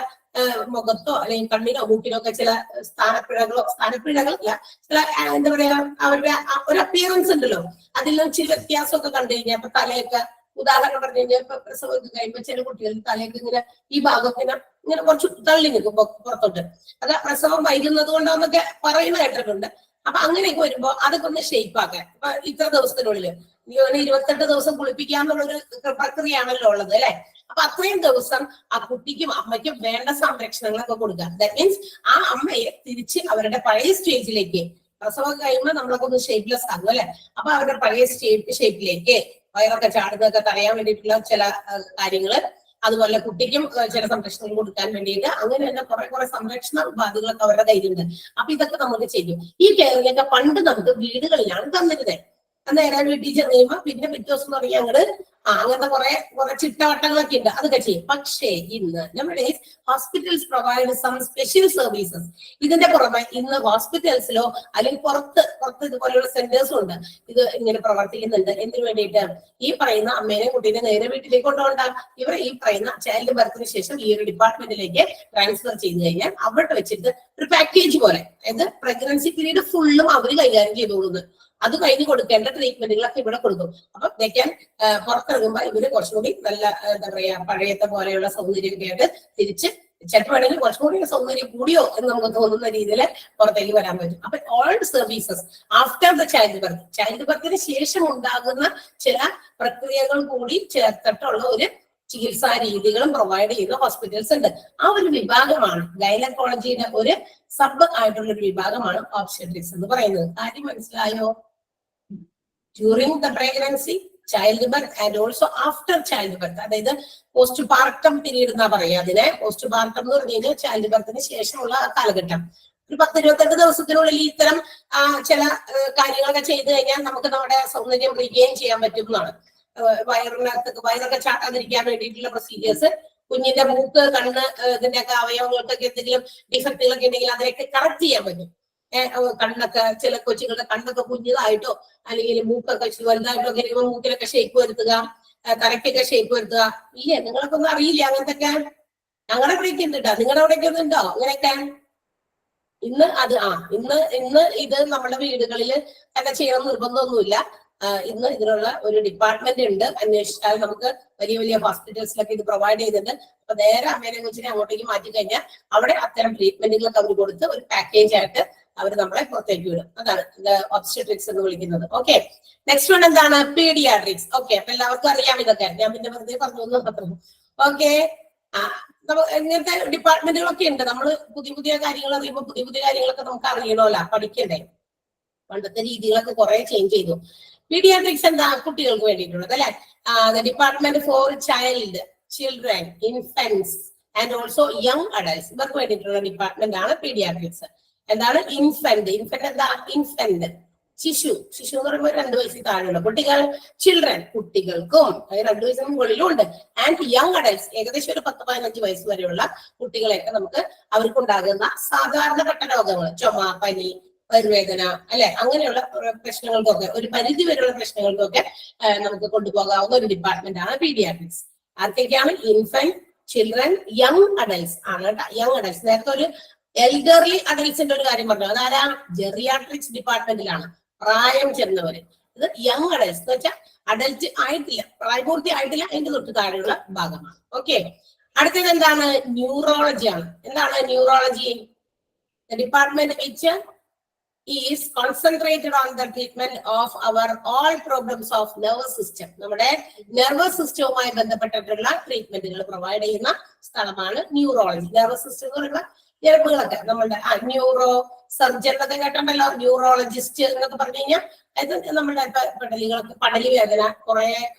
മുഖത്തോ അല്ലെങ്കിൽ കണ്ണിനോ മൂക്കിനോ ഒക്കെ ചില സ്ഥാനപ്പിഴകളല്ല, ചില എന്താ പറയാ അവരുടെ ഒരു അപ്പിയറൻസ് ഉണ്ടല്ലോ, അതിൽ ചില വ്യത്യാസമൊക്കെ കണ്ടു കഴിഞ്ഞാൽ അപ്പൊ തലയൊക്കെ ഉദാഹരണം പറഞ്ഞു കഴിഞ്ഞാൽ ഇപ്പൊ പ്രസവമൊക്കെ കഴിയുമ്പോൾ ചില കുട്ടികൾ തലയൊക്കെ ഈ ഭാഗമൊക്കെ ഇങ്ങനെ കുറച്ച് തള്ളി നിൽക്കും പുറത്തോട്ട്. അത് പ്രസവം വൈകുന്നത് കൊണ്ടാന്നൊക്കെ പറയുന്ന കേട്ടിട്ടുണ്ട്. അപ്പൊ അങ്ങനെയൊക്കെ വരുമ്പോ അതൊക്കെ ഒന്ന് ഷേപ്പ് ആക്കാൻ ഇപ്പൊ ഇത്ര ദിവസത്തിനുള്ളിൽ 28 ദിവസം കുളിപ്പിക്കാന്നുള്ളൊരു പ്രക്രിയയാണല്ലോ ഉള്ളത് അല്ലെ. അപ്പൊ അത്രയും ദിവസം ആ കുട്ടിക്കും അമ്മയ്ക്കും വേണ്ട സംരക്ഷണങ്ങളൊക്കെ കൊടുക്കുക. ദാറ്റ് മീൻസ് ആ അമ്മയെ തിരിച്ച് അവരുടെ പഴയ സ്റ്റേജിലേക്ക്, പ്രസവം കഴിയുമ്പോൾ നമ്മളൊക്കെ ഒന്ന് ഷേപ്പ്ലെസ് ആകും അല്ലെ. അപ്പൊ അവരുടെ പഴയ ഷേപ്പിലേക്ക് വയറൊക്കെ ചാടുന്നതൊക്കെ തടയാൻ വേണ്ടിയിട്ടുള്ള ചില കാര്യങ്ങള്, അതുപോലെ കുട്ടിക്കും ചില സംരക്ഷണം കൊടുക്കാൻ വേണ്ടിയിട്ട് അങ്ങനെ തന്നെ കുറെ സംരക്ഷണ ഉപാധികളൊക്കെ അവരുടെ കയ്യിലുണ്ട്. അപ്പൊ ഇതൊക്കെ നമുക്ക് ചെയ്യും. ഈ കെയറിംഗൊക്കെ പണ്ട് നമുക്ക് വീടുകളിലാണ് തന്നിരുന്നത്. നേരെ വീട്ടിൽ ചെന്ന് കഴിയുമ്പോൾ പിന്നെ പിറ്റേ ദിവസം തുടങ്ങി അങ്ങോട്ട് അങ്ങനത്തെ കുറെ ചിട്ടവട്ടങ്ങളൊക്കെ ഉണ്ട്, അതൊക്കെ ചെയ്യും. പക്ഷേ ഇന്ന് നമ്മുടെ hospitals provide some special services. ഇതിന്റെ പുറമെ ഇന്ന് ഹോസ്പിറ്റൽസിലോ അല്ലെങ്കിൽ പുറത്ത് ഇതുപോലെയുള്ള സെന്റേഴ്സും ഉണ്ട്, ഇത് ഇങ്ങനെ പ്രവർത്തിക്കുന്നുണ്ട്. എന്തിനു വേണ്ടിയിട്ട്? ഈ പറയുന്ന അമ്മേനെ കുട്ടീനെ നേരെ വീട്ടിലേക്ക് കൊണ്ടുപോകണ്ട, ഇവർ ഈ പറയുന്ന ചൈൽഡ് ബർത്തിന് ശേഷം ഈ ഒരു ഡിപ്പാർട്ട്മെന്റിലേക്ക് ട്രാൻസ്ഫർ ചെയ്ത് കഴിഞ്ഞാൽ അവിടെ വെച്ചിട്ട് ഒരു പാക്കേജ് പോലെ, അതായത് പ്രഗ്നൻസി പീരീഡ് ഫുള്ളും അവർ കൈകാര്യം ചെയ്തോളുന്നത്. അത് കഴിഞ്ഞ് കൊടുക്കേണ്ട ട്രീറ്റ്മെന്റുകളൊക്കെ ഇവിടെ കൊടുക്കും. അപ്പൊ വെക്കാൻ പുറത്തിറങ്ങുമ്പോൾ ഇവര് കുറച്ചുകൂടി നല്ല എന്താ പറയാ പഴയത്തെ പോലെയുള്ള സൗന്ദര്യമൊക്കെ ആയിട്ട് തിരിച്ച് ചിലപ്പോൾ വേണമെങ്കിൽ കുറച്ചുകൂടി സൗന്ദര്യം കൂടിയോ എന്ന് നമുക്ക് തോന്നുന്ന രീതിയിൽ പുറത്തേക്ക് വരാൻ പറ്റും. അപ്പൊ all services after the child ബർത്തിന് ശേഷം ഉണ്ടാകുന്ന ചില പ്രക്രിയകൾ കൂടി ചേർത്തിട്ടുള്ള ഒരു ചികിത്സാ രീതികളും പ്രൊവൈഡ് ചെയ്യുന്ന ഹോസ്പിറ്റൽസ് ഉണ്ട്. ആ ഒരു വിഭാഗമാണ് ഗൈനക്കോളജിയുടെ ഒരു സബ് ആയിട്ടുള്ള ഒരു വിഭാഗമാണ് ഓബ്സ്റ്റെട്രിക്സ് എന്ന് പറയുന്നത്. കാര്യം മനസ്സിലായോ? During the pregnancy, child birth and also after child birth, അതായത് പോസ്റ്റ് പാർട്ടം പീരീഡ് എന്നാ പറയുക അതിനെ. പോസ്റ്റ് പാർട്ടം എന്ന് പറഞ്ഞു കഴിഞ്ഞാൽ ചൈൽഡ് ബർത്തിന് ശേഷമുള്ള കാലഘട്ടം. ഒരു 10-28 ദിവസത്തിനുള്ളിൽ ഇത്തരം ചില കാര്യങ്ങളൊക്കെ ചെയ്തു കഴിഞ്ഞാൽ നമുക്ക് നമ്മുടെ സൗന്ദര്യം റീഗെയിൻ ചെയ്യാൻ പറ്റും എന്നാണ്. വയറൊക്കെ ചാട്ടാതിരിക്കാൻ വേണ്ടിയിട്ടുള്ള പ്രൊസീജിയേഴ്സ്, കുഞ്ഞിന്റെ മൂക്ക്, കണ്ണ്, ഇതിന്റെയൊക്കെ അവയവങ്ങൾക്കൊക്കെ എന്തെങ്കിലും ഡിഫക്റ്റുകളൊക്കെ ഉണ്ടെങ്കിൽ അതിനൊക്കെ കറക്റ്റ് ചെയ്യാൻ പറ്റും. കണ്ണൊക്കെ ചില കൊച്ചുങ്ങളുടെ കണ്ണൊക്കെ കുഞ്ഞതായിട്ടോ അല്ലെങ്കിൽ മൂക്കൊക്കെ വലുതായിട്ടോ ഒക്കെ ഇരിക്കുമ്പോൾ മൂക്കിലൊക്കെ ഷേപ്പ് വരുത്തുക, തലയ്ക്കൊക്കെ ഷേപ്പ് വരുത്തുക. ഇല്ലേ, നിങ്ങളൊക്കെ ഒന്നും അറിയില്ല അങ്ങനത്തൊക്കെ? ഞങ്ങളുടെ അവിടേക്ക് ഉണ്ട് കേട്ടോ, നിങ്ങളുടെ അവിടേക്ക് ഒന്നും ഉണ്ടോ അങ്ങനെയൊക്കെ? ഇന്ന് ഇത് നമ്മുടെ വീടുകളിൽ തന്നെ ചെയ്യണം നിർബന്ധമൊന്നുമില്ല. ഇന്ന് ഇതിനുള്ള ഒരു ഡിപ്പാർട്ട്മെന്റ് ഉണ്ട്. അന്വേഷിച്ചാൽ നമുക്ക് വലിയ വലിയ ഹോസ്പിറ്റൽസിലൊക്കെ ഇത് പ്രൊവൈഡ് ചെയ്തിട്ടുണ്ട്. അപ്പൊ നേരെ അമ്മേനെ കൊച്ചിനെ അങ്ങോട്ടേക്ക് മാറ്റി കഴിഞ്ഞാൽ അവിടെ അത്തരം ട്രീറ്റ്മെന്റുകളൊക്കെ അവർ കൊടുത്ത് ഒരു പാക്കേജ് ആയിട്ട് അവർ നമ്മളെ പുറത്തേക്ക് വിടും. അതാണ് ഒബ്സ്റ്റെട്രിക്സ് എന്ന് വിളിക്കുന്നത്. ഓക്കെ, നെക്സ്റ്റ് വൺ എന്താണ്? പീഡിയാട്രിക്സ്. ഓക്കെ, അപ്പൊ എല്ലാവർക്കും അറിയാം ഇതൊക്കെ, ഞാൻ പിന്നെ വെറുതെ പറഞ്ഞു മാത്രം. ഓക്കെ, ഇങ്ങനത്തെ ഡിപ്പാർട്ട്മെന്റുകളൊക്കെ ഉണ്ട്. നമ്മൾ പുതിയ കാര്യങ്ങൾ അറിയുമ്പോൾ പുതിയ കാര്യങ്ങളൊക്കെ നമുക്ക് അറിയണമല്ലോ, പഠിക്കണ്ടേ. പണ്ടത്തെ രീതികളൊക്കെ കുറെ ചേഞ്ച് ചെയ്തു. പീഡിയാട്രിക്സ് എന്താ? കുട്ടികൾക്ക് വേണ്ടിയിട്ടുള്ളത് അല്ലെ. Department for children, infants and also young adults, ഇവർക്ക് വേണ്ടിയിട്ടുള്ള ഡിപ്പാർട്ട്മെന്റ് ആണ് പീഡിയാട്രിക്സ്. എന്താണ് ഇൻഫന്റ്? എന്താ? ഇൻഫന്റ് ശിശു എന്ന് പറയുമ്പോൾ 2 വയസ്സിൽ താഴെയുള്ള കുട്ടികൾ. ചിൽഡ്രൻ കുട്ടികൾക്കും 2 വയസ്സിന് മുകളിലും ഉണ്ട്. ആൻഡ് യങ് അഡൽട്സ് ഏകദേശം ഒരു 10-15 വയസ്സ് വരെയുള്ള കുട്ടികളെയൊക്കെ നമുക്ക് അവർക്കുണ്ടാകുന്ന സാധാരണപ്പെട്ട രോഗങ്ങൾ, ചുമ, പനി, വയറുവേദന അല്ലെ, അങ്ങനെയുള്ള പ്രശ്നങ്ങൾക്കൊക്കെ, ഒരു പരിധി വരെയുള്ള പ്രശ്നങ്ങൾക്കൊക്കെ നമുക്ക് കൊണ്ടുപോകാവുന്ന ഒരു ഡിപ്പാർട്ട്മെന്റ് ആണ് പീഡിയാട്രിക്സ്. ആർക്കൊക്കെയാണ്? ഇൻഫന്റ്, ചിൽഡ്രൻ, യങ് അഡൽട്സ് ആണ് കേട്ടോ. Young adults. നേരത്തെ ഒരു എൽഡർലി അഡൽട്സിന്റെ ഒരു കാര്യം പറഞ്ഞു, അതാരാ? ജെറിയാട്രിക്സ് ഡിപ്പാർട്ട്മെന്റിലാണ്, പ്രായം ചെന്നവര്. ഇത് യങ് അഡൽട്സ് എന്ന് വെച്ചാൽ അഡൽറ്റ് ആയിട്ടില്ല, പ്രായപൂർത്തി ആയിട്ടില്ല, അതിന്റെ തൊട്ട് താഴെയുള്ള ഭാഗമാണ്. ഓക്കെ, അടുത്തത് എന്താണ്? ന്യൂറോളജി ആണ്. എന്താണ് ന്യൂറോളജി? ഡിപ്പാർട്ട്മെന്റ് വെച്ച് is concentrated on the treatment of our all problems of nervous system. നമ്മുടെ നെർവസ് സിസ്റ്റവുമായി ബന്ധപ്പെട്ടിട്ടുള്ള ട്രീറ്റ്മെന്റുകൾ പ്രൊവൈഡ് ചെയ്യുന്ന സ്ഥലമാണ് ന്യൂറോളജി. നെർവസ് സിസ്റ്റം എന്ന് പറയുമ്പോൾ ഞരമ്പുകളൊക്കെ നമ്മളുടെ ന്യൂറോ സർജൻ എന്നൊക്കെ കേട്ടിട്ടുണ്ടല്ലോ, ന്യൂറോളജിസ്റ്റ് എന്നൊക്കെ പറഞ്ഞു കഴിഞ്ഞാൽ അത് നമ്മളുടെ പടലി വേദന, കുറെ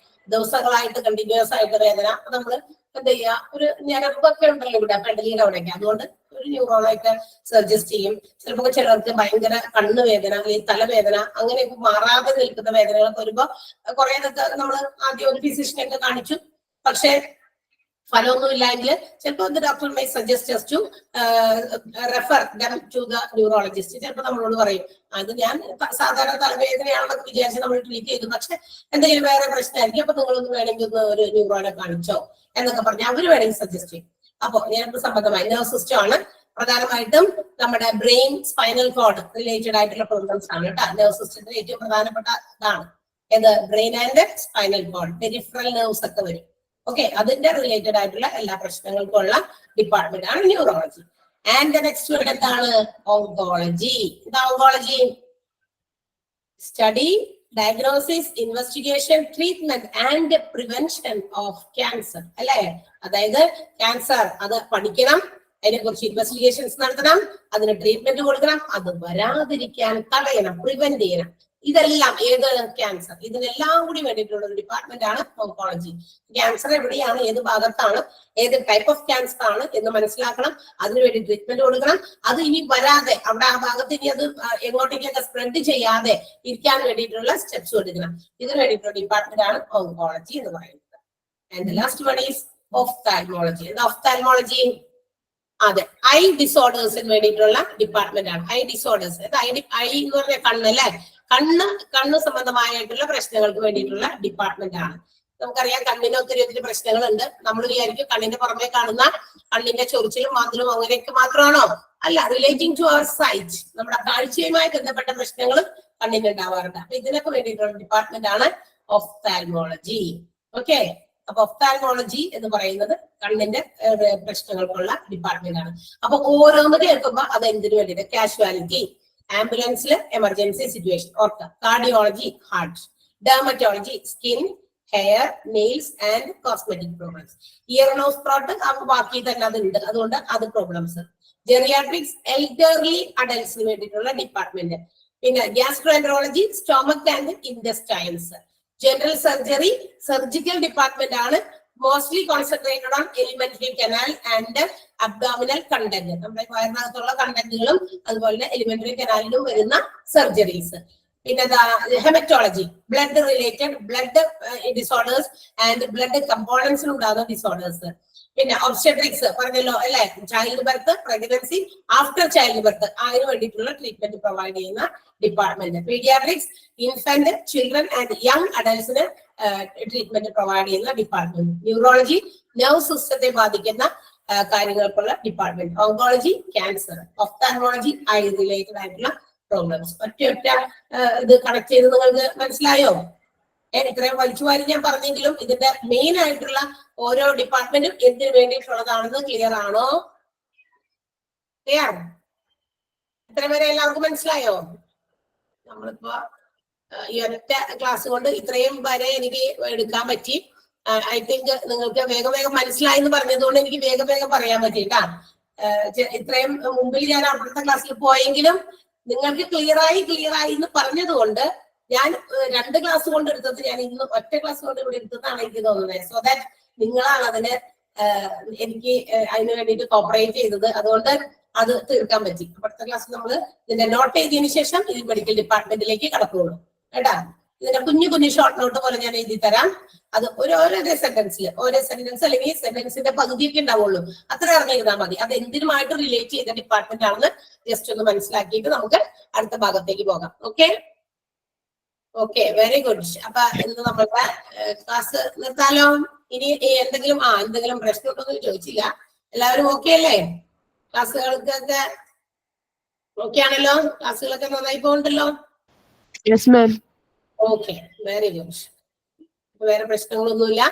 ദിവസങ്ങളായിട്ട് കണ്ടിന്യൂസ് ആയിട്ട് വേദന, നമ്മൾ എന്താ ചെയ്യുക, ഒരു ഞരമ്പൊക്കെ ഉണ്ടല്ലോ ഇവിടെ പെടലിയുടെ അവിടെയൊക്കെ, അതുകൊണ്ട് ഒരു ന്യൂറോളൊക്കെ സജസ്റ്റ് ചെയ്യും. ചിലപ്പോൾ ചിലർക്ക് ഭയങ്കര കണ്ണുവേദന അല്ലെങ്കിൽ തലവേദന, അങ്ങനെയൊക്കെ മാറാതെ നിൽക്കുന്ന വേദനകളൊക്കെ വരുമ്പോ കുറെ ഇതൊക്കെ നമ്മൾ ആദ്യം ഒരു ഫിസിഷ്യനെയൊക്കെ കാണിച്ചു, പക്ഷെ ഫലമൊന്നും ഇല്ലെങ്കിൽ ചിലപ്പോൾ doctor may suggest to refer them to the neurologist. ചിലപ്പോൾ നമ്മളോട് പറയും അത് ഞാൻ സാധാരണ തലവേദനയാണെന്നൊക്കെ വിചാരിച്ച് നമ്മൾ ട്രീറ്റ് ചെയ്തു, പക്ഷെ എന്തെങ്കിലും വേറെ പ്രശ്നമായിരിക്കും, അപ്പൊ നിങ്ങളൊന്ന് വേണമെങ്കിൽ ഒരു ന്യൂറോനെ കാണിച്ചോ എന്നൊക്കെ പറഞ്ഞ് അവർ വേണമെങ്കിൽ സജസ്റ്റ് ചെയ്യും. അപ്പൊ ഞരമ്പ് സംബന്ധമായി നെർവസ് സിസ്റ്റം ആണ് പ്രധാനമായിട്ടും നമ്മുടെ ബ്രെയിൻ, സ്പൈനൽ കോഡ് റിലേറ്റഡ് ആയിട്ടുള്ള പ്രോബ്ലംസ് ആണ് കേട്ടോ. നെർവസ് സിസ്റ്റത്തിന്റെ ഏറ്റവും പ്രധാനപ്പെട്ട ഇതാണ്. ഏത് brain and spinal cord, peripheral nerves ഒക്കെ വരും. ഓക്കെ, അതിന്റെ റിലേറ്റഡ് ആയിട്ടുള്ള എല്ലാ പ്രശ്നങ്ങൾക്കും ഉള്ള ഡിപ്പാർട്ട്മെന്റ് ആണ് ന്യൂറോളജി. ആൻഡ് നെക്സ്റ്റ് വേർഡ് എന്താണ്? ഓങ്കോളജി. എന്താ oncology? Study, diagnosis, investigation, treatment and prevention of cancer. അല്ലെ? അതായത് ക്യാൻസർ അത് പഠിക്കണം, അതിനെ കുറിച്ച് ഇൻവെസ്റ്റിഗേഷൻസ് നടത്തണം, അതിന് ട്രീറ്റ്മെന്റ് കൊടുക്കണം, അത് വരാതിരിക്കാൻ തടയണം, പ്രിവെന്റ് ചെയ്യണം. ഇതെല്ലാം ഏത് ക്യാൻസർ, ഇതിനെല്ലാം കൂടി വേണ്ടിയിട്ടുള്ള ഒരു ഡിപ്പാർട്ട്മെന്റ് ആണ് ഓങ്കോളജി. ക്യാൻസർ എവിടെയാണ്, ഏത് ഭാഗത്താണ്, ഏത് ടൈപ്പ് ഓഫ് ക്യാൻസർ ആണ് എന്ന് മനസ്സിലാക്കണം, അതിനുവേണ്ടി ട്രീറ്റ്മെന്റ് കൊടുക്കണം, അത് ഇനി വരാതെ അവിടെ ആ ഭാഗത്ത് ഇനി അത് എങ്ങോട്ടേക്കൊക്കെ സ്പ്രെഡ് ചെയ്യാതെ ഇരിക്കാൻ വേണ്ടിയിട്ടുള്ള സ്റ്റെപ്സ് എടുക്കണം. ഇതിന് വേണ്ടിയിട്ടുള്ള ഡിപ്പാർട്ട്മെന്റ് ആണ് ഓങ്കോളജി എന്ന് പറയുന്നത്. And last one is ophthalmology. എന്താ ഒഫ്താൽമോളജി? അതെ, ഐ ഡിസോർഡേഴ്സിന് വേണ്ടിയിട്ടുള്ള ഡിപ്പാർട്ട്മെന്റ് ആണ്. ഐ ഡിസോർഡേഴ്സ്, ഐ എന്ന് പറഞ്ഞ കണ്ണല്ലേ, കണ്ണ് സംബന്ധമായിട്ടുള്ള പ്രശ്നങ്ങൾക്ക് വേണ്ടിയിട്ടുള്ള ഡിപ്പാർട്ട്മെന്റ് ആണ്. നമുക്കറിയാം കണ്ണിന് ഒത്തിരി പ്രശ്നങ്ങളുണ്ട്. നമ്മൾ വിചാരിക്കും കണ്ണിന്റെ പുറമെ കാണുന്ന കണ്ണിന്റെ ചൊറിച്ചിലും മാതിലും അങ്ങനെയൊക്കെ മാത്രമാണോ? അല്ല, റിലേറ്റിംഗ് ടു അവർ സൈറ്റ്, നമ്മുടെ കാഴ്ചയുമായി ബന്ധപ്പെട്ട പ്രശ്നങ്ങൾ കണ്ണിന് ഉണ്ടാവാറുണ്ട്. അപ്പൊ ഇതിനൊക്കെ വേണ്ടിയിട്ടുള്ള ഡിപ്പാർട്ട്മെന്റ് ആണ് ഒഫ്താൽമോളജി. ഓക്കെ, അപ്പൊ ഒഫ്താൽമോളജി എന്ന് പറയുന്നത് കണ്ണിന്റെ പ്രശ്നങ്ങൾക്കുള്ള ഡിപ്പാർട്ട്മെന്റ് ആണ്. അപ്പൊ ഓരോന്ന് കേൾക്കുമ്പോൾ അത് എന്തിനു വേണ്ടിയിട്ട്? കാഷ്വാലിറ്റി, ആംബുലൻസിൽ എമർജൻസി സിറ്റുവേഷൻ ഓർക്കുക. Cardiology heart, dermatology skin, hair, nails and cosmetic problems. Ear nose throat ബാക്കി തന്നെ അതുണ്ട്, അതുകൊണ്ട് അത് പ്രോബ്ലംസ്. ജെറിയാട്രിക്സ് എൽഡർലി അഡൽട്സിന് വേണ്ടിയിട്ടുള്ള ഡിപ്പാർട്ട്മെന്റ്. പിന്നെ gastroenterology stomach and intestines. General surgery surgical department ആണ്. Mostly concentrated on alimentary canal and abdominal content. നമ്മുടെ വയറിനകത്തുള്ള കണ്ടന്റുകളും അതുപോലെ തന്നെ എലിമെന്ററി കനാലിലും വരുന്ന സർജറീസ്. പിന്നെ haematology blood related blood disorders and blood കമ്പോണൻസിൽ ഉണ്ടാകുന്ന ഡിസോർഡേഴ്സ്. പിന്നെ ഒബ്സ്റ്റട്രിക്സ് പറഞ്ഞല്ലോ അല്ലെ, child birth, pregnancy, after child birth, അതിന് വേണ്ടിയിട്ടുള്ള ട്രീറ്റ്മെന്റ് പ്രൊവൈഡ് ചെയ്യുന്ന department. Paediatrics infant, children and young അഡൽട്സിന് ട്രീറ്റ്മെന്റ് പ്രൊവൈഡ് ചെയ്യുന്ന ഡിപ്പാർട്ട്മെന്റ്. ന്യൂറോളജി നെർവ് സിസ്റ്റത്തെ ബാധിക്കുന്ന കാര്യങ്ങൾക്കുള്ള department. Oncology cancer. Ophthalmology eye related ആയിട്ടുള്ള പ്രോബ്ലംസ്. ഒറ്റ ഇത് കണക്ട് ചെയ്ത് നിങ്ങൾക്ക് മനസ്സിലായോ? ഇത്രയും വലിച്ചു വാരി ഞാൻ പറഞ്ഞെങ്കിലും ഇതിന്റെ മെയിൻ ആയിട്ടുള്ള ഓരോ ഡിപ്പാർട്ട്മെന്റും എന്തിനു വേണ്ടിയിട്ടുള്ളതാണെന്ന് ക്ലിയർ ആണോ? ക്ലിയർ? ഇത്ര പേരെ എല്ലാവർക്കും മനസ്സിലായോ? നമ്മളിപ്പോ ഈ ഒറ്റ ക്ലാസ് കൊണ്ട് ഇത്രയും വരെ എനിക്ക് എടുക്കാൻ പറ്റി. ഐ തിങ്ക് നിങ്ങൾക്ക് വേഗം മനസ്സിലായി എന്ന് പറഞ്ഞതുകൊണ്ട് എനിക്ക് വേഗം പറയാൻ പറ്റിട്ടാ. ഇത്രയും മുമ്പിൽ ഞാൻ അവിടുത്തെ ക്ലാസ്സിൽ പോയെങ്കിലും നിങ്ങൾക്ക് ക്ലിയർ ആയി എന്ന് പറഞ്ഞതുകൊണ്ട് ഞാൻ 2 ക്ലാസ് കൊണ്ട് എടുത്തത് ഞാൻ ഇന്ന് ഒറ്റ ക്ലാസ് കൊണ്ട് ഇവിടെ എടുത്തതാണ് എനിക്ക് തോന്നുന്നത്. സോ ദാറ്റ് നിങ്ങളാണ് അതിന് എനിക്ക് അതിന് വേണ്ടിയിട്ട് കോപ്പറേറ്റ് ചെയ്തത്. അതുകൊണ്ട് അത് തീർക്കാൻ പറ്റി. അടുത്ത ക്ലാസ് നമ്മൾ ഇതിന്റെ നോട്ട് ചെയ്തതിനു ശേഷം ഇത് മെഡിക്കൽ ഡിപ്പാർട്ട്മെന്റിലേക്ക് കടക്കുള്ളൂ കേട്ടാ. ഇതിന്റെ കുഞ്ഞു ഷോർട്ട് നോട്ട് പോലെ ഞാൻ എഴുതി തരാം. അത് ഓരോ സെന്റൻസ് അല്ലെങ്കിൽ സെന്റൻസിന്റെ പകുതിയൊക്കെ ഉണ്ടാവുള്ളൂ. അത്ര അറിഞ്ഞിരുന്നാൽ മതി. അത് എന്തിനുമായിട്ട് റിലേറ്റ് ചെയ്ത ഡിപ്പാർട്ട്മെന്റ് ആണെന്ന് ജസ്റ്റ് ഒന്ന് മനസ്സിലാക്കിയിട്ട് നമുക്ക് അടുത്ത ഭാഗത്തേക്ക് പോകാം. Okay, very good. അപ്പൊ ഇന്ന് നമ്മളുടെ ക്ലാസ് നിർത്താലോ? ഇനി എന്തെങ്കിലും പ്രശ്നമുണ്ടോന്ന് ചോദിച്ചില്ല. എല്ലാവരും ഓക്കെ അല്ലേ? ക്ലാസ്സുകൾക്കൊക്കെ ഓക്കെ ആണല്ലോ? ക്ലാസ്സുകളൊക്കെ നന്നായി പോകുന്നുണ്ടല്ലോ? Yes ma'am. Okay, very good. വേറെ പ്രശ്നങ്ങളൊന്നുമില്ല.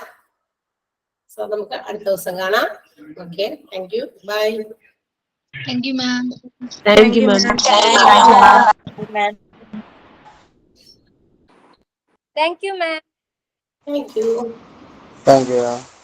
സോ നമുക്ക് അടുത്ത ദിവസം കാണാം. Okay, thank you, bye. Thank you ma'am. Thank you ma'am. Thank you, ma'am. Thank you. Thank you.